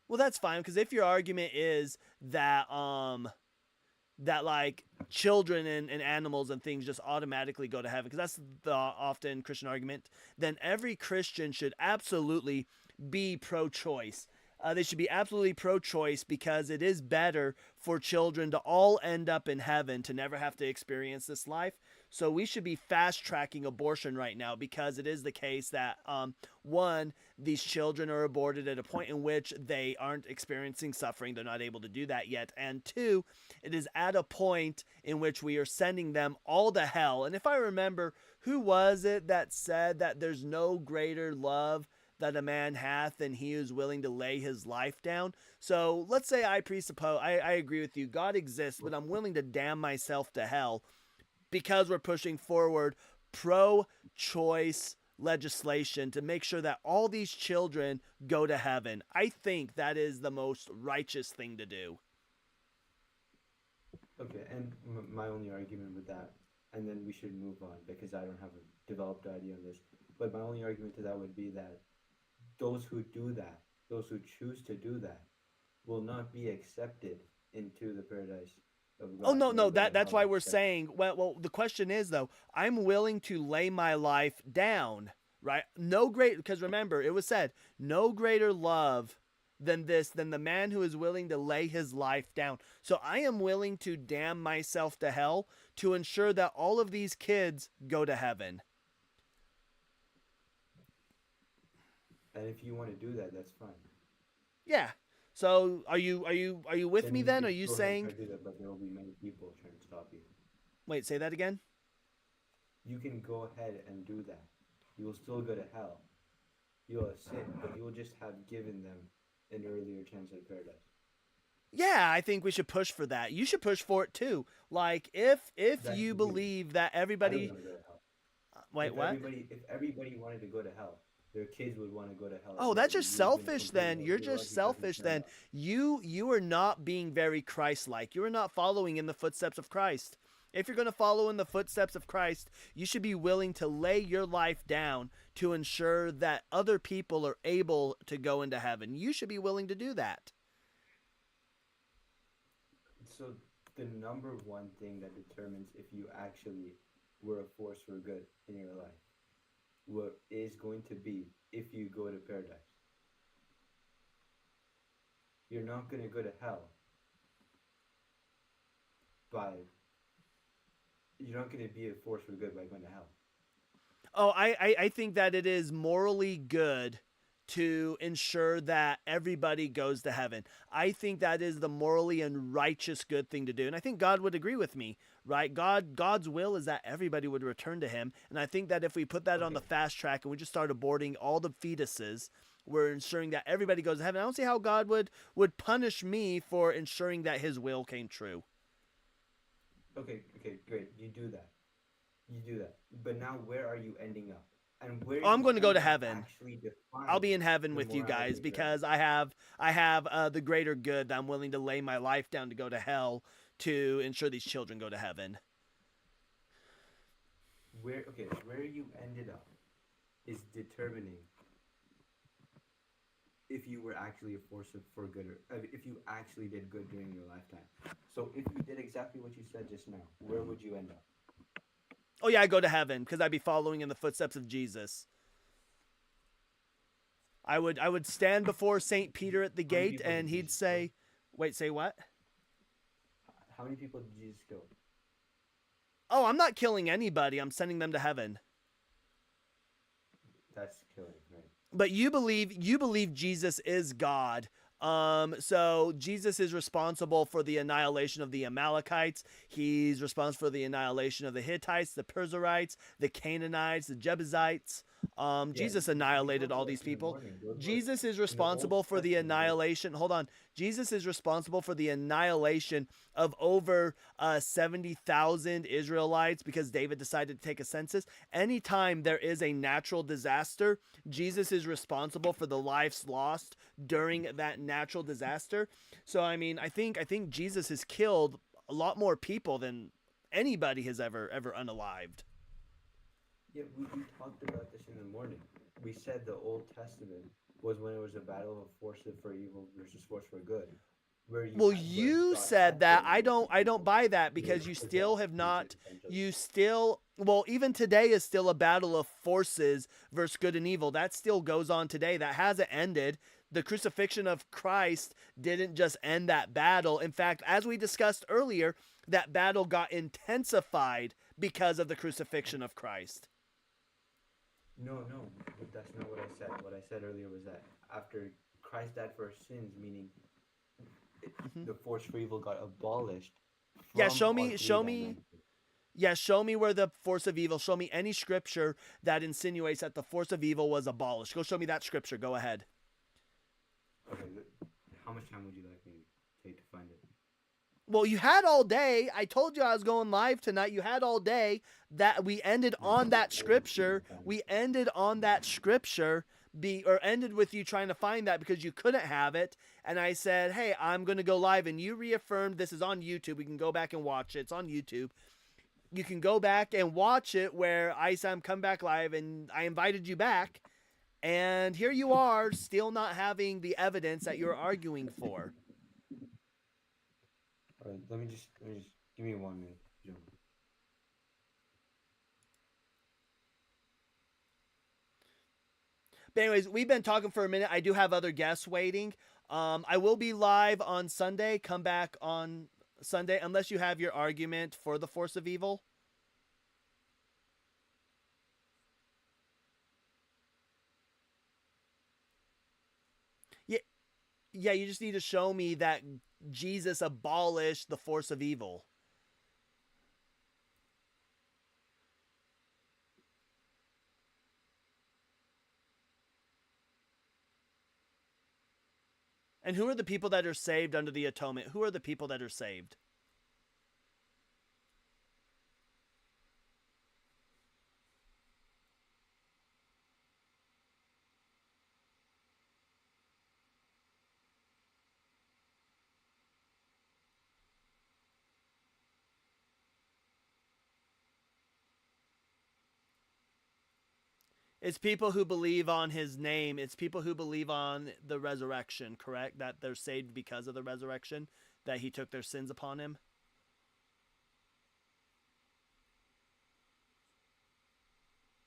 well, that's fine. Because if your argument is that that like children and animals and things just automatically go to heaven, because that's the often Christian argument, then every Christian should absolutely be pro-choice. They should be absolutely pro-choice because it is better for children to all end up in heaven to never have to experience this life. So we should be fast-tracking abortion right now because it is the case that, one, these children are aborted at a point in which they aren't experiencing suffering. They're not able to do that yet. And two, it is at a point in which we are sending them all to hell. And if I remember, who was it that said that there's no greater love that a man hath than he who's willing to lay his life down? So let's say I presuppose, I agree with you, God exists, but I'm willing to damn myself to hell because we're pushing forward pro-choice legislation to make sure that all these children go to heaven. I think that is the most righteous thing to do. Okay, and my only argument with that, and then we should move on because I don't have a developed idea on this, but my only argument to that would be that those who do that, those who choose to do that, will not be accepted into the paradise of God. Oh no, They'll go to that's hell why we're instead. saying, well, the question is though, I'm willing to lay my life down, right? No great, because remember, it was said, no greater love than this, than the man who is willing to lay his life down. So I am willing to damn myself to hell to ensure that all of these kids go to heaven. And if you want to do that, that's fine. Yeah. So are you with me then? You Are can you go ahead and saying, try to do that, but there will be many people trying to stop you. wait, say that again? You can go ahead and do that. You will still go to hell. You will sin, but you will just have given them an earlier chance at paradise. Yeah, I think we should push for that. You should push for it too. Like if That's you you. believe that I don't everybody, want to go to hell. wait, If what? everybody wanted to go to hell, their kids would want to go to hell. Oh, as that's well. just You've been selfish completely then. You're your just logic doesn't selfish stand then. up. You are not being very Christ-like. You are not following in the footsteps of Christ. If you're going to follow in the footsteps of Christ, you should be willing to lay your life down to ensure that other people are able to go into heaven. You should be willing to do that. So the number one thing that determines if you actually were a force for good in your life, what is going to be if you go to paradise. You're not going to go to hell by. You're not going to be a force for good by going to hell. Oh, I think that it is morally good to ensure that everybody goes to heaven. I think that is the morally and righteous good thing to do. And I think God would agree with me, right? God's will is that everybody would return to him. And I think that if we put that on the fast track and we just start aborting all the fetuses, we're ensuring that everybody goes to heaven. I don't see how God would punish me for ensuring that his will came true. Okay, great. You do that. But now where are you ending up? And where I'm you going to go end to up heaven. actually defines I'll be in heaven the with you morality guys of your because life. I have the greater good that I'm willing to lay my life down to go to hell to ensure these children go to heaven. where you ended up is determining if you were actually a force for good, or if you actually did good during your lifetime. So if you did exactly what you said just now, where would you end up? Oh yeah, I go to heaven because I'd be following in the footsteps of Jesus. I would stand before Saint Peter at the How many gate, people did and he'd Jesus kill? say, "Wait, say what?" How many people did Jesus kill? Oh, I'm not killing anybody. I'm sending them to heaven. That's killing, right? But you believe Jesus is God. So Jesus is responsible for the annihilation of the Amalekites. He's responsible for the annihilation of the Hittites, the Perizzites, the Canaanites, the Jebusites. Yeah, Jesus we annihilated talked all about these this in the people. morning. Those were Jesus is in the Old responsible for the Testament. annihilation. Hold on. Jesus is responsible for the annihilation of over 70,000 Israelites because David decided to take a census. Anytime there is a natural disaster, Jesus is responsible for the lives lost during that natural disaster. So I mean, I think Jesus has killed a lot more people than anybody has ever unalived. Yeah, we talked about this in the morning. We said the Old Testament was when it was a battle of force for evil versus force for good, Well, where you God said had that. killed I don't people buy that to because you still possess have creatures not essentially. you still well, even today is still a battle of forces versus good and evil. That still goes on today. That hasn't ended. The crucifixion of Christ didn't just end that battle. In fact, as we discussed earlier, that battle got intensified because of the crucifixion of Christ. No, that's not what I said. What I said earlier was that after Christ died for our sins, meaning Mhm. the force for evil got abolished Yeah, from our three show me dimensions. Yeah, show me where the force of evil. Show me any scripture that insinuates that the force of evil was abolished. Go show me that scripture. Go ahead. Okay, how much time would you like me to take to find it? Well, you had all day. I told you I was going live tonight. You had all day. That we ended on that scripture. We ended on that scripture. Ended with you trying to find that because you couldn't have it. And I said, "Hey, I'm going to go live." And you reaffirmed this is on YouTube. We can go back and watch it. It's on YouTube. You can go back and watch it where I said I'm come back live and I invited you back. And here you are still not having the evidence that you're arguing for. All right, let me just give me 1 minute, gentlemen. But anyways, we've been talking for a minute. I do have other guests waiting. I will be live on Sunday. Come back on Sunday unless you have your argument for the force of evil. Yeah, yeah, you just need to show me that Jesus abolished the force of evil. And who are the people that are saved under the atonement? Who are the people that are saved? It's people who believe on his name. It's people who believe on the resurrection, correct? That they're saved because of the resurrection, that he took their sins upon him.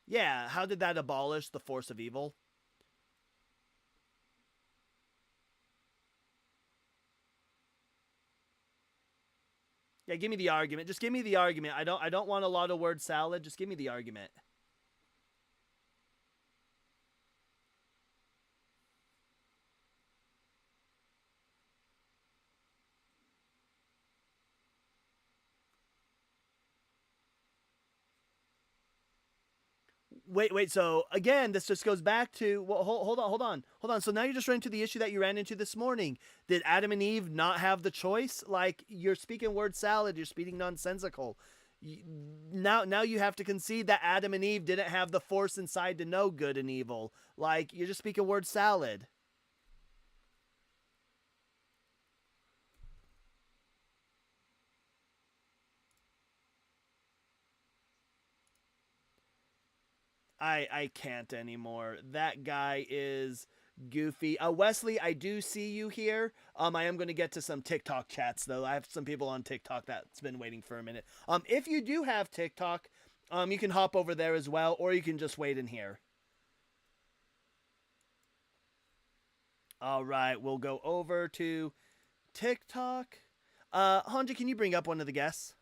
Yeah, how did that abolish the force of evil? Yeah, give me the argument. Just give me the argument. I don't want a lot of word salad. Just give me the argument. Wait. So again, this just goes back to well, hold on. So now you're just running to the issue that you ran into this morning. Did Adam and Eve not have the choice? Like you're speaking word salad. You're speaking nonsensical. Now you have to concede that Adam and Eve didn't have the force inside to know good and evil. Like you're just speaking word salad. I can't anymore. That guy is goofy. Wesley, I do see you here. I am going to get to some TikTok chats though. I have some people on TikTok that's been waiting for a minute. If you do have TikTok, you can hop over there as well, or you can just wait in here. All right, we'll go over to TikTok. Hanji, can you bring up one of the guests?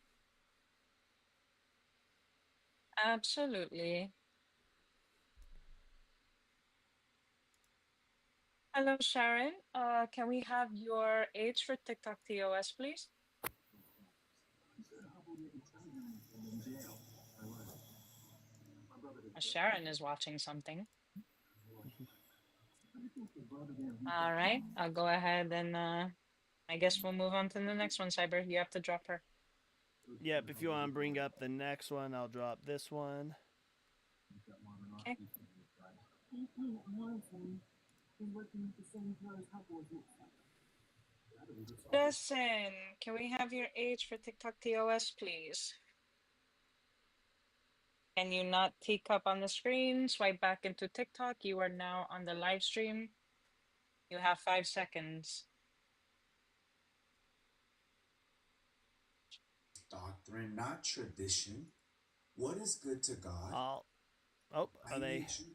Absolutely. Hello, Sharon. Can we have your age for TikTok TOS, please? Sharon is watching something. All right, I'll go ahead and I guess we'll move on to the next one, Cyber. You have to drop her. Yep, if you want to bring up the next one, I'll drop this one. Okay. Listen, can we have your age for TikTok TOS, please? Can you not teacup on the screen? Swipe back into TikTok. You are now on the live stream. You have 5 seconds. Doctrine, not tradition. What is good to God? Oh, I are they? need you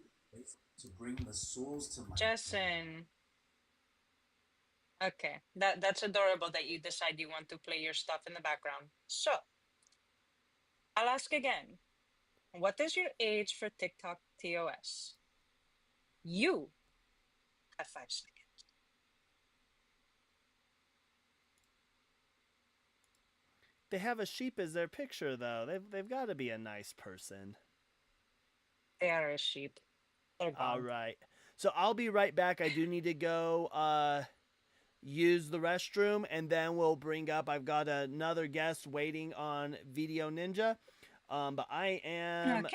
to bring the souls to my Jessen. Okay, that's adorable that you decide you want to play your stuff in the background. So, I'll ask again. What is your age for TikTok TOS? You have 5 seconds. They have a sheep as their picture though. They've got to be a nice person. They are a sheep. They're gone. All right. So I'll be right back. I do need to go use the restroom, and then we'll bring up. I've got another guest waiting on Video Ninja, but I am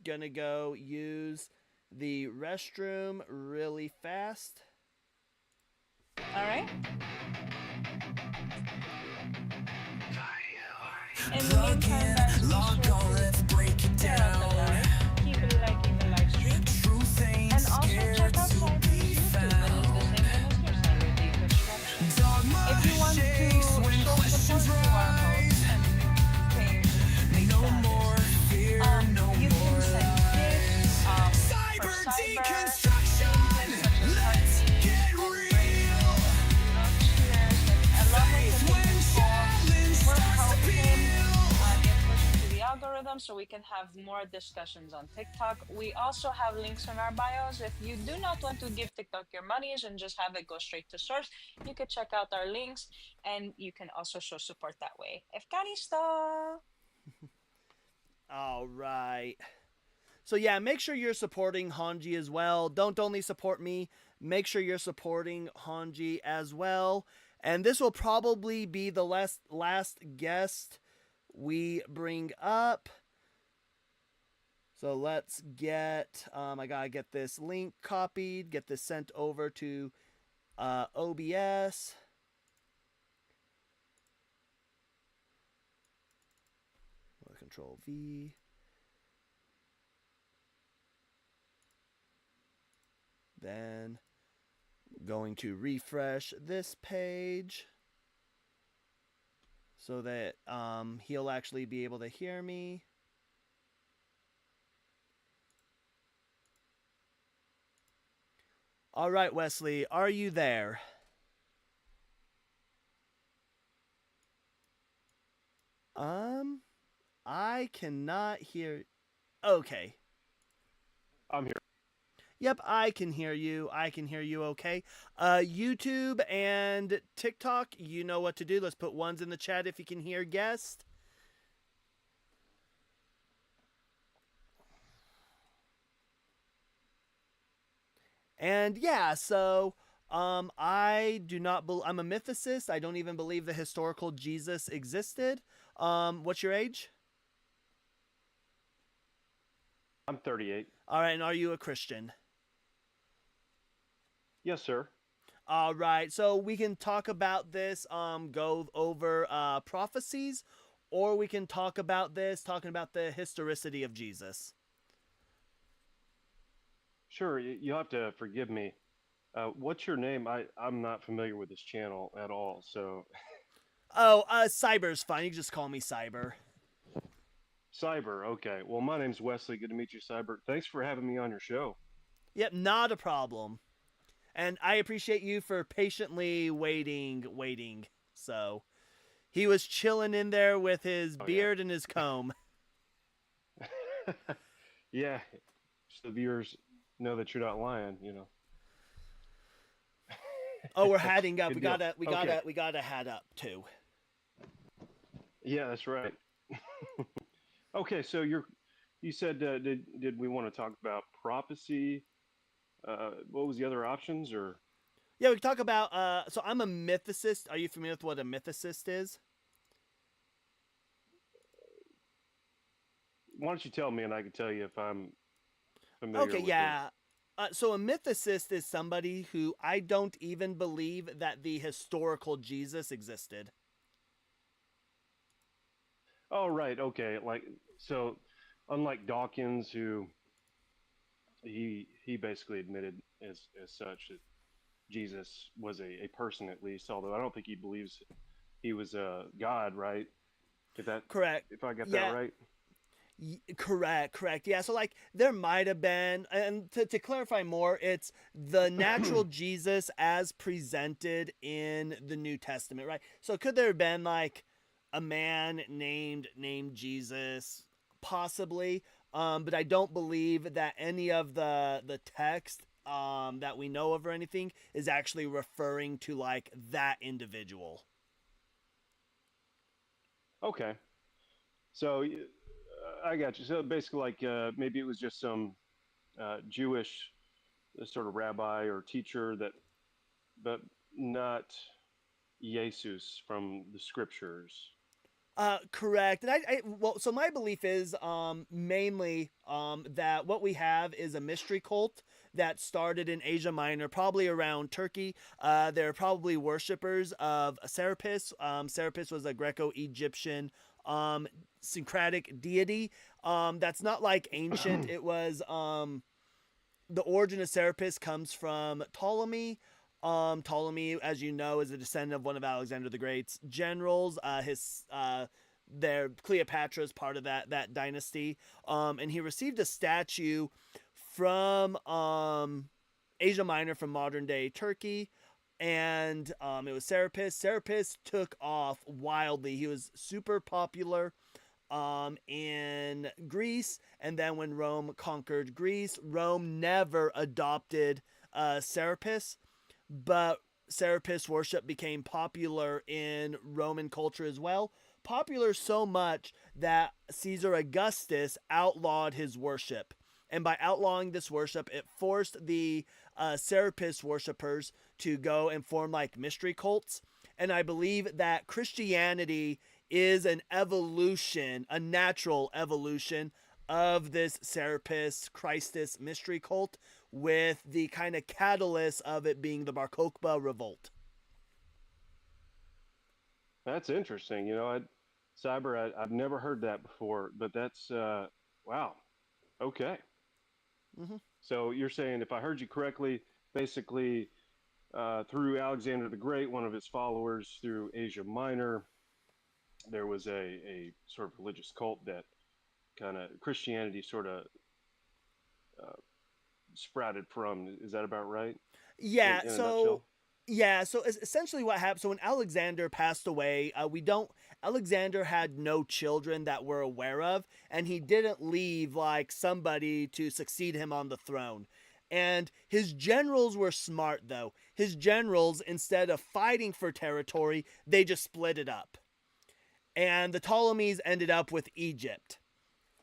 gonna go use the restroom really fast. All right. In the meantime, guys, Log on, let's break it share out the down. live, keep liking the live stream, Truth ain't and also scared check out to Cyber's be YouTube. It found. is the same name as your Cyber Deconstruction. Dogma If you want to shakes when show questions support to our rise. host and pay big No status, more fear, no you can more send gifts for Cyber Cyber, deconstruction. things such as Let's heartbeats get and real. cheers. Like, along with the When things challenge we're starts to helping peel. get pushed into the algorithm so we can have more discussions on TikTok. We also have links in our bios. If you do not want to give TikTok your monies and just have it go straight to source, you can check out our links and you can also show support that way. Efkaristo! All right. So yeah, make sure you're supporting Hanji as well. Don't only support me. Make sure you're supporting Hanji as well. And this will probably be the last guest we bring up. So let's get, I gotta get this link copied, get this sent over to OBS. Control V. Then going to refresh this page so that he'll actually be able to hear me. All right, Wesley, are you there? I cannot hear. Okay. I'm here. Yep, I can hear you. I can hear you okay. YouTube and TikTok, you know what to do. Let's put ones in the chat if you can hear guest. And yeah, so I do not I'm a mythicist. I don't even believe the historical Jesus existed. What's your age? I'm 38. All right, and are you a Christian? Yes, sir. All right, so we can talk about this, go over prophecies, or we can talk about this, talking about the historicity of Jesus. Sure, you'll have to forgive me. What's your name? I'm not familiar with this channel at all. So, Oh, Cyber's fine. You can just call me Cyber. Cyber. Okay. Well, my name's Wesley. Good to meet you, Cyber. Thanks for having me on your show. Yep, not a problem. And I appreciate you for patiently waiting. So he was chilling in there with his Oh, yeah. beard and his comb. Yeah. So the viewers know that you're not lying, you know. Oh, we're hatting up. Good We deal. gotta Okay. we gotta hat up too. Yeah, that's right. Okay, so you said did we want to talk about prophecy? What was the other options or Yeah, we can talk about so I'm a mythicist. Are you familiar with what a mythicist is? why don't you tell me and I can tell you if I'm familiar Okay, with it. yeah. So a mythicist is somebody who I don't even believe that the historical Jesus existed. Oh, right. Okay. Like so unlike Dawkins who he basically admitted as such that Jesus was a person at least, although I don't think he believes he was a God, right? If that Correct. if I got that Yeah. right. Correct. Yeah. So, like, there might have been, and to clarify more, it's the natural Jesus as presented in the New Testament, right? So, could there have been like a man named Jesus, possibly? But I don't believe that any of the text that we know of or anything is actually referring to like that individual. Okay. So I got you. So basically, like maybe it was just some Jewish sort of rabbi or teacher that, but not Jesus from the scriptures. Correct. And well, so my belief is mainly that what we have is a mystery cult that started in Asia Minor, probably around Turkey. They're probably worshippers of Serapis. Serapis was a Greco-Egyptian syncretic deity. That's not like ancient. It was the origin of Serapis comes from Ptolemy. Ptolemy, as you know, is a descendant of one of Alexander the Great's generals. Their Cleopatra is part of that dynasty. And he received a statue from Asia Minor, from modern day Turkey, and it was Serapis. Serapis took off wildly. He was super popular in Greece, and then when Rome conquered Greece, Rome never adopted Serapis, but Serapis worship became popular in Roman culture as well. Popular so much that Caesar Augustus outlawed his worship. And by outlawing this worship, it forced the Serapis worshippers to go and form like mystery cults. And I believe that Christianity is an evolution, a natural evolution of this Serapis Christus mystery cult, with the kind of catalyst of it being the Bar Kokhba revolt. That's interesting. You know, I've never heard that before, but that's wow. Okay. Mm-hmm. So you're saying, if I heard you correctly, basically through Alexander the Great, one of his followers, through Asia Minor, there was a sort of religious cult that kind of Christianity sort of uh, sprouted from. Is that about right? Yeah, In a so nutshell? essentially what happened, so when Alexander passed away, we don't Alexander had no children that we're aware of, and he didn't leave like somebody to succeed him on the throne. And his generals were smart though. His generals, instead of fighting for territory, they just split it up. And the Ptolemies ended up with Egypt.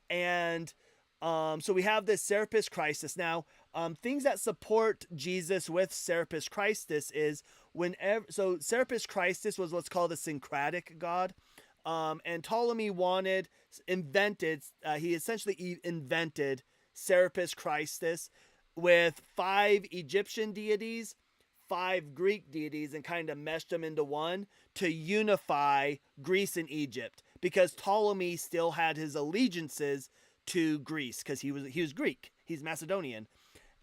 And so we have this Serapis Christus. Now, things that support Jesus with Serapis Christus is whenever. So Serapis Christus was what's called a syncretic god. And Ptolemy he essentially invented Serapis Christus with 5 Egyptian deities, 5 Greek deities, and kind of meshed them into one to unify Greece and Egypt, because Ptolemy still had his allegiances to Greece because he was Greek, he's Macedonian,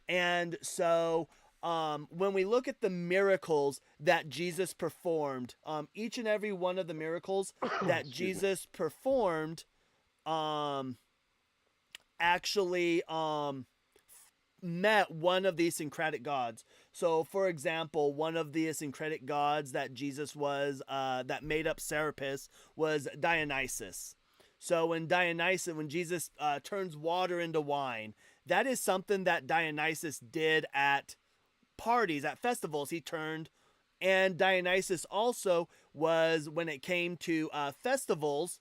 And so when we look at the miracles that Jesus performed, each and every one of the miracles that Excuse me. Jesus performed actually met one of the syncretic gods. So, for example, one of the syncretic gods that Jesus was that made up Serapis was Dionysus. So when Jesus turns water into wine, that is something that Dionysus did at parties, at festivals. He turned, and Dionysus also was, when it came to festivals,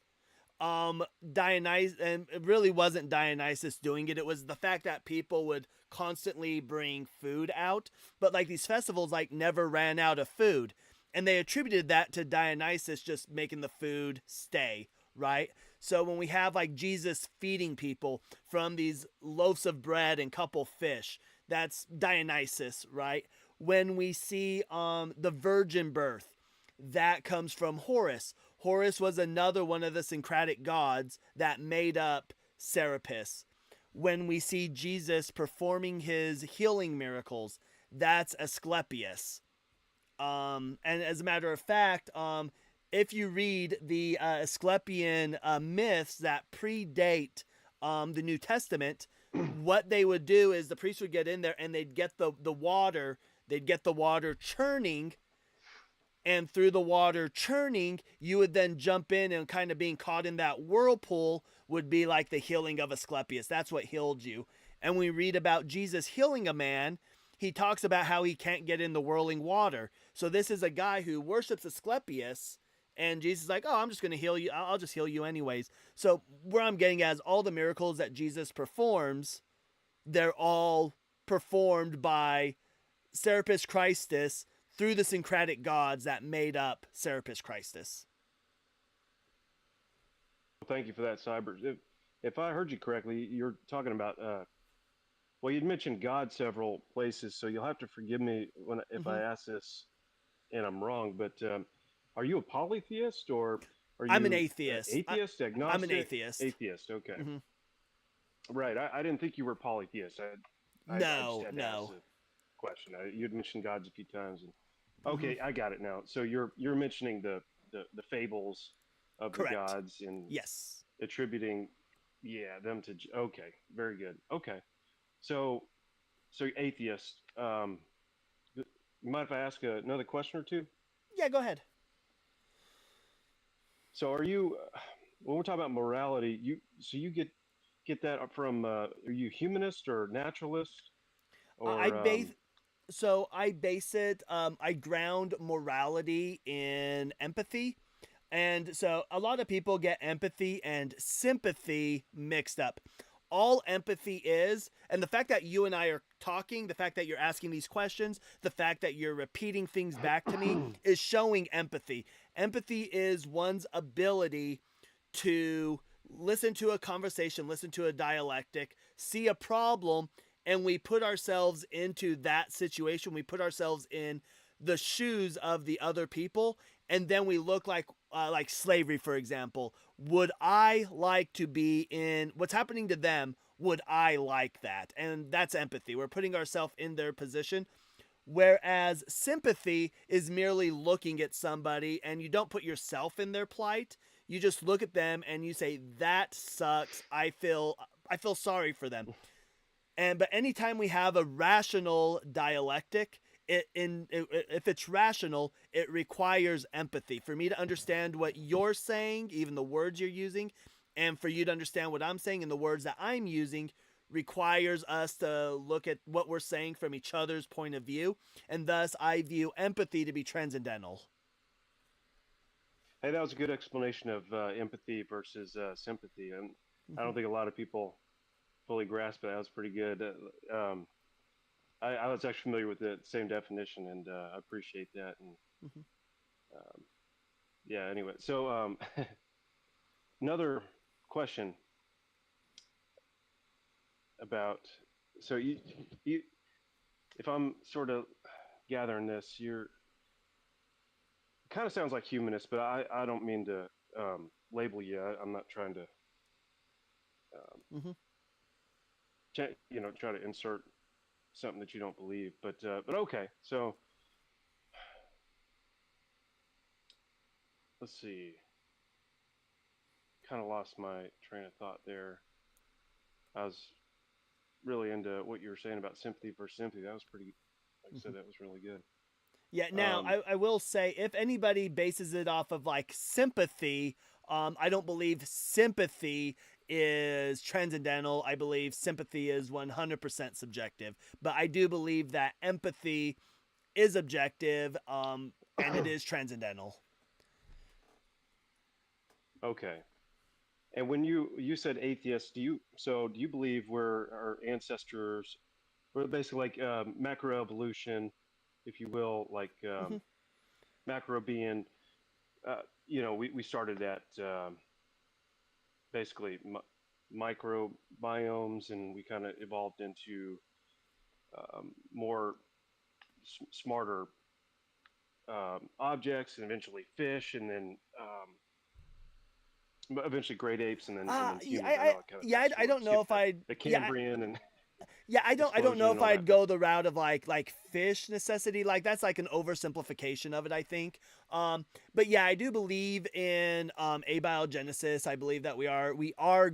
Dionysus, and it really wasn't Dionysus doing it. It was the fact that people would constantly bring food out, but like these festivals like never ran out of food, and they attributed that to Dionysus just making the food stay, right? So when we have like Jesus feeding people from these loaves of bread and couple fish, that's Dionysus, right? When we see the virgin birth, that comes from Horus. Horus was another one of the syncretic gods that made up Serapis. When we see Jesus performing his healing miracles, that's Asclepius. And as a matter of fact, if you read the Asclepian myths that predate the New Testament, what they would do is the priest would get in there and they'd get the water, churning, and through the water churning, you would then jump in, and kind of being caught in that whirlpool would be like the healing of Asclepius. That's what healed you. And we read about Jesus healing a man, he talks about how he can't get in the whirling water. So this is a guy who worships Asclepius, and Jesus is like, oh, I'm just going to heal you. I'll just heal you anyways. So where I'm getting at is all the miracles that Jesus performs, they're all performed by Serapis Christus through the syncretic gods that made up Serapis Christus. Thank you for that, Cybers. If I heard you correctly, you're talking about, well, you'd mentioned God several places, so you'll have to forgive me if I ask this and I'm wrong, but are you a polytheist, or are you I'm an atheist. Atheist, agnostic? I'm an atheist. Atheist, okay. Right, I didn't think you were polytheist. I just had to ask the question. You'd mentioned gods a few times. Okay, I got it now. So you're mentioning the fables of Correct. the gods and Yes. attributing them to okay, very good. Okay. So atheist. You mind if I ask another question or two? Yeah, go ahead. So are you when we're talking about morality, you get that from are you humanist or naturalist, or I base it, I ground morality in empathy. And so a lot of people get empathy and sympathy mixed up. All empathy is, and the fact that you and I are talking, the fact that you're asking these questions, the fact that you're repeating things back to me is showing empathy. Empathy is one's ability to listen to a conversation, listen to a dialectic, see a problem, and we put ourselves into that situation. We put ourselves in the shoes of the other people, and then we look like slavery, for example. Would I like to be in what's happening to them? Would I like that? And that's empathy. We're putting ourselves in their position. Whereas sympathy is merely looking at somebody, and you don't put yourself in their plight. You just look at them and you say, that sucks. I feel sorry for them. But anytime we have a rational dialectic, if it's rational, it requires empathy. For me to understand what you're saying, even the words you're using, and for you to understand what I'm saying and the words that I'm using, requires us to look at what we're saying from each other's point of view. And thus, I view empathy to be transcendental. Hey, that was a good explanation of empathy versus sympathy, and I don't think a lot of people fully grasp it. That was pretty good. I was actually familiar with the same definition, and I appreciate that. And anyway, so another question about you if I'm sort of gathering this, you're kind of sounds like humanist, but I don't mean to label you. I'm not trying to try to insert something that you don't believe. But okay. So let's see. Kind of lost my train of thought there. I was really into what you were saying about sympathy versus sympathy. That was pretty. Like I said, that was really good. Yeah. Now, Um, I will say, if anybody bases it off of like sympathy, I don't believe sympathy is transcendental. I believe sympathy is 100% subjective. But I do believe that empathy is objective, and it is transcendental. okay. And when you said atheist, do you believe we're our ancestors? We're basically like macroevolution, if you will, like Hmm. macro being, we started at basically microbiomes, and we kind of evolved into more smarter objects, and eventually fish, and then eventually great apes, and then Yeah, humans. I know I kind of yeah, fast I forward, don't know skipped if I, the yeah, Cambrian and yeah, I don't know explosion if and all that, I'd but go the route of like fish necessity. Like that's like an oversimplification of it, I think. But yeah, I do believe in abiogenesis. I believe that we are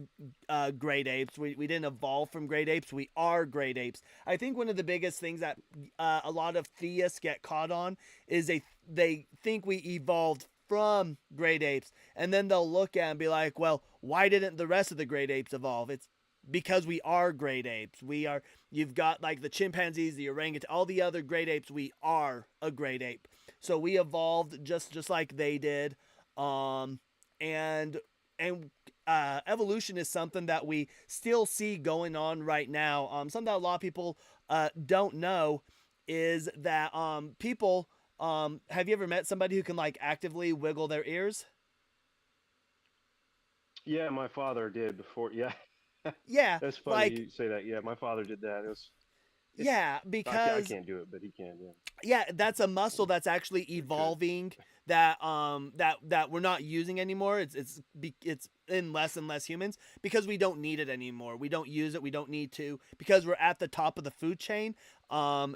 great apes. We didn't evolve from great apes. We are great apes. I think one of the biggest things that a lot of theists get caught on is they think we evolved from great apes, and then they'll look at and be like, well, why didn't the rest of the great apes evolve? It's because we are great apes. You've got like the chimpanzees, the orangutan, all the other great apes. We are a great ape. So we evolved just like they did. Um, and and evolution is something that we still see going on right now. Something that a lot of people don't know is that people have you ever met somebody who can like actively wiggle their ears? yeah, my father did before. Yeah, Yeah, that's funny like you say that. Yeah, my father did that. It's yeah, I because can't do it, but he can. Yeah. yeah, that's a muscle that's actually Or could. evolving that we're not using anymore. It's in less and less humans because we don't need it anymore. We don't use it. We don't need to because we're at the top of the food chain.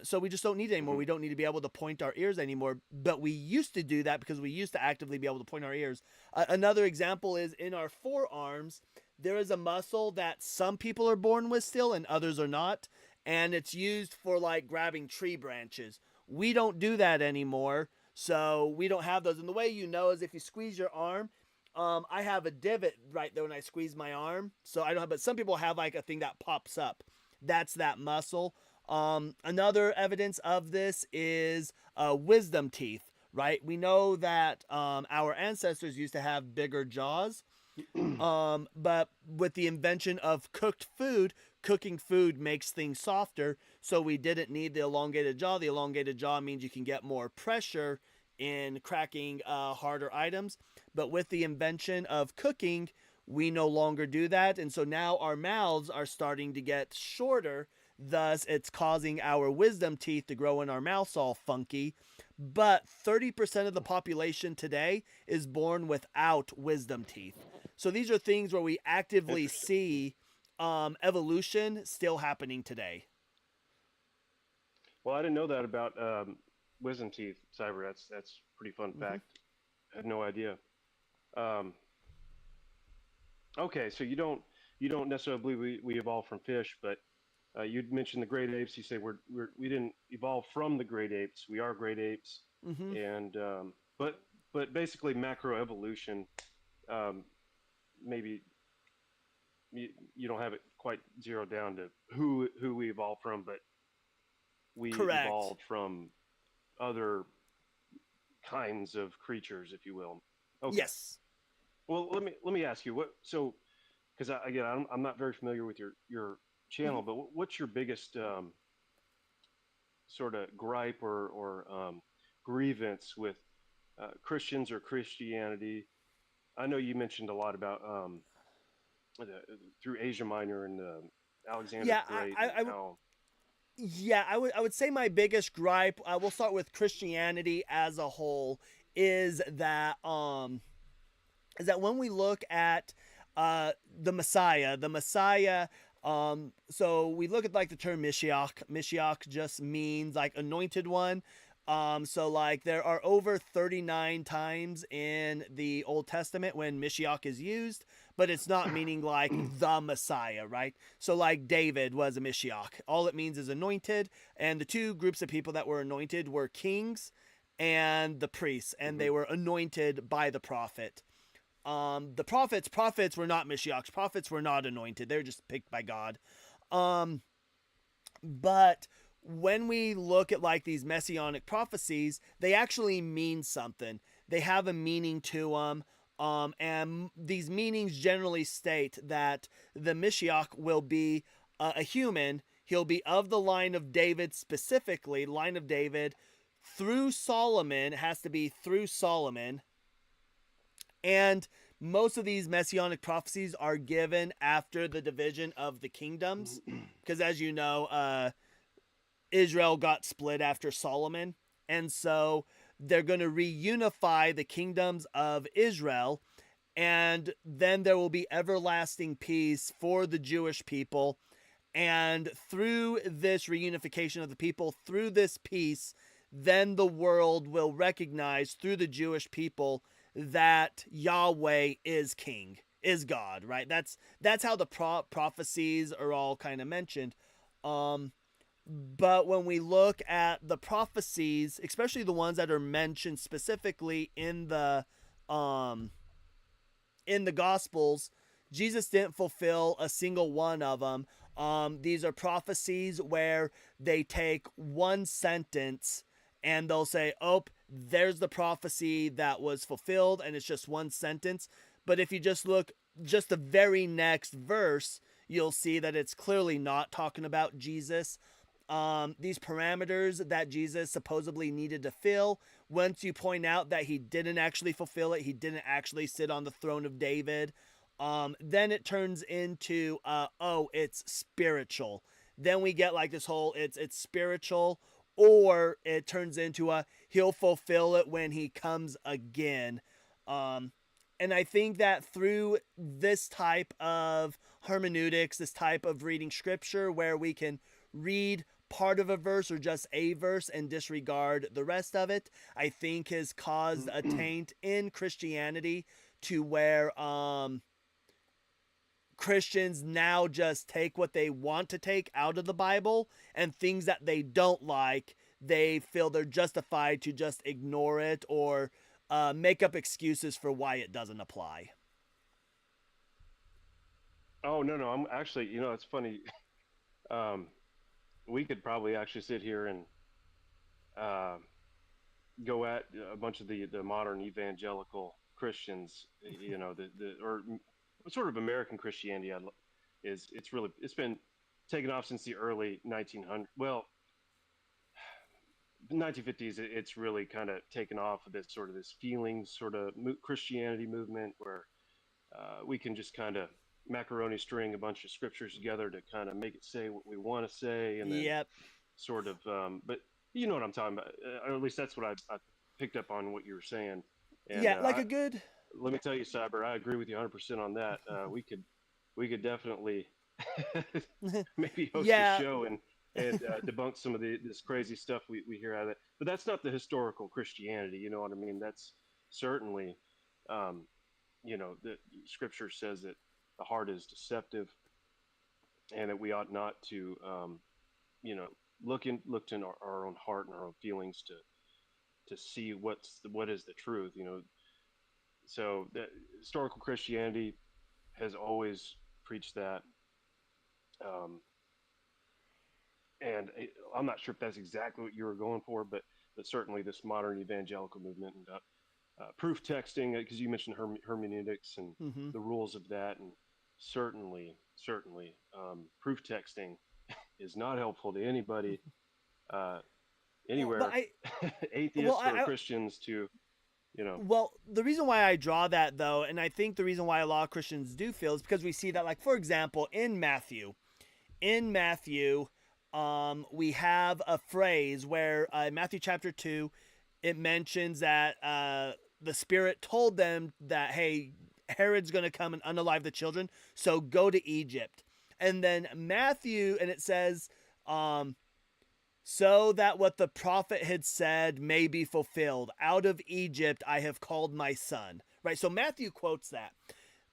So we just don't need it anymore. Hmm. We don't need to be able to point our ears anymore. But we used to do that because we used to actively be able to point our ears. Another example is in our forearms. There is a muscle that some people are born with still and others are not, and it's used for like grabbing tree branches. We don't do that anymore, so we don't have those. And the way you know is if you squeeze your arm. I have a divot right there when I squeeze my arm, so I don't have. But some people have like a thing that pops up. That's that muscle. Another evidence of this is wisdom teeth. Right, we know that our ancestors used to have bigger jaws, but with the invention of cooked food, cooking food makes things softer. So we didn't need the elongated jaw. The elongated jaw means you can get more pressure in cracking harder items. But with the invention of cooking, we no longer do that. And so now our mouths are starting to get shorter. Thus, it's causing our wisdom teeth to grow in our mouths all funky. But 30% of the population today is born without wisdom teeth. So these are things where we actively Interesting. see evolution still happening today. Well, I didn't know that about wisdom teeth, cyber. That's a pretty fun Hmm. fact. I had no idea. Um, okay, so you don't necessarily believe we evolved from fish, but you'd mentioned the great apes. You say we didn't evolve from the great apes. We are great apes, Hmm. and but basically macroevolution. Um, maybe you don't have it quite zeroed down to who we evolved from, but we Correct. evolved from other kinds of creatures, if you will. Okay. Yes. Well, let me ask you what. So, because again, I'm not very familiar with your Hmm. channel, but what's your biggest sort of gripe or grievance with Christians or Christianity? I know you mentioned a lot about the, through Asia Minor and Alexander the Yeah, Great and how. yeah, I would say my biggest gripe. We'll start with Christianity as a whole. Is that is that when we look at the Messiah So we look at like the term Mishiach. Mishiach just means like anointed one. So like there are over 39 times in the Old Testament when Mishiach is used, but it's not meaning like the Messiah, right? So like David was a Mishiach. All it means is anointed, and the two groups of people that were anointed were kings and the priests, and they were anointed by the prophet. The prophets were not Mishiachs. Prophets were not anointed. They're just picked by God. But when we look at like these messianic prophecies, they actually mean something. They have a meaning to them. And these meanings generally state that the Mishiach will be a human. He'll be of the line of David, specifically, line of David, through Solomon. It has to be through Solomon. And most of these messianic prophecies are given after the division of the kingdoms. Because as you know, Israel got split after Solomon. And so they're going to reunify the kingdoms of Israel. And then there will be everlasting peace for the Jewish people. And through this reunification of the people, through this peace, then the world will recognize through the Jewish people that Yahweh is king, is God, right? That's how the prophecies are all kind of mentioned. But when we look at the prophecies, especially the ones that are mentioned specifically in the Gospels, Jesus didn't fulfill a single one of them. These are prophecies where they take one sentence and they'll say, oh, there's the prophecy that was fulfilled, and it's just one sentence. But if you just look just the very next verse, you'll see that it's clearly not talking about Jesus. These parameters that Jesus supposedly needed to fill, once you point out that he didn't actually fulfill it, he didn't actually sit on the throne of David, then it turns into, it's spiritual. Then we get like this whole, it's spiritual, or it turns into he'll fulfill it when he comes again. And I think that through this type of hermeneutics, this type of reading scripture where we can read part of a verse or just a verse and disregard the rest of it, I think has caused a taint in Christianity to where Christians now just take what they want to take out of the Bible, and things that they don't like, they feel they're justified to just ignore it or make up excuses for why it doesn't apply. Oh, no, I'm actually, it's funny. We could probably actually sit here and go at a bunch of the modern evangelical Christians, or sort of American Christianity it's been taken off since the early 1900s. Well, 1950s, it's really kind of taken off of this feeling sort of Christianity movement where we can just kind of macaroni string a bunch of scriptures together to kind of make it say what we want to say, and then sort of but you know what I'm talking about, or at least that's what I picked up on what you were saying. And, let me tell you, Cyber, I agree with you 100% on that. We could definitely maybe host a show and debunk some of this crazy stuff we hear out of it. But that's not the historical Christianity, you know what I mean? That's certainly, the scripture says that the heart is deceptive, and that we ought not to, look in our own heart and our own feelings to see what is the truth, So the historical Christianity has always preached that. And I'm not sure if that's exactly what you were going for, but certainly this modern evangelical movement and proof texting, because you mentioned hermeneutics and the rules of that, and certainly proof texting is not helpful to anybody anywhere, atheists or Christians to. Well, the reason why I draw that, though, and I think the reason why a lot of Christians do feel, is because we see that, like, for example, in Matthew, we have a phrase where in Matthew chapter 2, it mentions that the Spirit told them that, hey, Herod's going to come and unalive the children, so go to Egypt. And then Matthew, and it says, so that what the prophet had said may be fulfilled. Out of Egypt I have called my son. Right? So Matthew quotes that.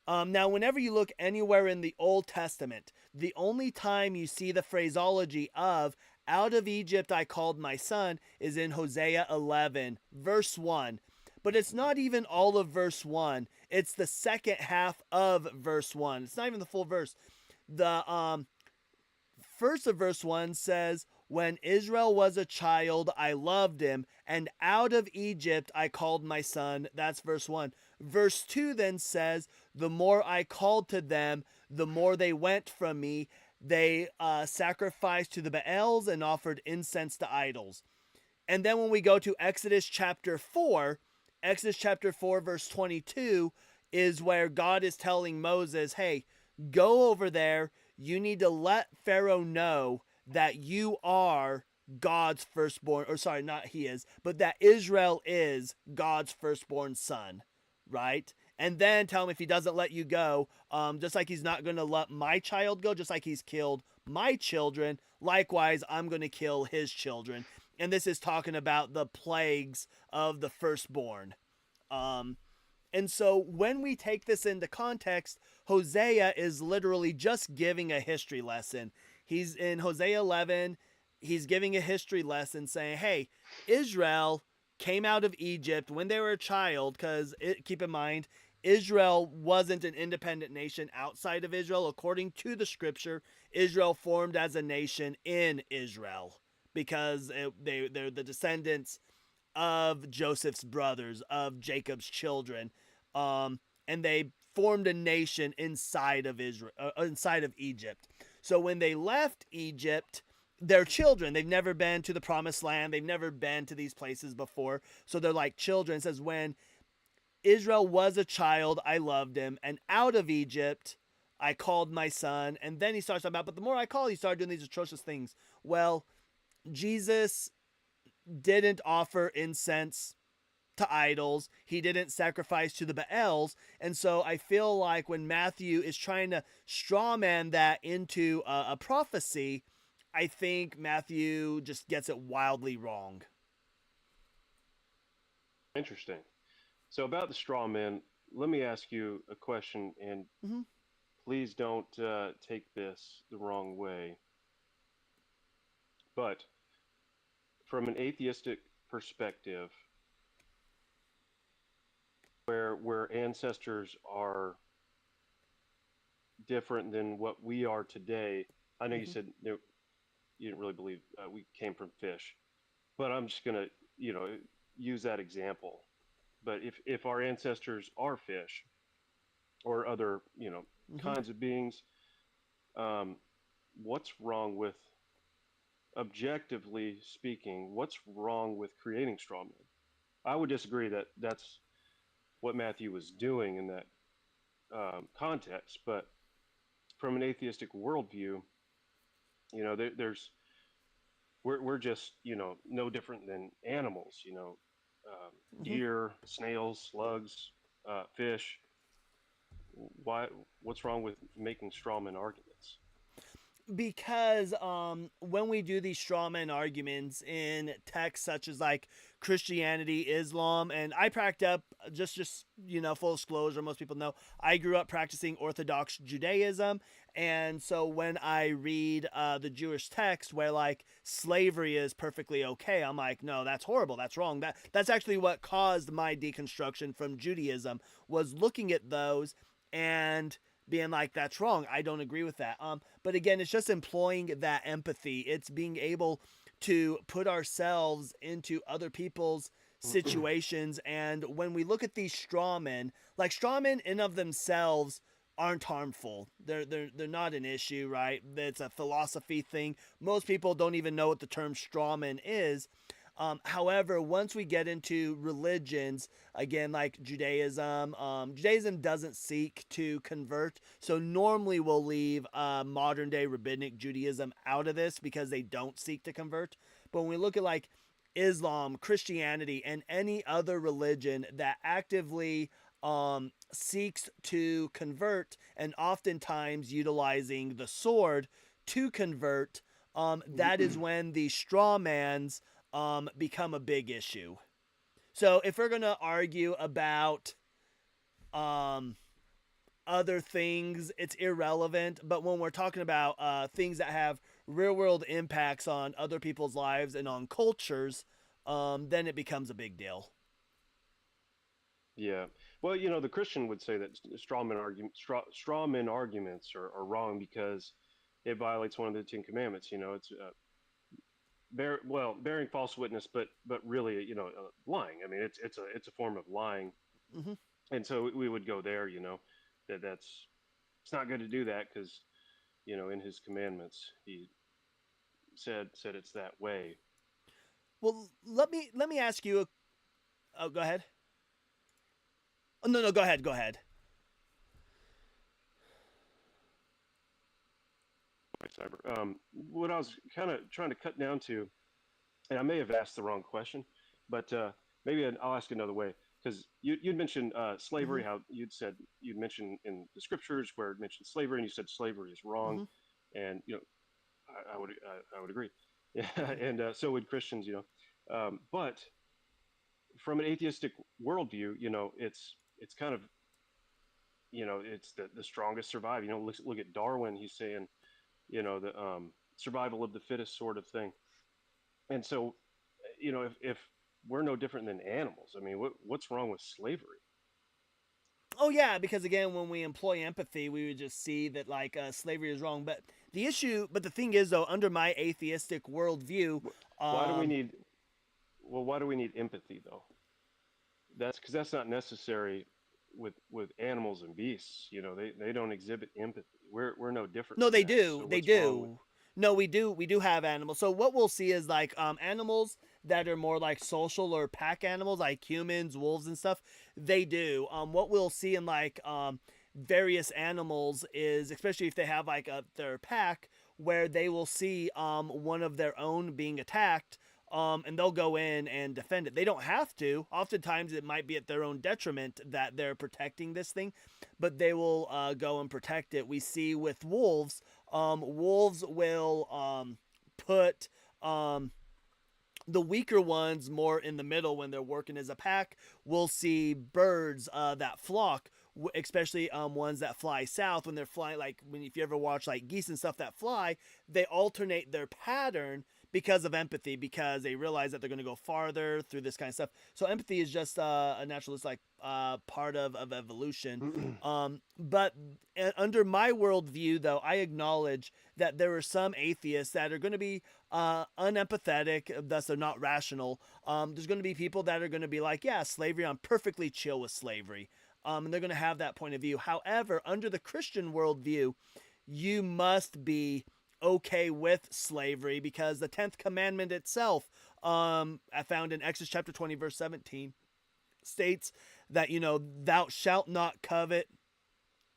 Now, whenever you look anywhere in the Old Testament, the only time you see the phraseology of out of Egypt I called my son is in Hosea 11, verse 1. But it's not even all of verse 1. It's the second half of verse 1. It's not even the full verse. The first of verse 1 says, when Israel was a child, I loved him, and out of Egypt I called my son. That's verse 1. Verse 2 then says, the more I called to them, the more they went from me. They sacrificed to the Baals and offered incense to idols. And then when we go to Exodus chapter 4, verse 22 is where God is telling Moses, hey, go over there. You need to let Pharaoh know that you are God's firstborn, or sorry, not he is, but that Israel is God's firstborn son, right? And then tell him if he doesn't let you go, just like he's not going to let my child go, just like he's killed my children, likewise, I'm going to kill his children. And this is talking about the plagues of the firstborn. And so when we take this into context, Hosea is literally just giving a history lesson. He's in Hosea 11, he's giving a history lesson saying, hey, Israel came out of Egypt when they were a child, because keep in mind, Israel wasn't an independent nation outside of Israel. According to the scripture, Israel formed as a nation in Israel because they're the descendants of Joseph's brothers, of Jacob's children. And they formed a nation inside of Israel, inside of Egypt. So when they left Egypt, they're children. They've never been to the promised land. They've never been to these places before. So they're like children. It says, when Israel was a child, I loved him. And out of Egypt, I called my son. And then he starts talking about, but the more I call, he started doing these atrocious things. Well, Jesus didn't offer incense to idols. He didn't sacrifice to the Baals. And so I feel like when Matthew is trying to strawman that into a prophecy, I think Matthew just gets it wildly wrong. Interesting. So about the straw man, let me ask you a question, and please don't take this the wrong way. But from an atheistic perspective, where ancestors are different than what we are today, I know you said you didn't really believe we came from fish, but I'm just gonna use that example. But if our ancestors are fish or other kinds of beings, what's wrong with, objectively speaking, what's wrong with creating straw men? I would disagree that that's what Matthew was doing in that context, but from an atheistic worldview, we're just no different than animals, deer, snails, slugs, fish. What's wrong with making strawman arguments? Because when we do these strawman arguments in texts such as like Christianity, Islam, and I practiced up just full disclosure, most people know I grew up practicing Orthodox Judaism, and so when I read the Jewish text where like slavery is perfectly okay, I'm like, no, that's horrible, that's wrong. That's actually what caused my deconstruction from Judaism, was looking at those and being like, that's wrong, I don't agree with that. But again, it's just employing that empathy. It's being able to put ourselves into other people's situations. And when we look at these strawmen, like strawmen in of themselves aren't harmful. They're not an issue, right? It's a philosophy thing. Most people don't even know what the term strawman is. However, once we get into religions, again, like Judaism, Judaism doesn't seek to convert. So normally we'll leave modern day rabbinic Judaism out of this because they don't seek to convert. But when we look at like Islam, Christianity, and any other religion that actively seeks to convert, and oftentimes utilizing the sword to convert, that is when the straw mans become a big issue. So if we're gonna argue about um, other things, it's irrelevant. But when we're talking about things that have real world impacts on other people's lives and on cultures, then it becomes a big deal. Yeah. Well, the Christian would say that strawman arguments are wrong because it violates one of the Ten Commandments. It's bearing false witness, but really, lying. I mean, it's a form of lying, Mm-hmm. and so we would go there. That's it's not good to do that because in His commandments He said it's that way. Well, let me ask you. Oh, go ahead. Oh, no, go ahead. Go ahead. Cyber. What I was kind of trying to cut down to, and I may have asked the wrong question, but maybe I'll ask another way because you'd mentioned slavery. Mm-hmm. How you'd mentioned in the scriptures where it mentioned slavery, and you said slavery is wrong, Mm-hmm. and I would agree. Yeah, and so would Christians. But from an atheistic worldview, it's kind of it's the strongest survive. Look at Darwin. He's saying the survival of the fittest sort of thing. And so, if we're no different than animals, I mean, what's wrong with slavery? Oh yeah, because again, when we employ empathy, we would just see that like slavery is wrong. But the thing is though, under my atheistic worldview, Why do we um, need? Well, why do we need empathy though? That's because that's not necessary with animals and beasts. They don't exhibit empathy. We're no different no, than they that. do, So they what's wrong with? do. No, we do have animals. So what we'll see is like animals that are more like social or pack animals, like humans, wolves, and stuff. They do. What we'll see in like various animals is, especially if they have like their pack, where they will see one of their own being attacked, and they'll go in and defend it. They don't have to. Oftentimes, it might be at their own detriment that they're protecting this thing, but they will go and protect it. We see with wolves, wolves will put the weaker ones more in the middle when they're working as a pack. We'll see birds that flock, especially ones that fly south when they're flying. Like if you ever watch like geese and stuff that fly, they alternate their pattern because of empathy, because they realize that they're going to go farther through this kind of stuff. So empathy is just a naturalist like part of evolution. But under my worldview, though, I acknowledge that there are some atheists that are going to be unempathetic, thus they're not rational. There's going to be people that are going to be like, yeah, slavery, I'm perfectly chill with slavery. And they're going to have that point of view. However, under the Christian worldview, you must be okay with slavery because the 10th commandment itself, I found in Exodus chapter 20, verse 17, states that, thou shalt not covet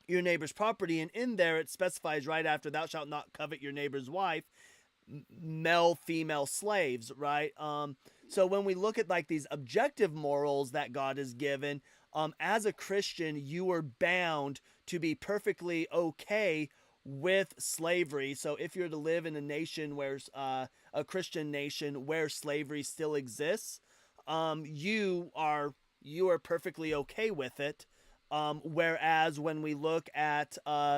your neighbor's property. And in there, it specifies right after, thou shalt not covet your neighbor's wife, male, female slaves, right? So when we look at like these objective morals that God has given, as a Christian, you are bound to be perfectly okay with slavery. So if you're to live in a nation where a Christian nation where slavery still exists, you are perfectly okay with it. Whereas when we look at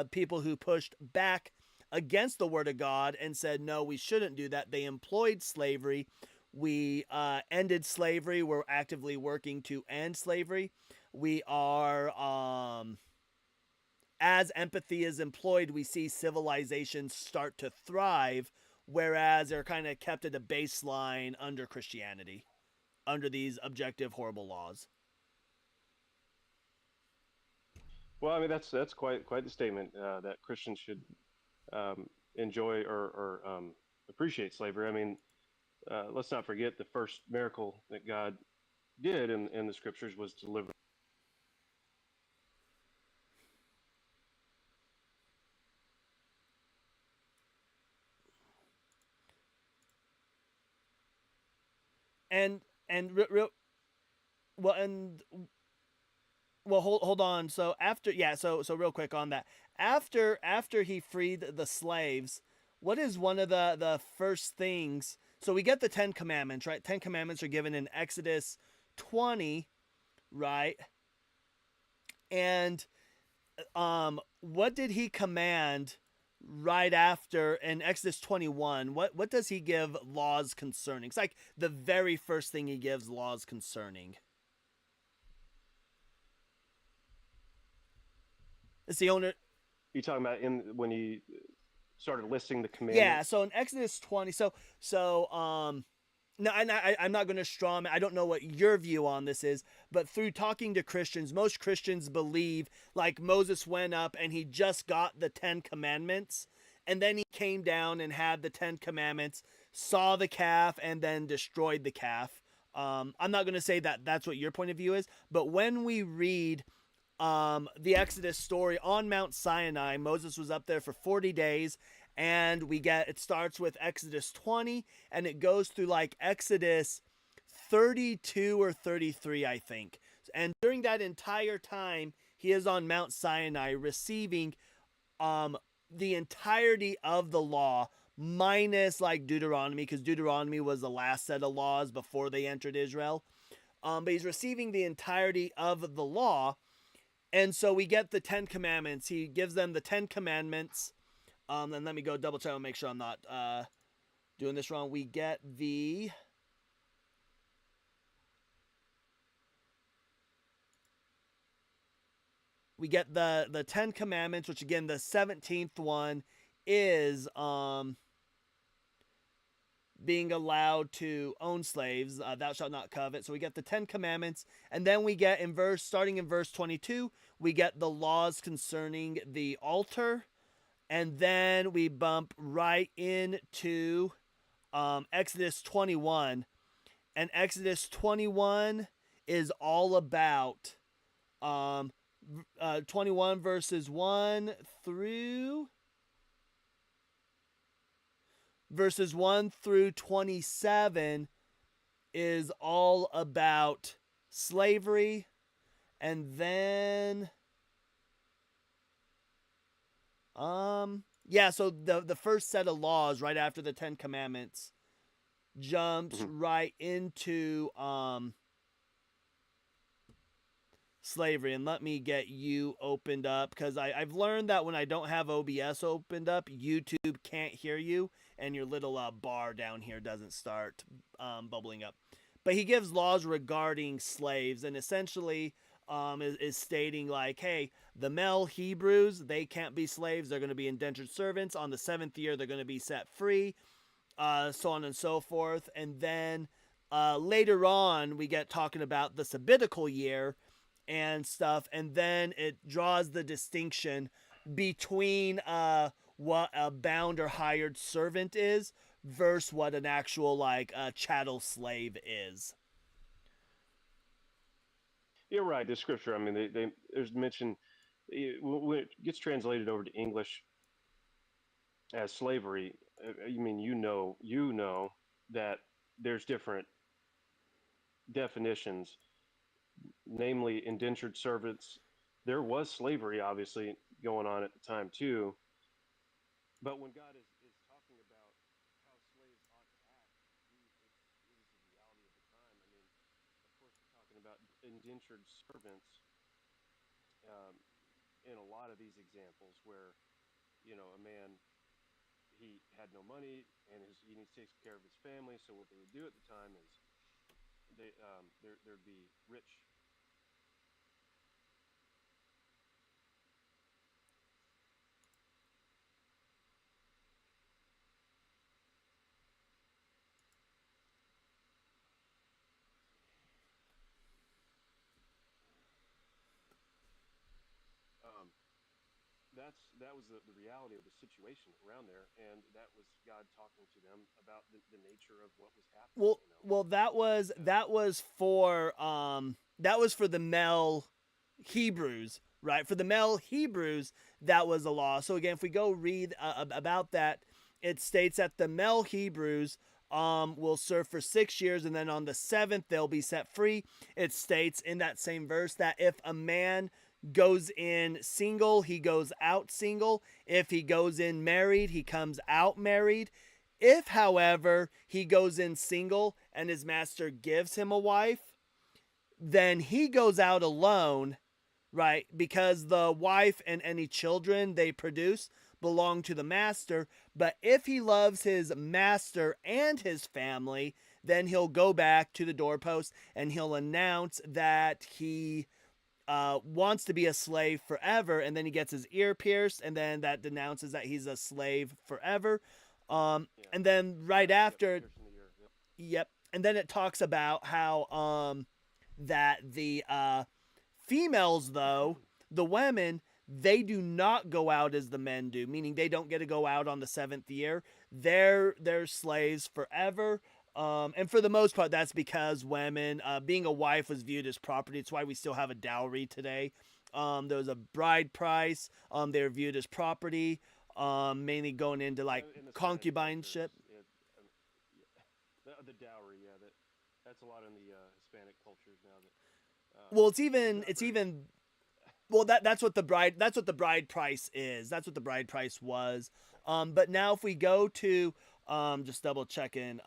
people who pushed back against the word of God and said, no, we shouldn't do that, they employed slavery. We ended slavery. We're actively working to end slavery. We are, as empathy is employed, we see civilizations start to thrive, whereas they're kind of kept at a baseline under Christianity, under these objective, horrible laws. Well, I mean that's quite the statement that Christians should enjoy or appreciate slavery. I mean, let's not forget the first miracle that God did in the scriptures was to deliver. And real well, and well, hold on. So after, yeah, so real quick on that. After he freed the slaves, what is one of the first things? So we get the 10 commandments, right? 10 commandments are given in Exodus 20, right? And what did he command right after in Exodus 21? What does he give laws concerning? It's like the very first thing he gives laws concerning. It's the owner. You talking about in when he started listing the Yeah, commandments? so in Exodus 20, no, and I'm not going to straw man. I don't know what your view on this is, but through talking to Christians, most Christians believe like Moses went up and he just got the 10 commandments, and then he came down and had the 10 commandments, saw the calf, and then destroyed the calf. I'm not going to say that that's what your point of view is, but when we read the Exodus story on Mount Sinai, Moses was up there for 40 days, and it starts with Exodus 20, and it goes through like Exodus 32 or 33, I think. And during that entire time, he is on Mount Sinai receiving the entirety of the law, minus like Deuteronomy, because Deuteronomy was the last set of laws before they entered Israel. But he's receiving the entirety of the law. And so we get the 10 commandments. He gives them the 10 commandments. And let me go double check and make sure I'm not doing this wrong. We get the the 10 commandments, which again the 17th one is being allowed to own slaves. Thou shalt not covet. So we get the 10 commandments, and then we get starting in verse 22, we get the laws concerning the altar, and then we bump right into Exodus 21, and Exodus 21 is all about 21 verses 1 through 27 is all about slavery. And then yeah, so the first set of laws right after the 10 commandments jumps right into slavery. And let me get you opened up, because I've learned that when I don't have OBS opened up, YouTube can't hear you, and your little bar down here doesn't start bubbling up. But he gives laws regarding slaves, and essentially is stating like, hey, the male Hebrews, they can't be slaves. They're going to be indentured servants. On the 7th year, they're going to be set free, so on and so forth. And then later on, we get talking about the sabbatical year and stuff, and then it draws the distinction between what a bound or hired servant is versus what an actual like chattel slave is. You're right. The scripture. I mean, there's mention when it gets translated over to English as slavery. I mean, you know that there's different definitions, namely indentured servants. There was slavery, obviously, going on at the time too. But when God is talking about how slaves ought to act, it was the reality of the time. I mean, of course, we're talking about indentured servants in a lot of these examples where, a man, he had no money and he needs to take care of his family. So what they would do at the time is there'd be rich. That was the reality of the situation around there, and that was God talking to them about the nature of what was happening. Well, that was for the male Hebrews, right? For the male Hebrews, that was a law. So again, if we go read about that, it states that the male Hebrews will serve for 6 years, and then on the seventh they'll be set free. It states in that same verse that if a man goes in single, he goes out single. If he goes in married, he comes out married. If, however, he goes in single and his master gives him a wife, then he goes out alone, right? Because the wife and any children they produce belong to the master. But if he loves his master and his family, then he'll go back to the doorpost and he'll announce that he wants to be a slave forever, and then he gets his ear pierced, and then that denounces that he's a slave forever. And then right after, yep, and then it talks about how that the females, though, the women, they do not go out as the men do, meaning they don't get to go out on the seventh year. They're slaves forever. And for the most part, that's because women, being a wife was viewed as property. It's why we still have a dowry today. There was a bride price. They're viewed as property, mainly going into like concubineship. The dowry, yeah, that's a lot in the Hispanic cultures now. Well, it's even. Well, that's what the bride price is. That's what the bride price was. But now if we go to just double checking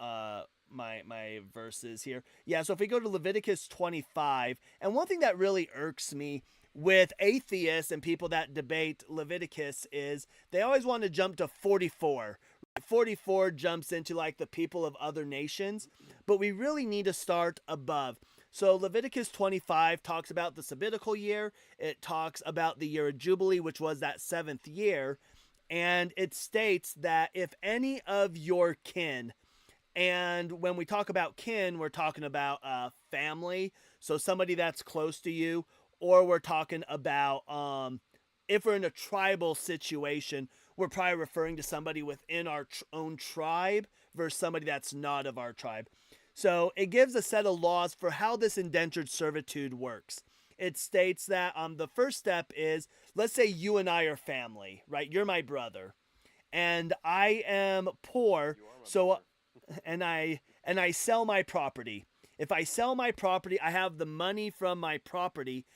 my verses here. Yeah, so if we go to Leviticus 25, and one thing that really irks me with atheists and people that debate Leviticus is they always want to jump to 44. 44 jumps into like the people of other nations, but we really need to start above. So Leviticus 25 talks about the sabbatical year. It talks about the year of Jubilee, which was that 7th year. And it states that if any of your kin, and when we talk about kin, we're talking about family, so somebody that's close to you, or we're talking about if we're in a tribal situation, we're probably referring to somebody within our own tribe versus somebody that's not of our tribe. So it gives a set of laws for how this indentured servitude works. It states that the first step is, let's say you and I are family, right? You're my brother, and I am poor, so and I sell my property. If I sell my property, I have the money from my property.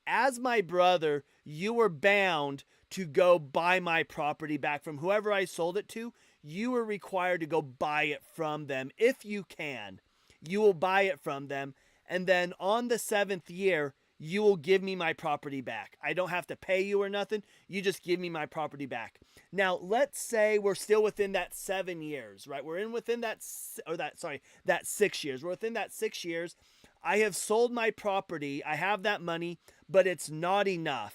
As my brother, you were bound to go buy my property back from whoever I sold it to. You are required to go buy it from them if you can. You will buy it from them, and then on the 7th year, you will give me my property back. I don't have to pay you or nothing. You just give me my property back. Now, let's say we're still within that 7 years, right? We're within that 6 years. We're within that 6 years. I have sold my property. I have that money, but it's not enough.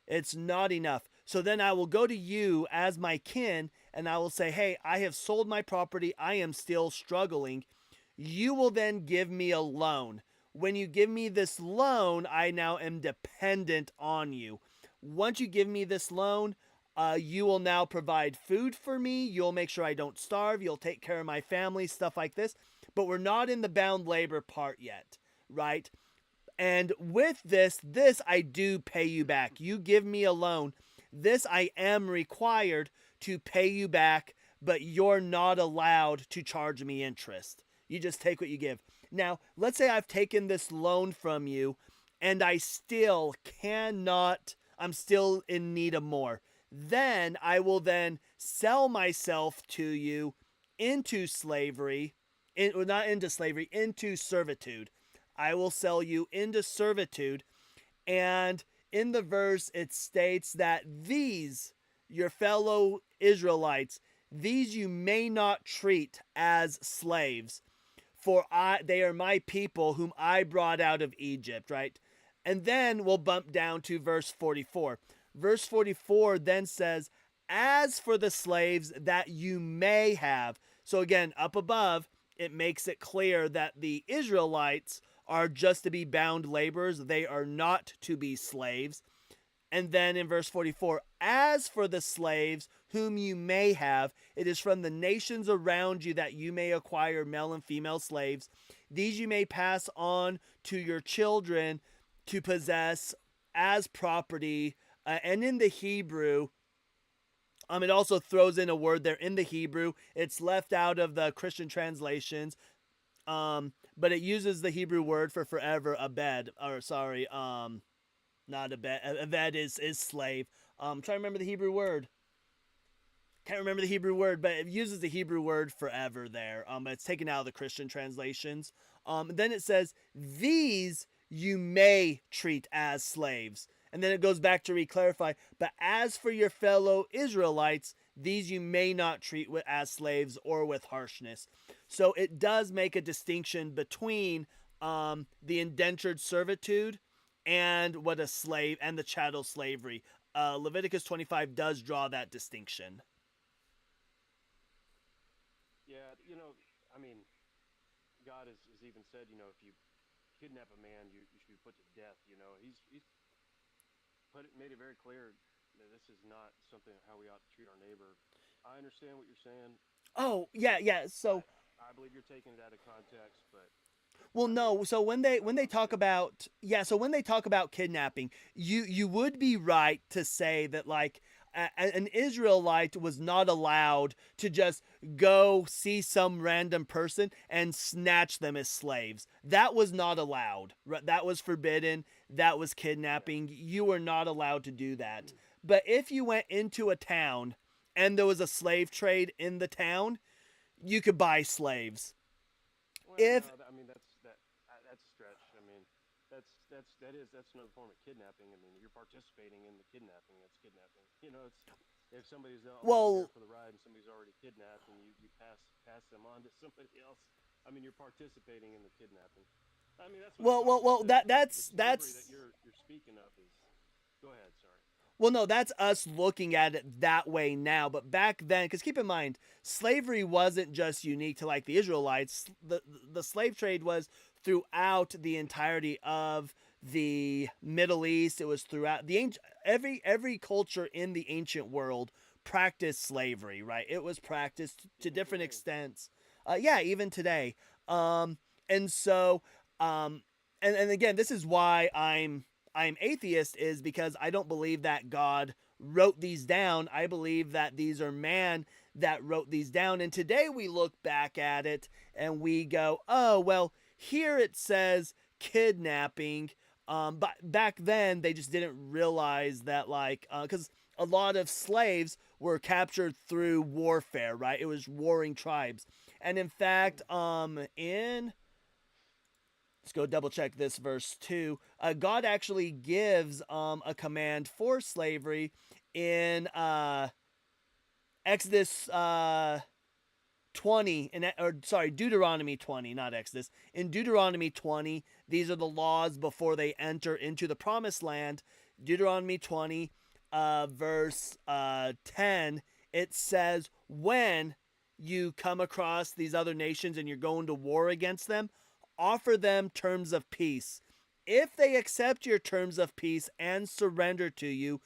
It's not enough. So then I will go to you as my kin, and I will say, hey, I have sold my property. I am still struggling. You will then give me a loan. When you give me this loan, I now am dependent on you. Once you give me this loan, you will now provide food for me. You'll make sure I don't starve. You'll take care of my family, stuff like this. But we're not in the bound labor part yet, right? And with this I do pay you back. You give me a loan. This I am required to pay you back, but you're not allowed to charge me interest. You just take what you give. Now, let's say I've taken this loan from you and I still cannot, I'm still in need of more. Then I will then sell myself to you into slavery, into servitude. I will sell you into servitude. And in the verse, it states that these, your fellow Israelites, these you may not treat as slaves, for they are my people whom I brought out of Egypt, right? And then we'll bump down to verse 44. Verse 44 then says, as for the slaves that you may have. So again, up above, it makes it clear that the Israelites are just to be bound laborers. They are not to be slaves. And then in verse 44, as for the slaves whom you may have, it is from the nations around you that you may acquire male and female slaves. These you may pass on to your children to possess as property. And in the Hebrew, It also throws in a word there in the Hebrew. It's left out of the Christian translations. But it uses the Hebrew word for forever, abed, or sorry, not abed. Abed is slave. Trying to remember the Hebrew word. Can't remember the Hebrew word, but it uses the Hebrew word forever there. But it's taken out of the Christian translations. Then it says, these you may treat as slaves. And then it goes back to re-clarify, but as for your fellow Israelites, these you may not treat as slaves or with harshness. So it does make a distinction between the indentured servitude and what a slave and the chattel slavery. Leviticus 25 does draw that distinction. Yeah, I mean, God has even said, if you kidnap a man, you should be put to death. He's made it very clear that this is not something how we ought to treat our neighbor. I understand what you're saying. Oh, yeah. So I believe you're taking it out of context, but well, no. So when they talk about kidnapping, you would be right to say that like an Israelite was not allowed to just go see some random person and snatch them as slaves. That was not allowed. That was forbidden. That was kidnapping. You were not allowed to do that. But if you went into a town and there was a slave trade in the town, you could buy slaves. well, If no, I mean that's a stretch. I mean, that's another form of kidnapping. I mean, you're participating in the kidnapping. That's kidnapping. It's if somebody's there for the ride and somebody's already kidnapped and you pass them on to somebody else. I mean, you're participating in the kidnapping. I mean, that's what well, that's slavery that you're speaking of is. Go ahead. Sorry. well, no, that's us looking at it that way now. But back then, because keep in mind, slavery wasn't just unique to like the Israelites. The slave trade was throughout the entirety of the Middle East. It was throughout the every culture in the ancient world practiced slavery, right? It was practiced to different extents. Yeah, even today. And so, and again, this is why I'm atheist, is because I don't believe that God wrote these down. I believe that these are man that wrote these down. And today we look back at it and we go, oh, well, here it says kidnapping. But back then they just didn't realize that, like, because a lot of slaves were captured through warfare, right? It was warring tribes. And in fact, let's go double check this verse 2. God actually gives a command for slavery in Exodus 20, Deuteronomy 20, not Exodus. In Deuteronomy 20, these are the laws before they enter into the promised land. Deuteronomy 20, verse 10, it says, when you come across these other nations and you're going to war against them, offer them terms of peace. If they accept your terms of peace and surrender to you,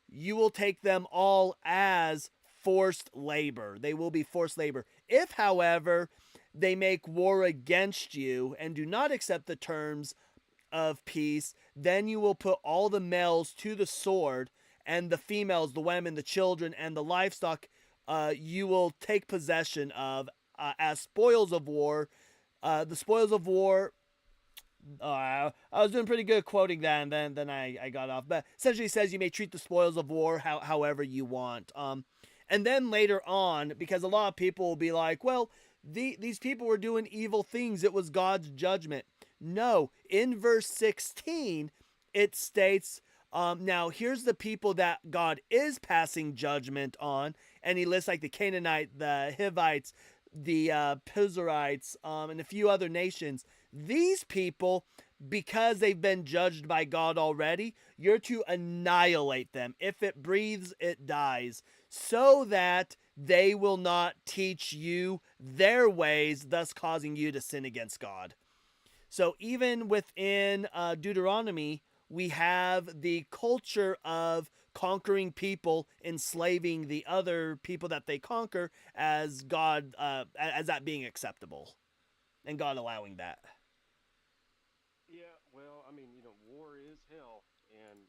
you will take them all as forced labor. They will be forced labor. If, however, they make war against you and do not accept the terms of peace, then you will put all the males to the sword, and the females, the women, the children, and the livestock you will take possession of as spoils of war. The spoils of war. I was doing pretty good quoting that, and then I got off. But essentially, it says you may treat the spoils of war however you want. And then later on, because a lot of people will be like, well, these people were doing evil things. It was God's judgment. No, in verse 16, it states, now here's the people that God is passing judgment on. And he lists like the Canaanite, the Hivites, the Pizerites, and a few other nations. These people, because they've been judged by God already, you're to annihilate them. If it breathes, it dies, so that they will not teach you their ways, thus causing you to sin against God. So even within Deuteronomy, we have the culture of conquering people, enslaving the other people that they conquer, as God, as that being acceptable, and God allowing that. Yeah, well, I mean, war is hell, and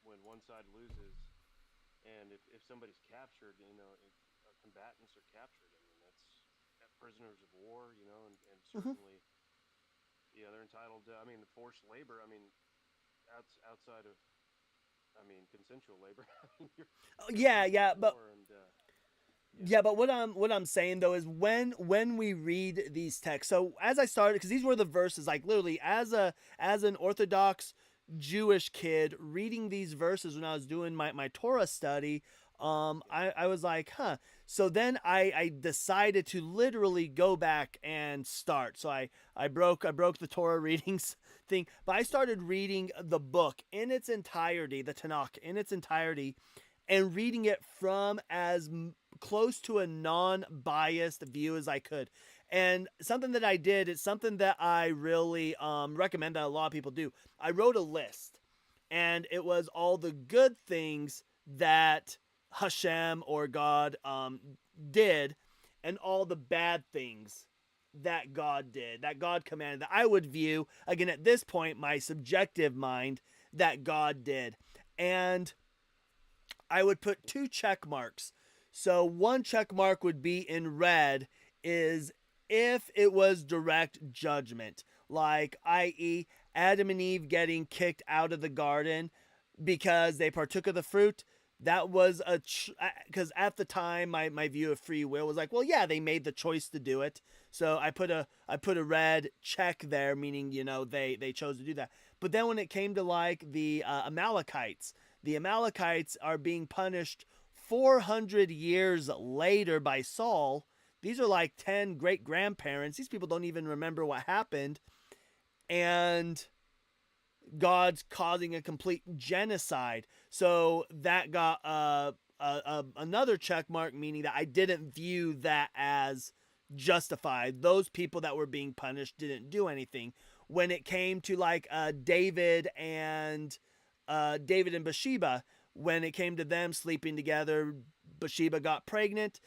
when one side loses And if somebody's captured, combatants are captured. I mean, that's prisoners of war, and Hmm. certainly, yeah, they're entitled to. I mean, the forced labor. I mean, outside of, consensual labor. I mean, you're Yeah, prisoners yeah, of but war, and yeah, yeah, but what I'm saying though is when we read these texts. So as I started, because these were the verses, like literally as an Orthodox Jewish kid reading these verses when I was doing my Torah study, I was like, huh. So then I decided to literally go back and start. So I broke the Torah readings thing, but I started reading the book in its entirety, the Tanakh in its entirety, and reading it from as close to a non-biased view as I could. And something that I did, it's something that I really recommend that a lot of people do. I wrote a list, and it was all the good things that Hashem or God did, and all the bad things that God did, that God commanded, that I would view, again, at this point, my subjective mind, that God did. And I would put two check marks. So one check mark would be in red is if it was direct judgment, like i.e. Adam and Eve getting kicked out of the garden because they partook of the fruit. That was because at the time my view of free will was like, well, yeah, they made the choice to do it. So I put a red check there, meaning they chose to do that. But then when it came to like the Amalekites are being punished 400 years later by Saul. These are like 10 great grandparents. These people don't even remember what happened. And God's causing a complete genocide. So that got another check mark, meaning that I didn't view that as justified. Those people that were being punished didn't do anything. When it came to like David and Bathsheba, when it came to them sleeping together, Bathsheba got pregnant.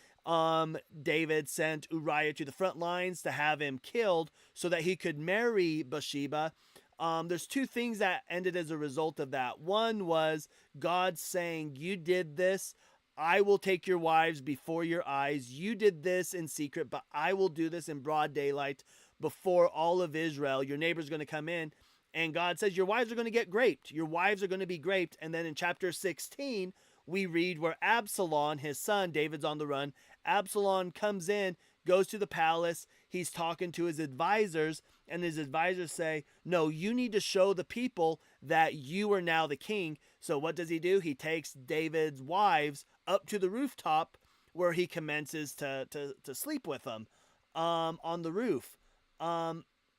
David sent Uriah to the front lines to have him killed so that he could marry Bathsheba. There's two things that ended as a result of that. One was God saying, "You did this. I will take your wives before your eyes. You did this in secret, but I will do this in broad daylight before all of Israel. Your neighbor's going to come in." And God says, your wives are going to get raped. Your wives are going to be raped. And then in chapter 16, we read where Absalom, his son, David's on the run. Absalom comes in, goes to the palace. He's talking to his advisors, and his advisors say, no, you need to show the people that you are now the king. So what does he do? He takes David's wives up to the rooftop where he commences to sleep with them on the roof.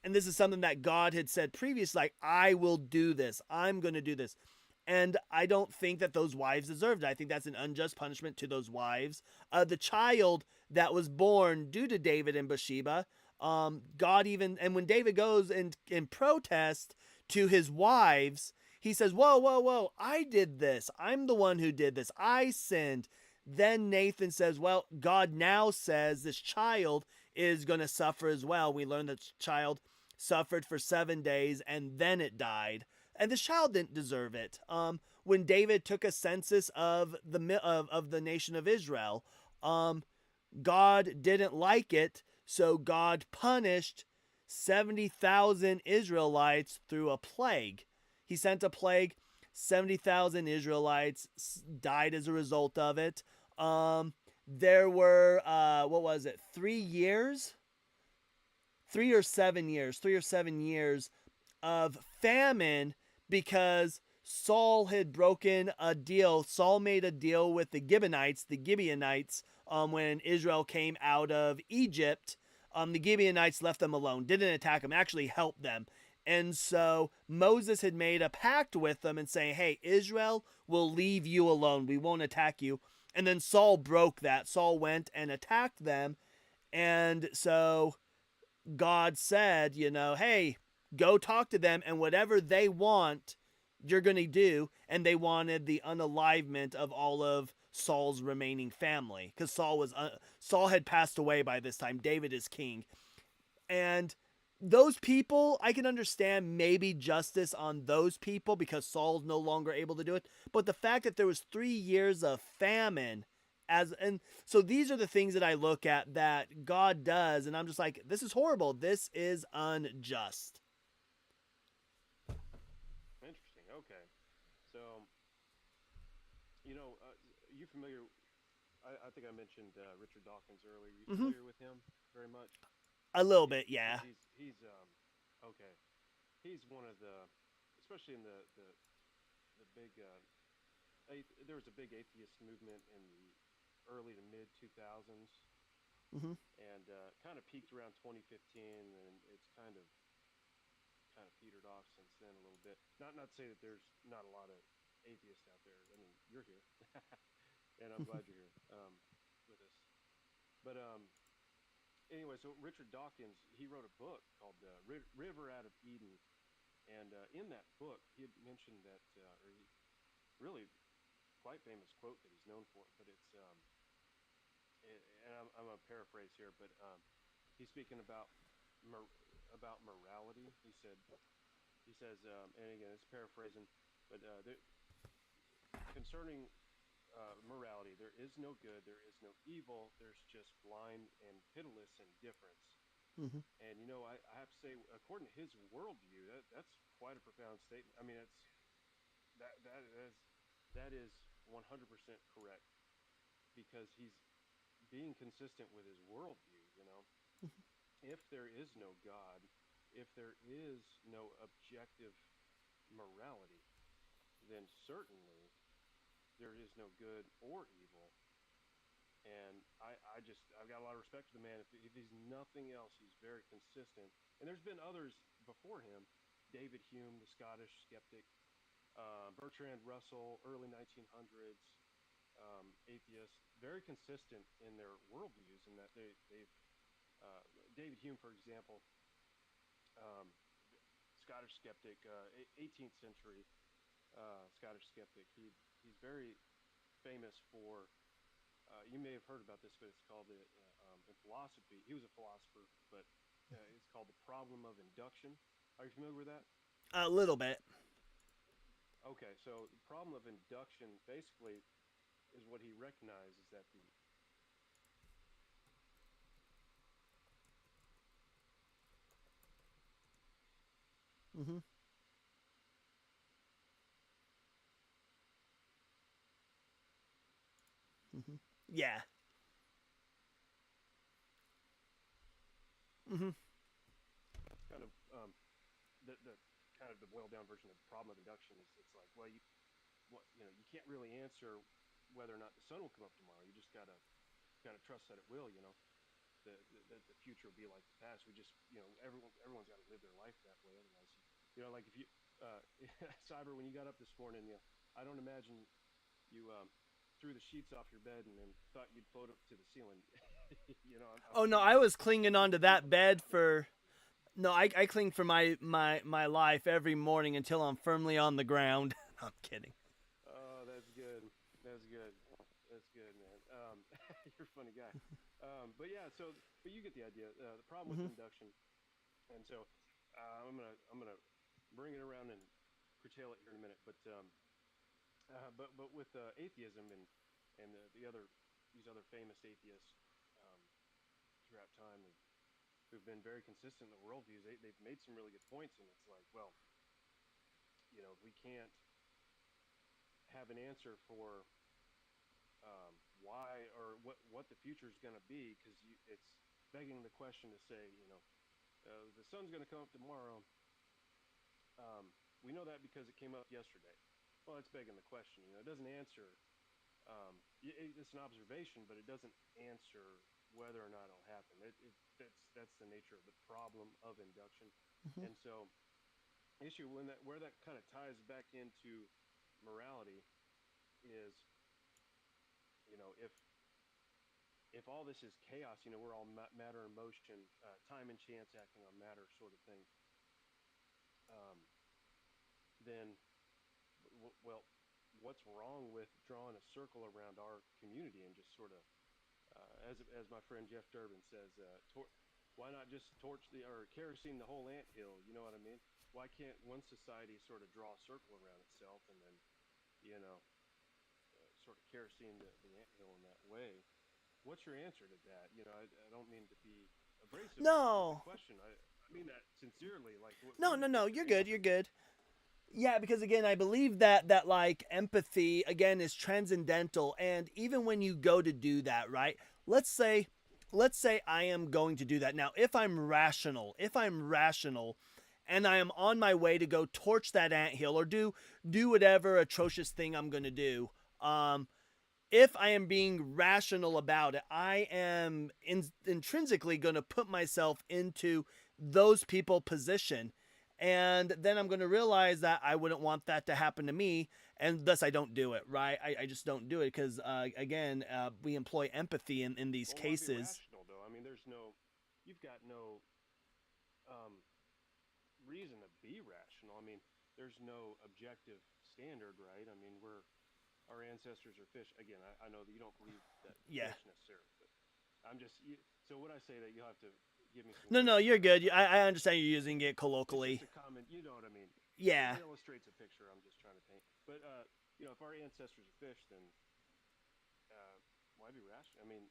And this is something that God had said previously, like, I will do this. I'm going to do this. And I don't think that those wives deserved it. I think that's an unjust punishment to those wives. The child that was born due to David and Bathsheba, God even, and when David goes and in protest to his wives, he says, whoa, whoa, whoa, I did this. I'm the one who did this. I sinned. Then Nathan says, well, God now says this child is going to suffer as well. We learn that the child suffered for 7 days and then it died. And this child didn't deserve it. When David took a census of the nation of Israel, God didn't like it, so God punished 70,000 Israelites through a plague. He sent a plague. 70,000 Israelites died as a result of it. There were, 3 or 7 years of famine because Saul had broken a deal. Saul made a deal with the Gibeonites, when Israel came out of Egypt. The Gibeonites left them alone, didn't attack them, actually helped them. And so Moses had made a pact with them and saying, hey, Israel will leave you alone. We won't attack you. And then Saul broke that. Saul went and attacked them. And so God said, hey, go talk to them, and whatever they want, you're going to do. And they wanted the unalivement of all of Saul's remaining family, because Saul had passed away by this time. David is king. And those people, I can understand maybe justice on those people because Saul's no longer able to do it. But the fact that there was 3 years of famine, and so these are the things that I look at that God does, and I'm just like, this is horrible. This is unjust. Interesting. Okay. So, you familiar? I think I mentioned Richard Dawkins earlier. You Mm-hmm. familiar with him very much? A little bit, Because yeah. he's okay. He's one of the, especially in the big there was a big atheist movement in the early to mid 2000s, Mm-hmm. and kind of peaked around 2015, and it's kind of petered off since then a little bit. Not to say that there's not a lot of atheists out there. I mean, you're here, and I'm glad you're here with us. But anyway, so Richard Dawkins, he wrote a book called River Out of Eden, and in that book he had mentioned that, or he really quite famous quote that he's known for, but it's and I'm gonna paraphrase here, but he's speaking about morality. He says, and again, it's paraphrasing, but concerning morality, there is no good, there is no evil, there's just blind and pitiless indifference. Mm-hmm. And I have to say, according to his worldview, that's quite a profound statement. I mean, it's that is 100% correct, because he's being consistent with his worldview. If there is no God, if there is no objective morality, then certainly there is no good or evil. And I've got a lot of respect for the man. If he's nothing else, he's very consistent. And there's been others before him, David Hume, the Scottish skeptic, Bertrand Russell, early 1900s, atheists, very consistent in their worldviews, in that they've David Hume, for example, um, Scottish skeptic, 18th century Scottish skeptic. He's very famous for. You may have heard about this, but it's called in philosophy. He was a philosopher, but it's called the problem of induction. Are you familiar with that? A little bit. Okay, so the problem of induction basically is what he recognizes, that the Mm-hmm. Mm-hmm. Yeah. Mm-hmm. kind of the kind of the boiled down version of the problem of induction is, it's like, well, you can't really answer whether or not the sun will come up tomorrow. You just gotta kind of trust that it will. The future will be like the past. We just, everyone's got to live their life that way. Otherwise, like if you, Cyber, when you got up this morning, I don't imagine you threw the sheets off your bed and then thought you'd float up to the ceiling. I'm Oh no, pretty, I was clinging pretty onto confident that that bed happened. for no. I cling for my life every morning until I'm firmly on the ground. I'm kidding. Oh, that's good. That's good. That's good, man. You're a funny guy. But yeah, but you get the idea. The problem with Mm-hmm. induction, and so I'm gonna bring it around and curtail it here in a minute. But with atheism and these other famous atheists throughout time who've been very consistent in the worldviews, they've made some really good points, and it's like, well, we can't have an answer for why or what the future is going to be, because it's begging the question to say, the sun's going to come up tomorrow. We know that because it came up yesterday. Well, it's begging the question. It doesn't answer. It's an observation, but it doesn't answer whether or not it'll happen. That's the nature of the problem of induction. Mm-hmm. And so, issue where that kind of ties back into morality is, if all this is chaos, we're all matter and motion, time and chance acting on matter, sort of thing. Um, then, well, what's wrong with drawing a circle around our community and just sort of, as my friend Jeff Durbin says, Why not just torch the or kerosene the whole ant hill? You know what I mean? Why can't one society sort of draw a circle around itself and then, you know, sort of kerosene the ant hill in that way? What's your answer to that? You know, I don't mean to be abrasive with the No, question. I mean that sincerely. Like, no, no, no. what's your You're good. answer You're to that? good. Yeah, because again, I believe that like empathy again is transcendental, and even when you go to do that, right? Let's say, let's say I am going to do that now. If I'm rational, and I am on my way to go torch that anthill or do whatever atrocious thing I'm going to do. Um, if I am being rational about it, I am intrinsically going to put myself into those people position. And then I'm going to realize that I wouldn't want that to happen to me. And thus I don't do it, right? I just don't do it because, again, we employ empathy in these Well, why be cases. rational though? I mean, you've got no um, reason to be rational. I mean, there's no objective standard, right? I mean, our ancestors are fish. Again, I know that you don't believe that Yeah. fish necessarily, but so when I say that, you'll have to give me some No, no, grace you're there. good. I understand you're using it It's just colloquially. a common, you know what I mean. Yeah. It illustrates a picture I'm just trying to paint. But if our ancestors are fish, then uh, why be rational? I mean,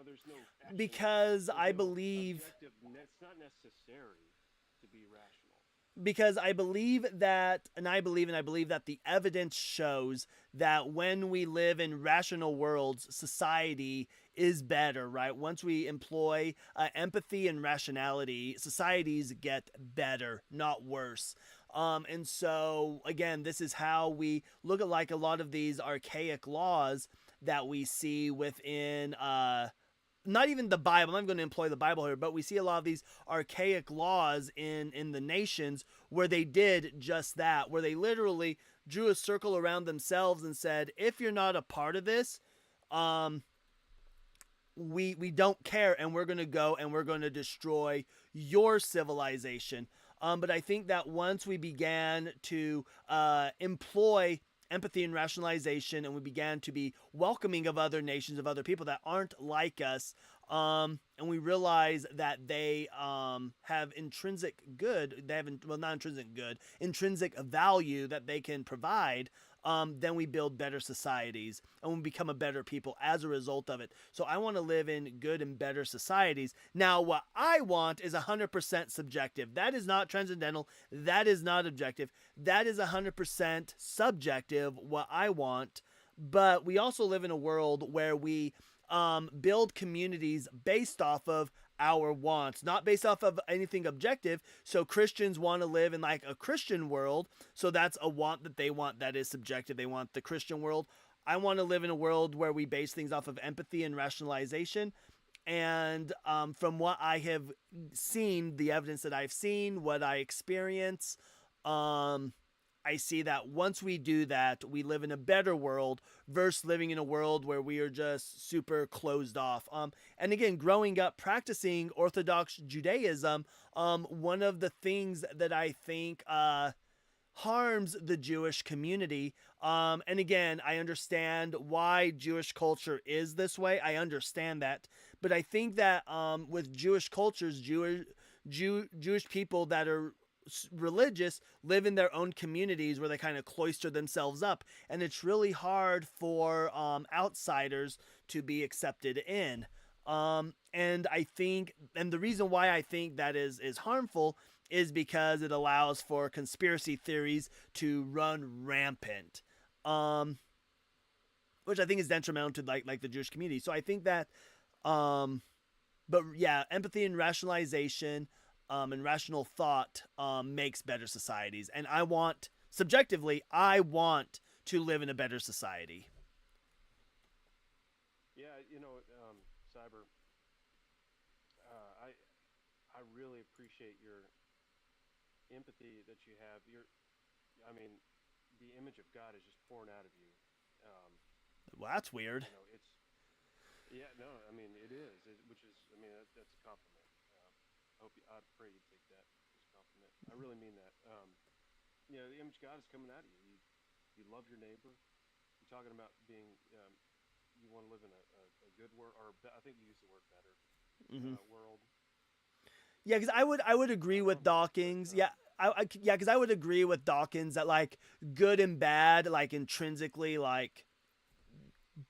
there's no actual, Because there's I no believe objective. It's not necessary to be rational. because I believe that, and I believe that the evidence shows that when we live in rational worlds, society is better, right? Once we employ empathy and rationality, societies get better, not worse. And so, again, this is how we look at like a lot of these archaic laws that we see within not even the Bible. I'm not going to employ the Bible here, but we see a lot of these archaic laws in the nations where they did just that, where they literally drew a circle around themselves and said, if you're not a part of this, um, we don't care, and we're going to go and we're going to destroy your civilization. But I think that once we began to employ empathy and rationalization, and we began to be welcoming of other nations, of other people that aren't like us, and we realize that they have intrinsic good, they have, well, not intrinsic good, intrinsic value that they can provide, then we build better societies and we become a better people as a result of it. So I want to live in good and better societies. Now, what I want is 100% subjective. That is not transcendental. That is not objective. That is 100% subjective, what I want. But we also live in a world where we build communities based off of our wants, not based off of anything objective. So Christians want to live in like a Christian world. So that's a want that they want that is subjective. They want the Christian world. I want to live in a world where we base things off of empathy and rationalization. And from what I have seen, the evidence that I've seen, what I experience, um, I see that once we do that, we live in a better world versus living in a world where we are just super closed off. And again, growing up practicing Orthodox Judaism, one of the things that I think harms the Jewish community. And again, I understand why Jewish culture is this way. I understand that, but I think that with Jewish cultures, Jewish people that are religious live in their own communities where they kind of cloister themselves up, and it's really hard for outsiders to be accepted in. And I think, and the reason why I think that is harmful is because it allows for conspiracy theories to run rampant, um, which I think is detrimental to like the Jewish community. So I think that, um, but yeah, empathy and rationalization and rational thought makes better societies. And I want, subjectively, I want to live in a better society. Yeah, Cyber. I really appreciate your empathy that you have. I mean, the image of God is just pouring out of you. Um, Well, that's weird. it's Yeah, no, I mean it is, which is, I mean that's a compliment. I pray you take that as a compliment. I really mean that. The image of God is coming out of you. You love your neighbor. You're talking about being, you want to live in a good world, or I think you used the word better Mm-hmm. world. Yeah, because I would agree with Dawkins. Yeah, yeah, because I would agree with Dawkins that like good and bad like intrinsically like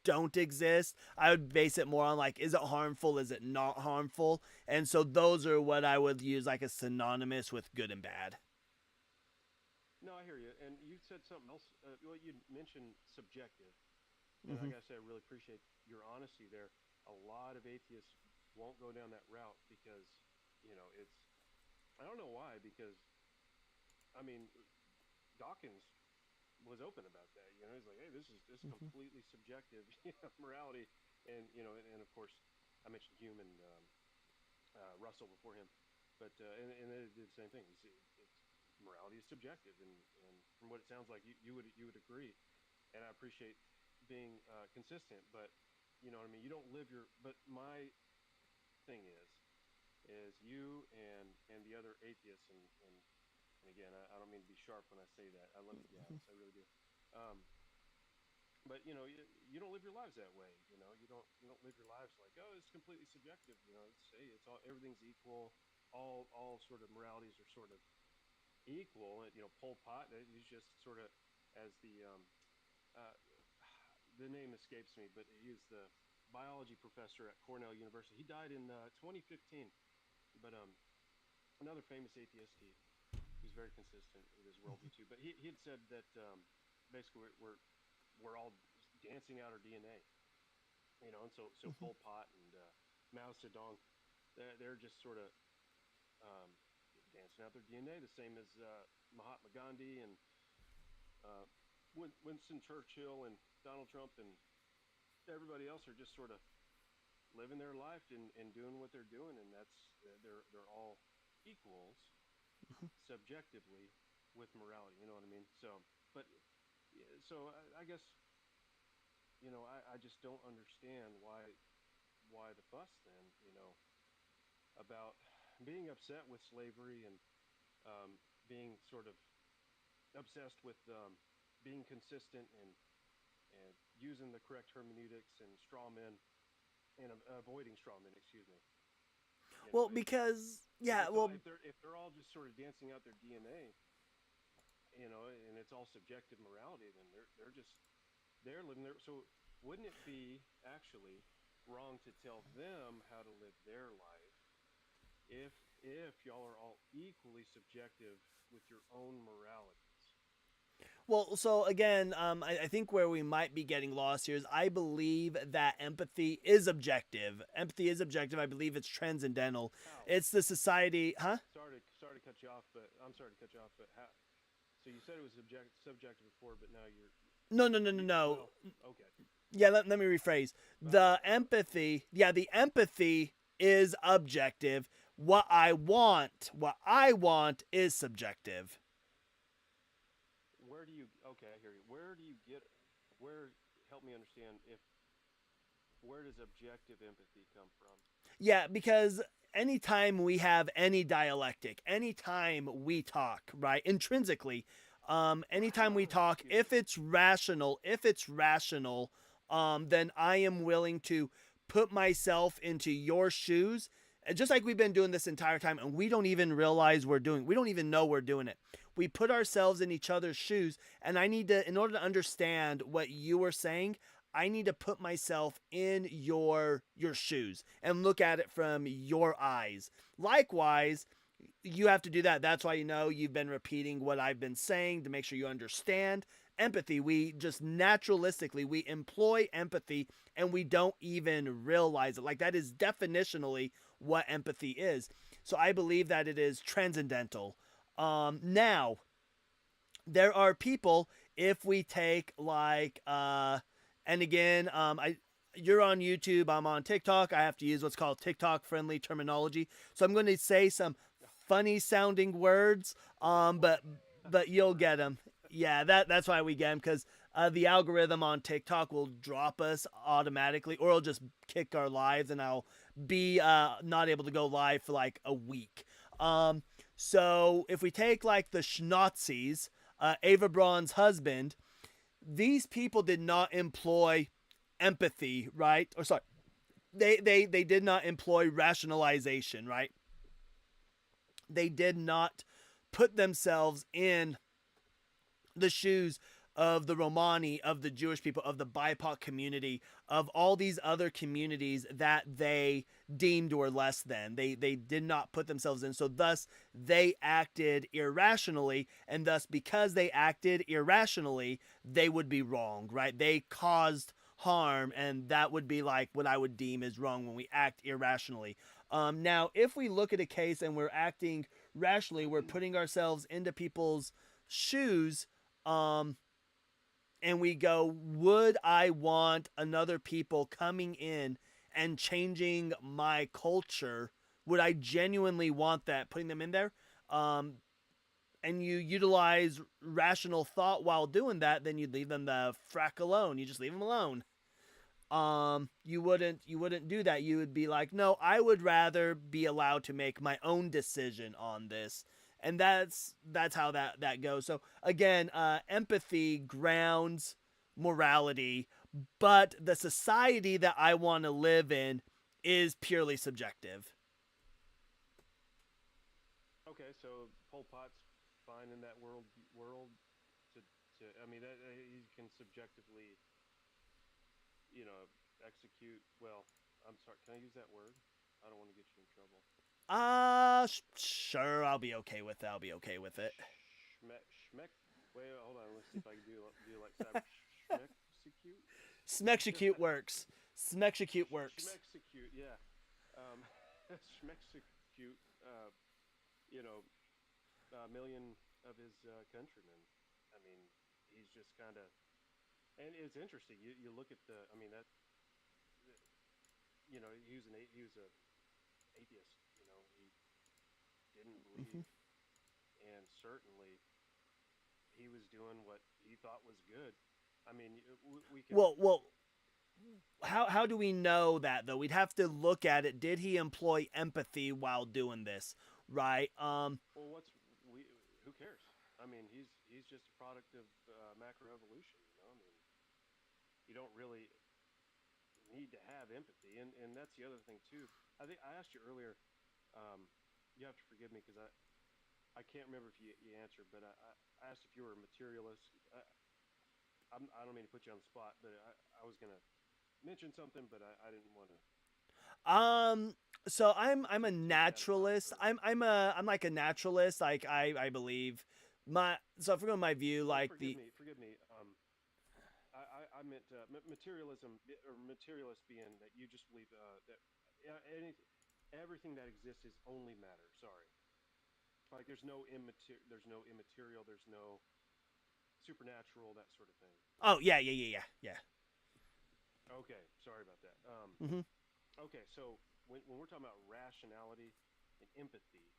don't exist. I would base it more on like is it harmful, is it not harmful, and so those are what I would use like as synonymous with good and bad. No, I hear you. And you said something else. Well, you mentioned subjective, and I Hmm. gotta say, I really appreciate your honesty there. A lot of atheists won't go down that route because, it's. I don't know why. Because I mean, Dawkins was open about that. He's like, hey, this is Hmm. completely subjective, morality, and of course, I mentioned Hume and Russell before him, but and they did the same thing. It's morality is subjective, and from what it sounds like, you would agree, and I appreciate being consistent. But you know what I mean. You don't live your. But my thing is you and the other atheists, and again, I don't mean to be sharp when I say that. I love you guys, I really do. Um, but you don't live your lives that way. You don't live your lives like, oh, it's completely subjective. It's all, everything's equal. All sort of moralities are sort of equal. And Pol Pot, he's just sort of as uh, the name escapes me, but he is the biology professor at Cornell University. He died in 2015. But another famous atheist, he's very consistent with his worldview too. But he had said that basically we're all dancing out our DNA, and so Pol Pot and Mao Zedong, they're just sort of um, dancing out their DNA, the same as Mahatma Gandhi and uh, Winston Churchill and Donald Trump and everybody else are just sort of living their life and doing what they're doing, and they're all equals subjectively with morality. You know what I mean? So, but yeah, so I guess I just don't understand why the fuss then, about being upset with slavery and being sort of obsessed with being consistent and using the correct hermeneutics and straw men and avoiding straw men. Excuse me. Well, If because if yeah, it's all well, if they're all just sort of dancing out their DNA, and it's all subjective morality, then they're living there. So wouldn't it be actually wrong to tell them how to live their life if if y'all are all equally subjective with your own moralities? well, so again, I think where we might be getting lost here is I believe that empathy is objective. Empathy is objective. I believe it's transcendental. How? It's the society, huh? Sorry to cut you off, but I'm sorry to cut you off, but how? So you said it was subjective before, but now No, no, no, no, you no. well, okay. Yeah, let me rephrase. But The empathy, yeah, the empathy is objective. What I want is subjective. where do you? Okay, I hear you. Where do you get? Where? Help me understand. If Where does objective empathy come from? Yeah, because anytime we have any dialectic, anytime we talk, right, intrinsically, anytime we talk, Excuse me. if it's rational, then I am willing to put myself into your shoes. Just like we've been doing this entire time, and we don't even realize we don't even know we're doing it. We put ourselves in each other's shoes, and in order to understand what you were saying, I need to put myself in your shoes and look at it from your eyes. Likewise, you have to do that. That's why you've been repeating what I've been saying to make sure you understand. Empathy, we just naturalistically we employ empathy and we don't even realize it. Like that is definitionally what empathy is. So I believe that it is transcendental. Now there are people if we take like and again I you're on YouTube, I'm on TikTok. I have to use what's called TikTok friendly terminology. So I'm going to say some funny sounding words but you'll get them. Yeah, that's why we get them cuz the algorithm on TikTok will drop us automatically or it'll just kick our lives and I'll be not able to go live for like a week. So if we take like the Schnauzis, Ava Braun's husband, these people did not employ empathy, right? Or sorry, they did not employ rationalization, right? They did not put themselves in the shoes of the Romani, of the Jewish people, of the BIPOC community, of all these other communities that they deemed were less than. They did not put themselves in. So thus they acted irrationally, and thus because they acted irrationally, they would be wrong, right? They caused harm, and that would be like what I would deem as wrong when we act irrationally. Now, if we look at a case and we're acting rationally, we're putting ourselves into people's shoes, and we go, would I want another people coming in and changing my culture? Would I genuinely want that, putting them in there? And you utilize rational thought while doing that, then you'd leave them the frack alone. You just leave them alone. You wouldn't do that. You would be like, no, I would rather be allowed to make my own decision on this. And that's how that goes. So again, empathy grounds morality, but the society that I want to live in is purely subjective. Okay, so Pol Pot's fine in that world. I mean, that he can subjectively, execute. Well, I'm sorry. Can I use that word? I don't want to get you in trouble. Sure, I'll be okay with it. I'll be okay with it. Schmeck. Wait, hold on. Let's see if I can do like cyber schmexecute. Smexecute works. Smexecute works. Schmexecute, yeah. Schmexecute. A million of his countrymen. I mean, he's just kind of, and it's interesting. You look at the. I mean that. He was a atheist. He didn't believe, and certainly he was doing what he thought was good. I mean, we can. Well. How do we know that though? We'd have to look at it. Did he employ empathy while doing this? Right. Well, who cares? I mean, he's just a product of macroevolution. I mean, you don't really need to have empathy, and that's the other thing too. I think I asked you earlier. You have to forgive me because I can't remember if you answered, but I asked if you were a materialist. I don't mean to put you on the spot, but I was gonna mention something, but I didn't want to. So I'm a naturalist. I'm like a naturalist. Like I believe so if we're going my view, like forgive me. I meant materialism, or materialist being that you just believe that everything that exists is only matter. Sorry, like there's no immaterial, there's no supernatural, that sort of thing. Oh yeah. Okay, sorry about that. Okay, so when we're talking about rationality and empathy,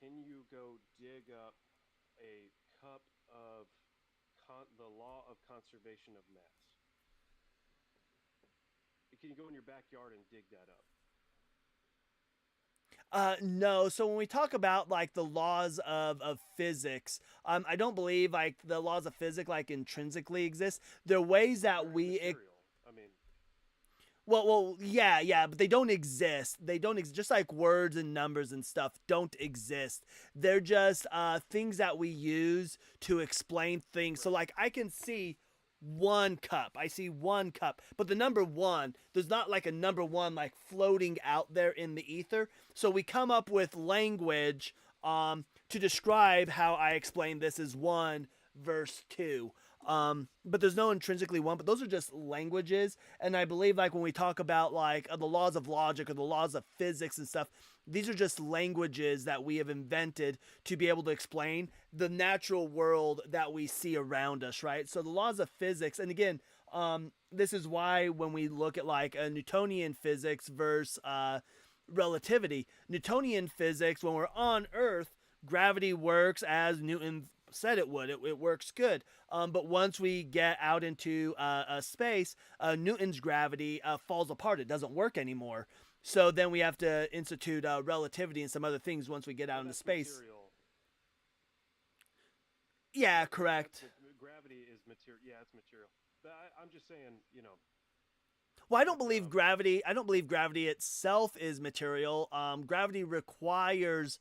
can you go dig up a cup of the law of conservation of mass? Can you go in your backyard and dig that up? No. So when we talk about like the laws of physics, I don't believe like the laws of physics like intrinsically exist. They're ways that yeah, but they don't exist. They don't just like words and numbers and stuff don't exist. They're just things that we use to explain things. So like I can see one cup. I see one cup, but the number one, there's not like a number one like floating out there in the ether. So we come up with language to describe how I explain this as 1 verse 2. But there's no intrinsically one, but those are just languages. And I believe like when we talk about like the laws of logic or the laws of physics and stuff, these are just languages that we have invented to be able to explain the natural world that we see around us, right? So the laws of physics, and again, this is why when we look at like a Newtonian physics versus relativity, Newtonian physics, when we're on Earth, gravity works as Newton said it would. It works good. But once we get out into space, Newton's gravity falls apart. It doesn't work anymore. So then we have to institute relativity and some other things once we get out into space. Material. Yeah, correct. Gravity is material. Yeah, it's material. But I'm just saying, Well, I don't believe gravity. I don't believe gravity itself is material. Gravity requires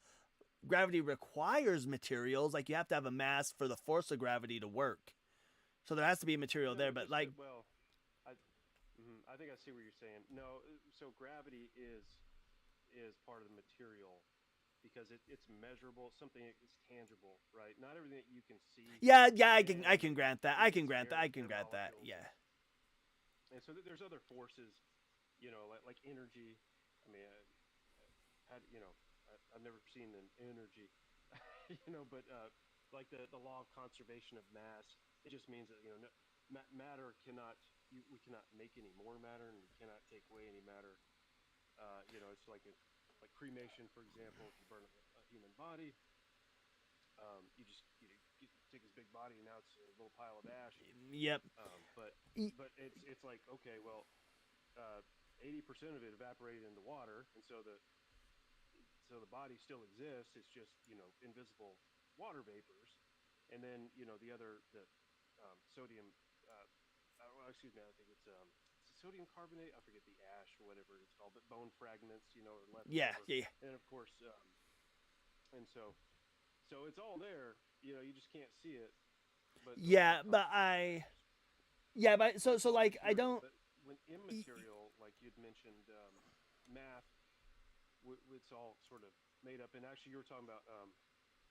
materials. Like you have to have a mass for the force of gravity to work. So there has to be material there. But like, well, I, I think I see what you're saying. No, so gravity is part of the material because it's measurable, something is tangible, right? Not everything that you can see. yeah, I can grant that. I can grant that. Yeah. And so there's other forces, like energy. I mean, I've never seen an energy, but like the law of conservation of mass, it just means that matter cannot we cannot make any more matter, and we cannot take away any matter. It's like cremation, for example. If you burn a human body, you take this big body, and now it's a little pile of ash. Yep. But it's like, okay, well, 80% of it evaporated into water, and so the body still exists. It's just invisible water vapors, and then the sodium. Excuse me, I think it's sodium carbonate. I forget the ash or whatever it's called, but bone fragments, are left Yeah, over. yeah. And of course, and so it's all there. You just can't see it. But so like I don't. But when immaterial, like you'd mentioned, math, it's all sort of made up. And actually, you were talking about.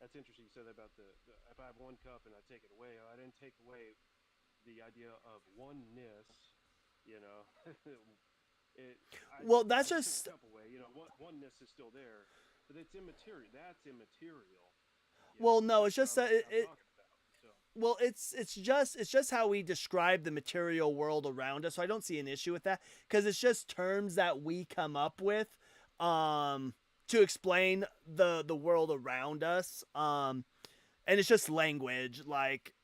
That's interesting. You said that about the if I have one cup and I take it away, I didn't take away the idea of oneness. Well, that's just cup away. Oneness is still there, but it's immaterial. That's immaterial. Well, no, it's just that well, it's just how we describe the material world around us. So I don't see an issue with that because it's just terms that we come up with to explain the world around us. And it's just language, like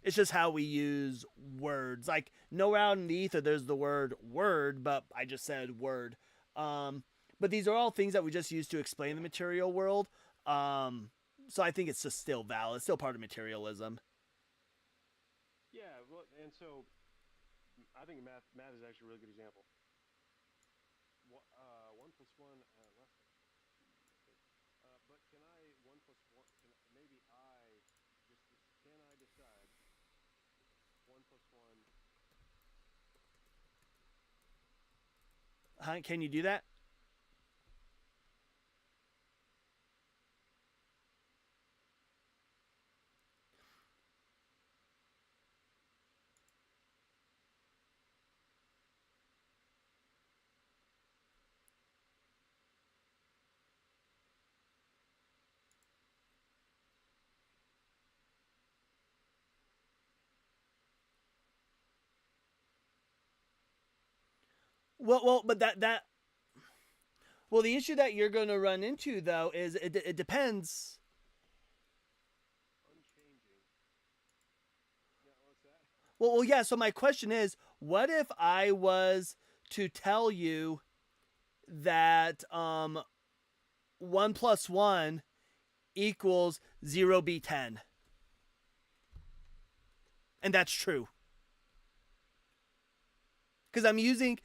it's just how we use words. Like nowhere out in the ether there's the word word, but I just said word. But these are all things that we just use to explain the material world. So I think it's just still valid. It's still part of materialism. Yeah, well, and so I think math is actually a really good example. 1 plus 1 less. But can I 1 plus 1? Maybe can I decide 1 plus 1? Can you do that? But well, the issue that you're going to run into though is it depends. Unchanging. Yeah, what's that? Well, yeah. So my question is, what if I was to tell you that 1 plus 1 equals 0b10, and that's true? Because I'm using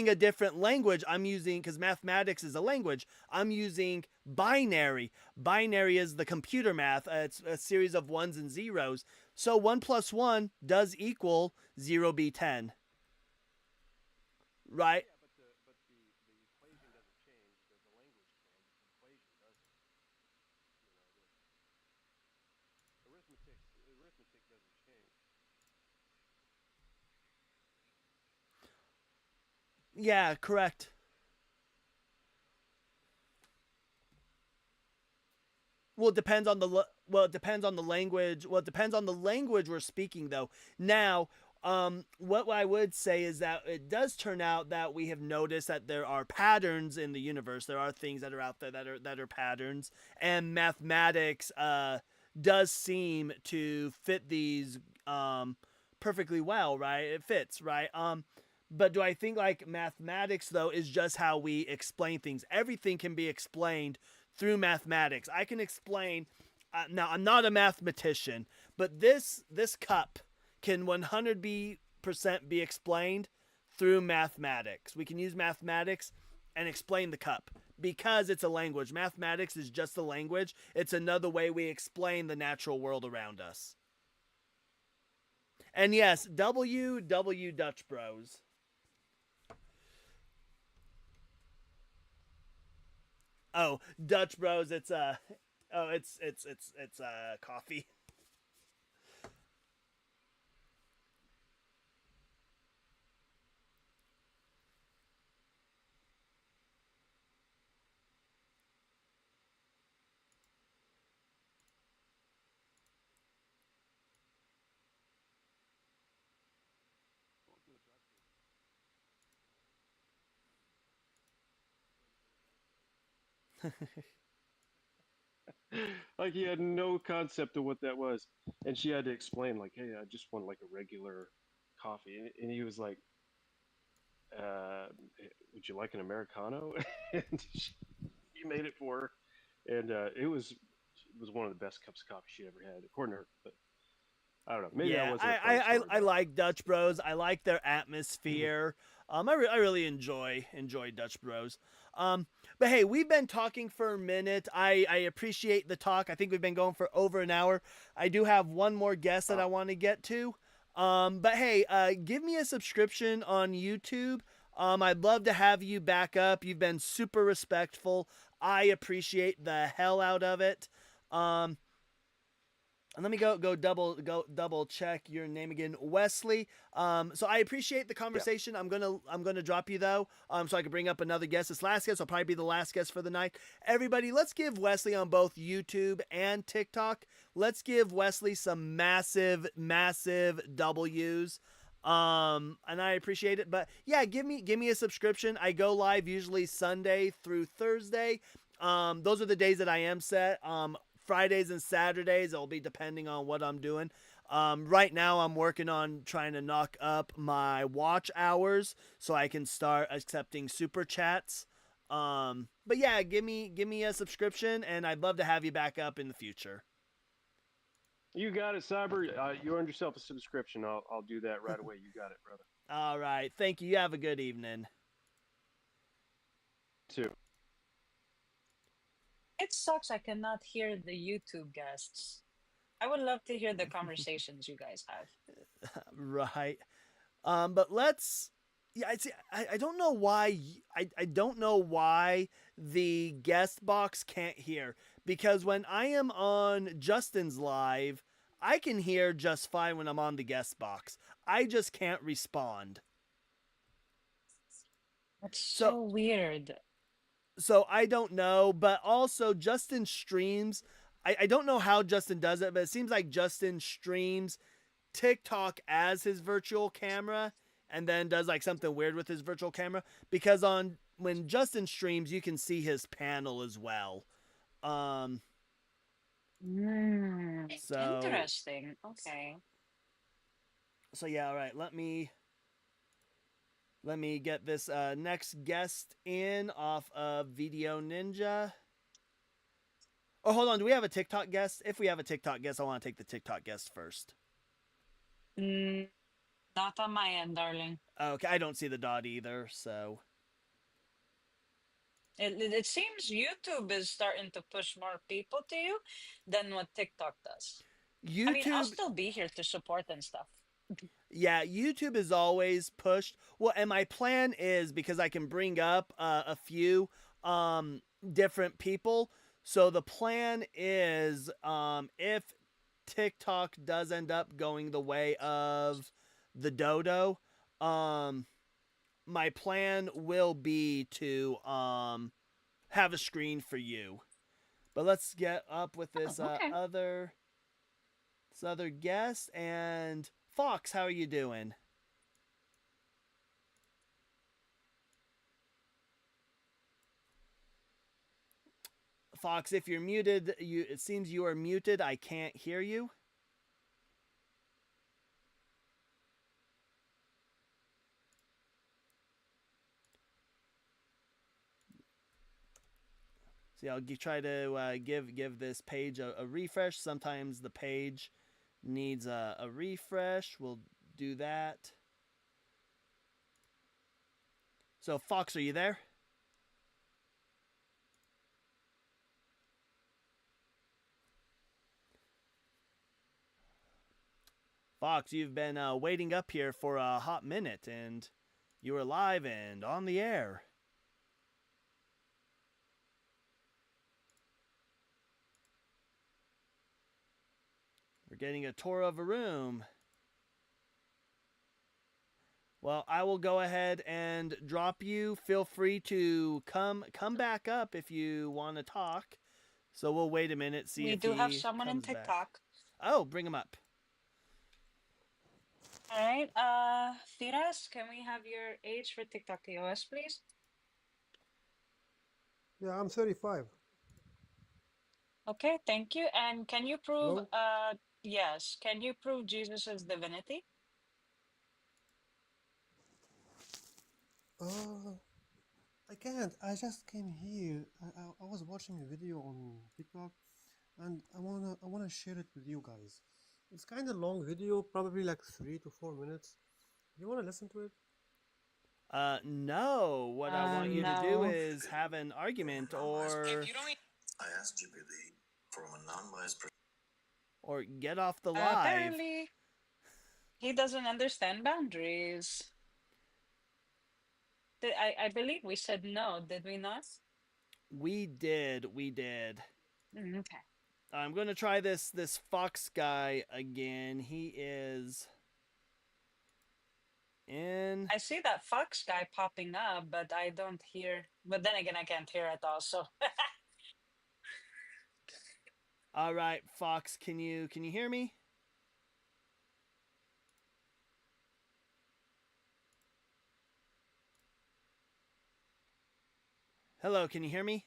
a different language. Because mathematics is a language. I'm using binary. Binary is the computer math. It's a series of ones and zeros. So 1 plus 1 does equal 0b10. Right? Yeah, but the equation doesn't change. The language can. The equation doesn't. The arithmetic doesn't change. Yeah, correct. Well, it depends on the language. Well, it depends on the language we're speaking, though. Now, what I would say is that it does turn out that we have noticed that there are patterns in the universe. There are things that are out there that are patterns, and mathematics does seem to fit these perfectly well, right? It fits, right? But do I think like mathematics though is just how we explain things? Everything can be explained through mathematics. I can explain. Now I'm not a mathematician, but this cup can 100% be explained through mathematics. We can use mathematics and explain the cup because it's a language. Mathematics is just a language. It's another way we explain the natural world around us. And yes, WW Dutch Bros. Oh, Dutch Bros. It's coffee. Like he had no concept of what that was, and she had to explain, like, "Hey, I just want like a regular coffee," and he was like, uh, "Would you like an americano?" And he made it for her, and it was one of the best cups of coffee she ever had, according to her. But I don't know, maybe that Yeah, wasn't a fun story, I but like Dutch Bros. I like their atmosphere. I really enjoy Dutch Bros. But hey, we've been talking for a minute. I appreciate the talk. I think we've been going for over an hour. I do have one more guest that I want to get to. But hey, give me a subscription on YouTube. I'd love to have you back up. You've been super respectful. I appreciate the hell out of it. And let me go double check your name again, Wesley. So I appreciate the conversation. Yeah. I'm gonna drop you though, so I can bring up another guest. This last guest will probably be the last guest for the night. Everybody, let's give Wesley on both YouTube and TikTok. Let's give Wesley some massive W's. And I appreciate it. But yeah, give me a subscription. I go live usually Sunday through Thursday. Those are the days that I am set. Fridays and Saturdays, it'll be depending on what I'm doing. Right now, I'm working on trying to knock up my watch hours so I can start accepting super chats. But yeah, give me a subscription, and I'd love to have you back up in the future. You got it, Cyber. You earned yourself a subscription. I'll do that right away. You got it, brother. All right, thank you. You have a good evening. Too. It sucks I cannot hear the YouTube guests. I would love to hear the conversations you guys have. Right. But let's. Yeah, I don't know why. I don't know why the guest box can't hear, because when I am on Justin's live, I can hear just fine when I'm on the guest box. I just can't respond. That's so weird. So I don't know, but also Justin streams. I don't know how Justin does it, but it seems like Justin streams TikTok as his virtual camera and then does like something weird with his virtual camera, because when Justin streams, you can see his panel as well. So interesting. Okay. So yeah, all right. Let me get this next guest in off of Video Ninja. Oh, hold on. Do we have a TikTok guest? If we have a TikTok guest, I want to take the TikTok guest first. Not on my end, darling. Okay, I don't see the dot either, so. It seems YouTube is starting to push more people to you than what TikTok does. YouTube, I mean, I'll still be here to support and stuff. Yeah, YouTube is always pushed. Well, and my plan is, because I can bring up a few different people. So the plan is, if TikTok does end up going the way of the dodo, my plan will be to have a screen for you. But let's get up with this other guest. And Fox, how are you doing? Fox, if you're muted, it seems you are muted. I can't hear you. See, I'll try to give this page a refresh. Sometimes the page needs a refresh. We'll do that. So, Fox, are you there? Fox, you've been waiting up here for a hot minute, and you are live and on the air. We're getting a tour of a room. Well, I will go ahead and drop you. Feel free to come back up if you want to talk. So we'll wait a minute, see We if do have he someone in comes back. TikTok. Oh, bring him up. All right. Firas, can we have your age for TikTok TOS, please? Yeah, I'm 35. Okay, thank you. And can you prove, Hello? yes, can you prove Jesus' divinity? Uh, I can't. I just came here. I was watching a video on TikTok, and I wanna share it with you guys. It's kind of long video, probably like 3 to 4 minutes. You wanna listen to it? No. What I want you to do No. is have an argument or I asked GPT from a non-biased or get off the live. Apparently, he doesn't understand boundaries. I believe we said no, did we not? We did. Okay. I'm going to try this Fox guy again. He is in. I see that Fox guy popping up, but I don't hear. But then again, I can't hear it also. All right, Fox, can you hear me? Hello, can you hear me?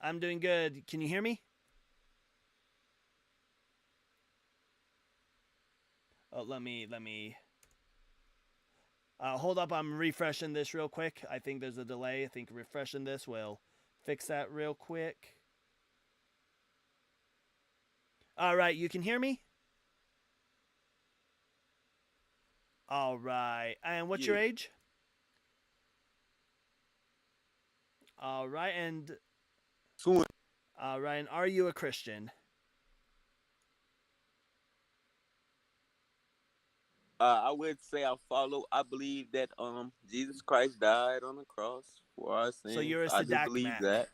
I'm doing good. Can you hear me? Oh, let me. Hold up, I'm refreshing this real quick. I think there's a delay. I think refreshing this will fix that real quick. All right, you can hear me? All right. And what's your age? All right, and all right, and are you a Christian? I would say I believe that Jesus Christ died on the cross for our sins. So you're a I do Sadak believe Mac.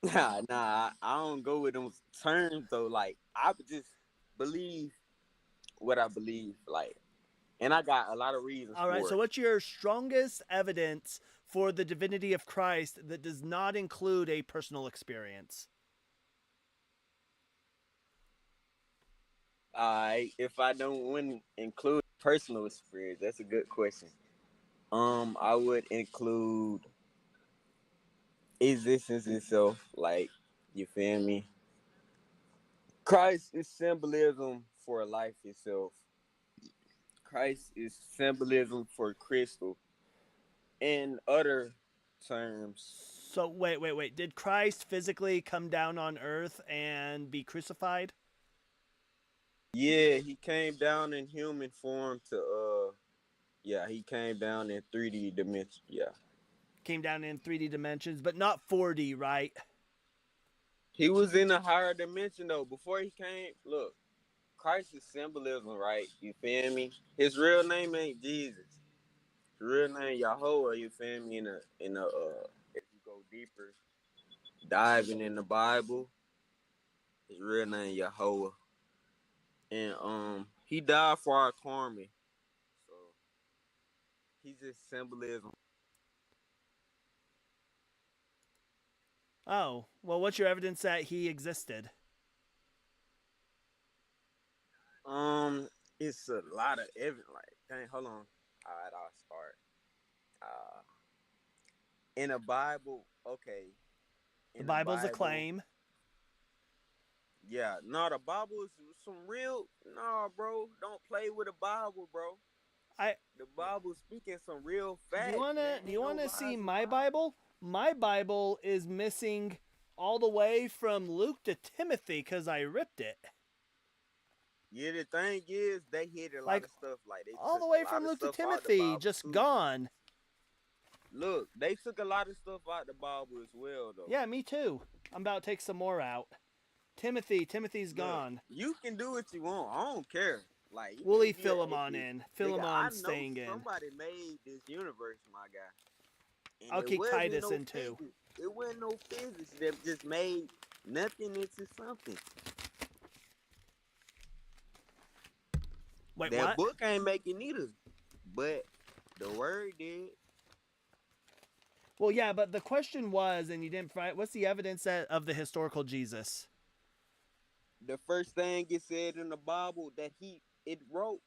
that. Nah, I don't go with those terms though. Like I just believe what I believe, like, and I got a lot of reasons All right, for so it. what's your strongest evidence for the divinity of Christ that does not include a personal experience? If I don't want to include personal experience, that's a good question. I would include existence itself, like, you feel me? Christ is symbolism for life itself. Christ is symbolism for crystal. In other terms, So wait. Did Christ physically come down on earth and be crucified? yeah, he came down in human form to yeah, he came down in 3D dimension. Yeah. Came down in 3D dimensions, but not 4D, right? He was in a higher dimension though. Before he came, look, Christ is symbolism, right? You feel me? His real name ain't Jesus. His real name Yahweh, you feel me? If you go deeper, diving in the Bible, his real name Yahweh. And he died for our karma. So he's just symbolism. Oh, well, what's your evidence that he existed? It's a lot of evidence. Like, dang, hold on. All right, I'll start. In a Bible, okay. The Bible's a claim. Yeah, no, the Bible is some real. Nah, bro, don't play with the Bible, bro. The Bible speaking some real facts. Do you wanna see my Bible? My Bible is missing all the way from Luke to Timothy because I ripped it. Yeah, the thing is, they hid a lot Like of stuff. Like they all took the a way lot from of Luke to stuff out the Timothy, Bible just too. gone. Look, they took a lot of stuff out the Bible as well, though. Yeah, me too. I'm about to take some more out. Timothy's Look, gone. you can do what you want. I don't care. Like you Willie can be an Philemon atheist, in. nigga. I Philemon know staying in. somebody made this universe, my guy, and I'll it kick wasn't Titus no in too. physics. It wasn't no physics that just made nothing into something. Wait, That what? book ain't making either, but the word did. Well, yeah, but the question was, and you didn't. What's the evidence of the historical Jesus? The first thing it said in the Bible that they wrote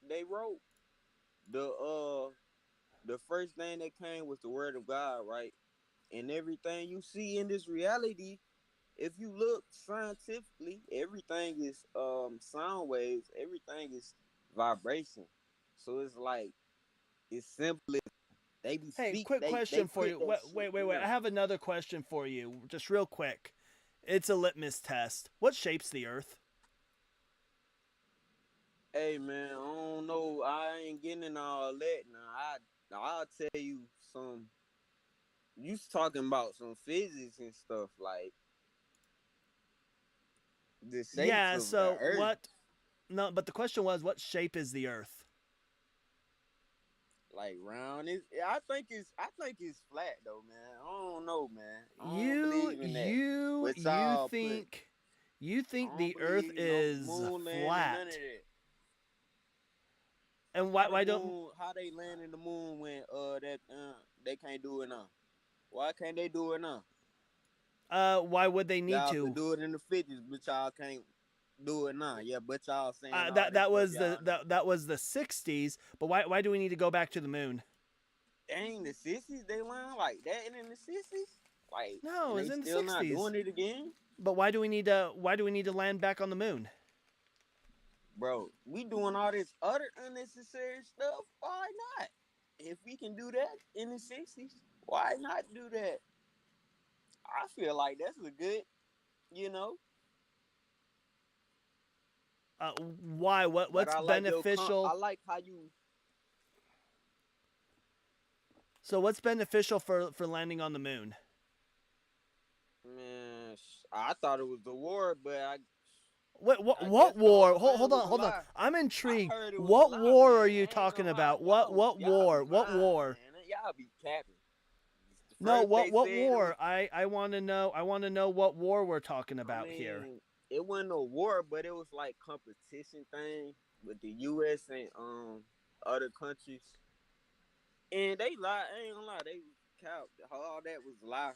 the first thing that came was the word of God, right? And everything you see in this reality, if you look scientifically, everything is sound waves, everything is vibration. So it's like it's simple. They be Hey, speak quick they question for put you. that Wait, shit wait, wait. I down. have another question for you, just real quick. It's a litmus test. What shapes the Earth? Hey man, I don't know. I ain't getting all that now. I'll tell you some. You talking about some physics and stuff like the shapes Yeah. of the So earth, what? No, but the question was, what shape is the Earth? like round. I think it's flat though, man. I don't know, man. I don't You, believe in that. you, What you y'all put? think, you I think don't the Earth believe no is moon landing, none of flat? that. And How the why don't? moon? How they land in the moon when that they can't do it now? Why can't they do it now? Why would they need Y'all could to? do it in the 50s, but y'all can't do it now. Yeah, but y'all saying all That this that stuff was the y'all know. that was the '60s. But why do we need to go back to the moon? Ain't the sissies they learn like that in the sissies? Like, No, and it was they in the still not '60s. doing it again? But why do we need to land back on the moon? Bro, we doing all this other unnecessary stuff. Why not? If we can do that in the 60s, why not do that? I feel like that's a good, you know. Why? But What's I like I beneficial? like how you So what's beneficial for landing on the moon? man. I thought it was the war, but What I guess the war? whole Hold, thing hold was on, a hold on. lie. I'm I intrigued. heard it was a What lie, war are man. you I ain't talking gonna lie. about? What Y'all war? be What lying, war? man. Y'all be capping. No, First what they what said it was. war? I want to know. I want to know what war we're talking I about here. mean, it wasn't a war, but it was like competition thing with the U.S. and other countries. And they lied. I ain't gonna lie. They was cow. All that was a lie.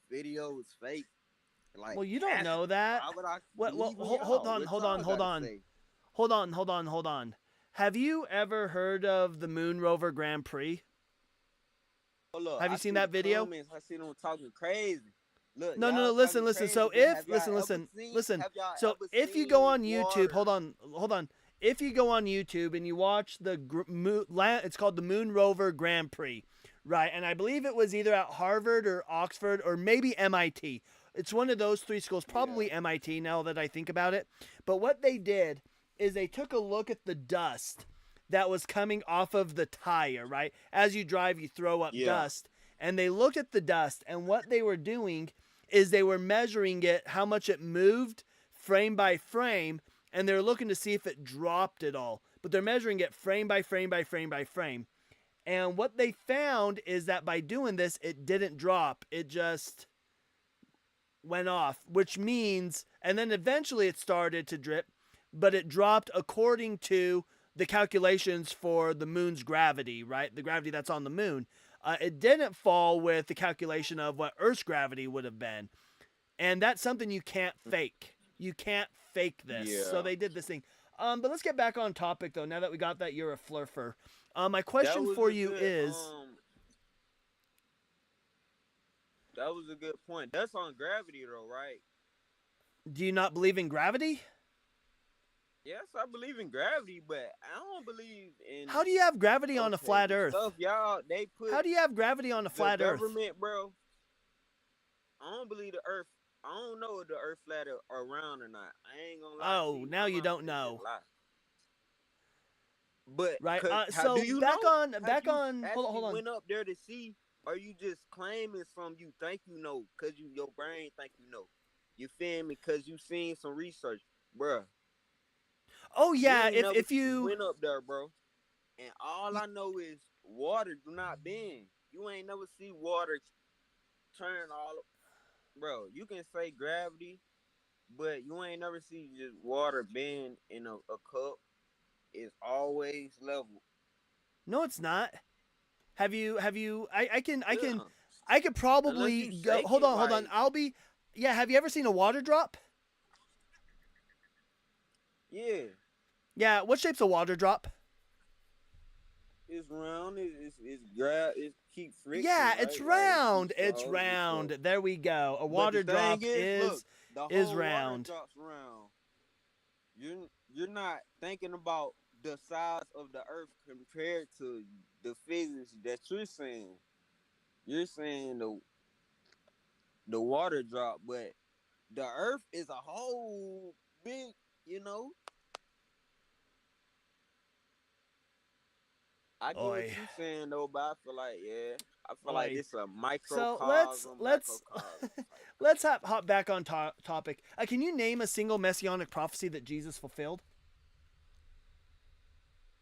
Video was fake. Like Well, you don't massive. know that. Why would I What? Well, believe in hold y'all? on, What hold on, y'all hold gotta on, say? hold on. Have you ever heard of the Moon Rover Grand Prix? Hold up. Have you I seen see the that video? comments. I see them talking crazy. Look, No, no, no. y'all Listen, talking listen. crazy, So but if listen, listen, listen. have y'all So ever if you go seen on YouTube, water? hold on. If you go on YouTube and you watch it's called the Moon Rover Grand Prix, right? And I believe it was either at Harvard or Oxford or maybe MIT. It's one of those three schools, Yeah. probably MIT now that I think about it. But what they did is they took a look at the dust that was coming off of the tire, right? As you drive, you throw up Yeah. dust. And they looked at the dust, and what they were doing is they were measuring it, how much it moved frame by frame, and they're looking to see if it dropped at all. But they're measuring it frame by frame by frame by frame. And what they found is that by doing this, it didn't drop. It just went off, which means, and then eventually it started to drip, but it dropped according to the calculations for the moon's gravity, right? The gravity that's on the moon. It didn't fall with the calculation of what Earth's gravity would have been. And that's something you can't fake. You can't fake this. So Yeah. they did this thing. But let's get back on topic, though, now that we got that you're a flurfer. My That question was for a you good is, that was a good point. That's on gravity though, right? do you not believe in gravity? Yes, I believe in gravity, but I don't believe in How do you have gravity on a okay, flat the Earth? stuff y'all they How put do you have gravity on a the flat Earth? government, bro. I don't believe the earth. I don't know if the earth flat or round or not. I ain't gonna lie to Oh, you. now My you mama don't could just know. lie. But right? how do So you back know? on, Have you hold on, actually hold on. went up there to see? Or you just claiming some you think you know because your brain think you know? You feel me? Because you seen some research, bruh. Oh You yeah, ain't never if you, went up there, bro. And all I know is water do not bend. You ain't never see water turn all, bro. You can say gravity, but you ain't never see just water bend in a cup. It's always level. no, it's not. Have you? Yeah. I could Unless probably you go. shake it Hold on. like, I'll be. Yeah. Have you ever seen a water drop? yeah, Yeah. What shape's a water drop? it's round. It keep friction, Yeah, it's right? Like it round. keeps the It's whole stuff. round. There we go. A But the water thing drop is, look, the is whole water round. drops round. You're not thinking about the size of the earth compared to the physics that you're saying. You're saying the water drop, but the earth is a whole big, you know. I get what Oi, you saying though, but I feel like, yeah, I feel like oi. this a So microcosm, let's macrocosm type. let's hop back on topic. Can you name a single messianic prophecy that Jesus fulfilled?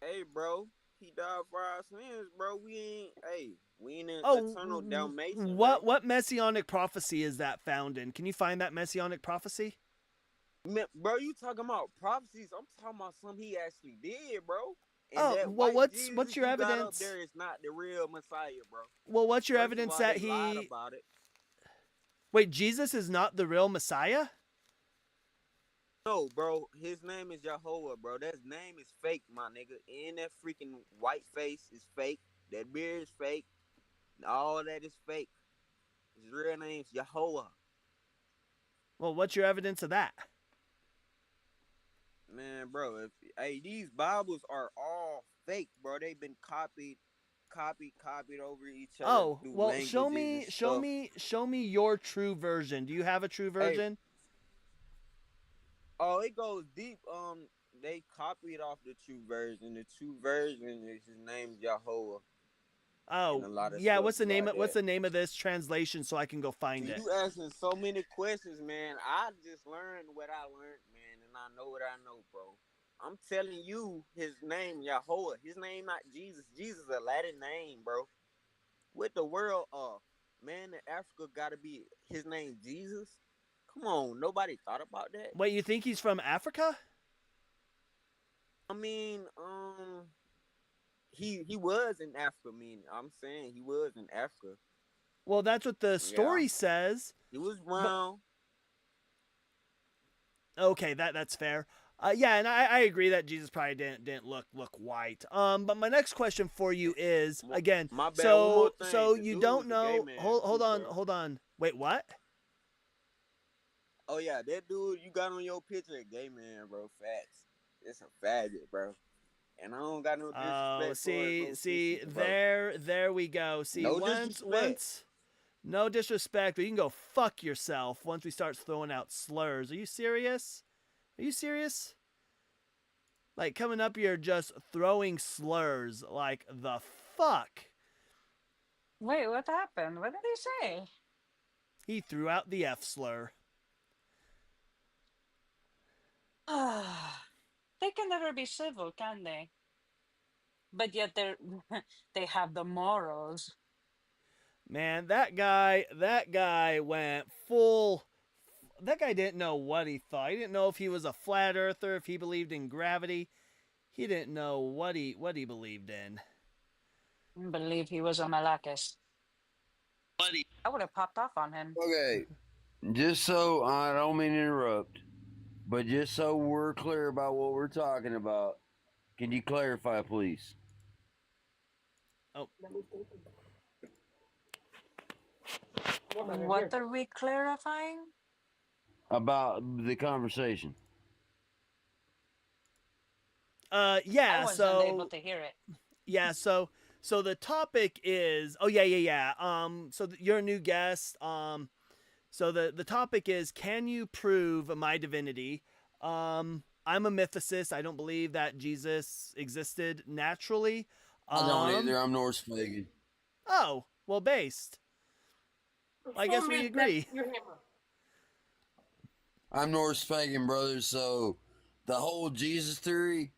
Hey, bro, he died for our sins, bro. We ain't in Oh, eternal damnation, bro. what messianic prophecy is that found in? Can you find that messianic prophecy? Man, bro, you talking about prophecies? I'm talking about something he actually did, bro. And Oh, that well, white what's Jesus your you got up evidence? there is not the real Messiah, bro. Well, what's your First of evidence all, that they lied he? about it. Wait, Jesus is not the real Messiah? No, bro, his name is Jehovah, bro. That name is fake, my nigga. And that freaking white face is fake. That beard is fake. All that is fake. His real name's Jehovah. Well, what's your evidence of that? Man, bro, hey, these Bibles are all fake, bro. They've been copied over each other Oh, through well, languages and stuff. show me your true version. Do you have a true Hey, version? oh, it goes deep. They copied off the true version. The true version is his name Jehovah, and Oh, a lot of yeah. stuff about What's that. the name of this translation so I can go find See, it? you asking so many questions, man. I just learned what I learned, man, and I know what I know, bro. I'm telling you, his name Yahweh. His name not Jesus. Jesus a Latin name, bro. What the world, man in Africa gotta be his name Jesus? Come on, nobody thought about that. Wait, you think he's from Africa? I mean, he was in Africa. I mean, I'm saying he was in Africa. Well, that's what the Yeah, story says. he was But round. okay, that's fair. Yeah, and I agree that Jesus probably didn't look white. But my next question for you is again. My bad. One more thing. So The you dude don't was a gay know. man too, bro. Hold on. Wait, what? Oh yeah, that dude you got on your picture, a gay man, bro. Facts. It's a faggot, bro. And I don't got no Oh, disrespect for his little see, sister, bro. there we go. See, No disrespect. no disrespect, but you can go fuck yourself once we start throwing out slurs. Are you serious? Are you serious? Like coming up here just throwing slurs like the fuck. Wait, what happened? What did he say? He threw out the F slur. They can never be civil, can they? But yet they're they have the morals. Man, that guy went full. That guy didn't know what he thought. He didn't know if he was a flat earther, if he believed in gravity. He didn't know what he believed in. Believe he was a Malakis. I would have popped off on him. Okay, just so I don't mean to interrupt, but just so we're clear about what we're talking about, can you clarify, please? Oh, What are we clarifying? About the conversation. I yeah. wasn't able to hear it. Yeah, so the topic is yeah. So you're a new guest. So the topic is, can you prove my divinity? I'm a mythicist. I don't believe that Jesus existed naturally. I don't either. I'm Norse pagan. Oh, well, based. I guess we agree. I'm Norse pagan, brother. So the whole Jesus theory,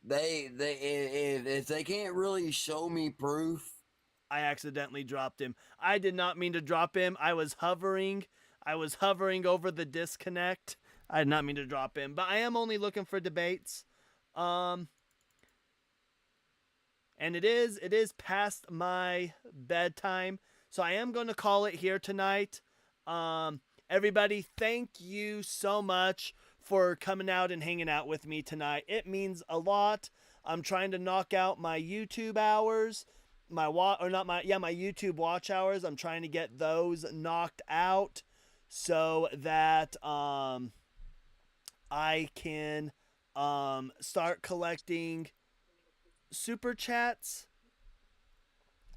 they if they can't really show me proof. I accidentally dropped him. I did not mean to drop him. I was hovering over the disconnect. I did not mean to drop him, but I am only looking for debates. And it is past my bedtime, so I am going to call it here tonight. Everybody, thank you so much for coming out and hanging out with me tonight. It means a lot. I'm trying to knock out my YouTube hours, my YouTube watch hours. I'm trying to get those knocked out so that I can start collecting super chats.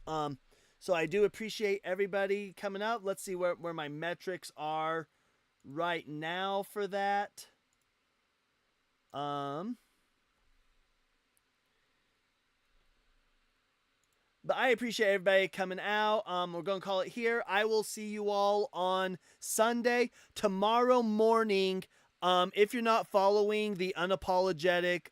So I do appreciate everybody coming out. Let's see where my metrics are right now for that. But I appreciate everybody coming out. We're going to call it here. I will see you all on Sunday. Tomorrow morning, if you're not following the Unapologetic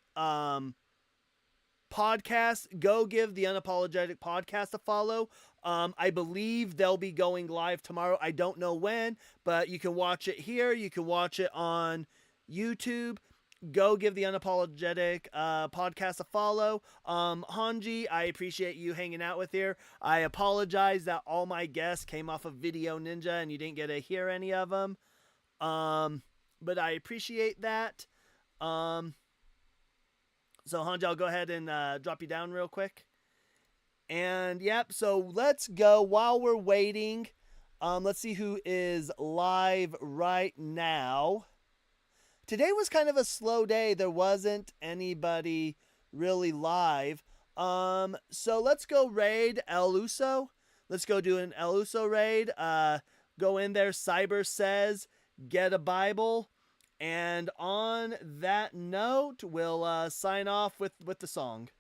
podcast, go give the Unapologetic podcast a follow. I believe they'll be going live tomorrow. I don't know when, but you can watch it here. You can watch it on YouTube. Go give the Unapologetic podcast a follow. Hanji, I appreciate you hanging out with here. I apologize that all my guests came off of Video Ninja and you didn't get to hear any of them. But I appreciate that. So Hanji, I'll go ahead and drop you down real quick. And yep, so let's go while we're waiting. Let's see who is live right now. Today was kind of a slow day. There wasn't anybody really live. So let's go raid El Uso. Let's go do an El Uso raid. Go in there. Cyber says, get a Bible. And on that note, we'll sign off with the song.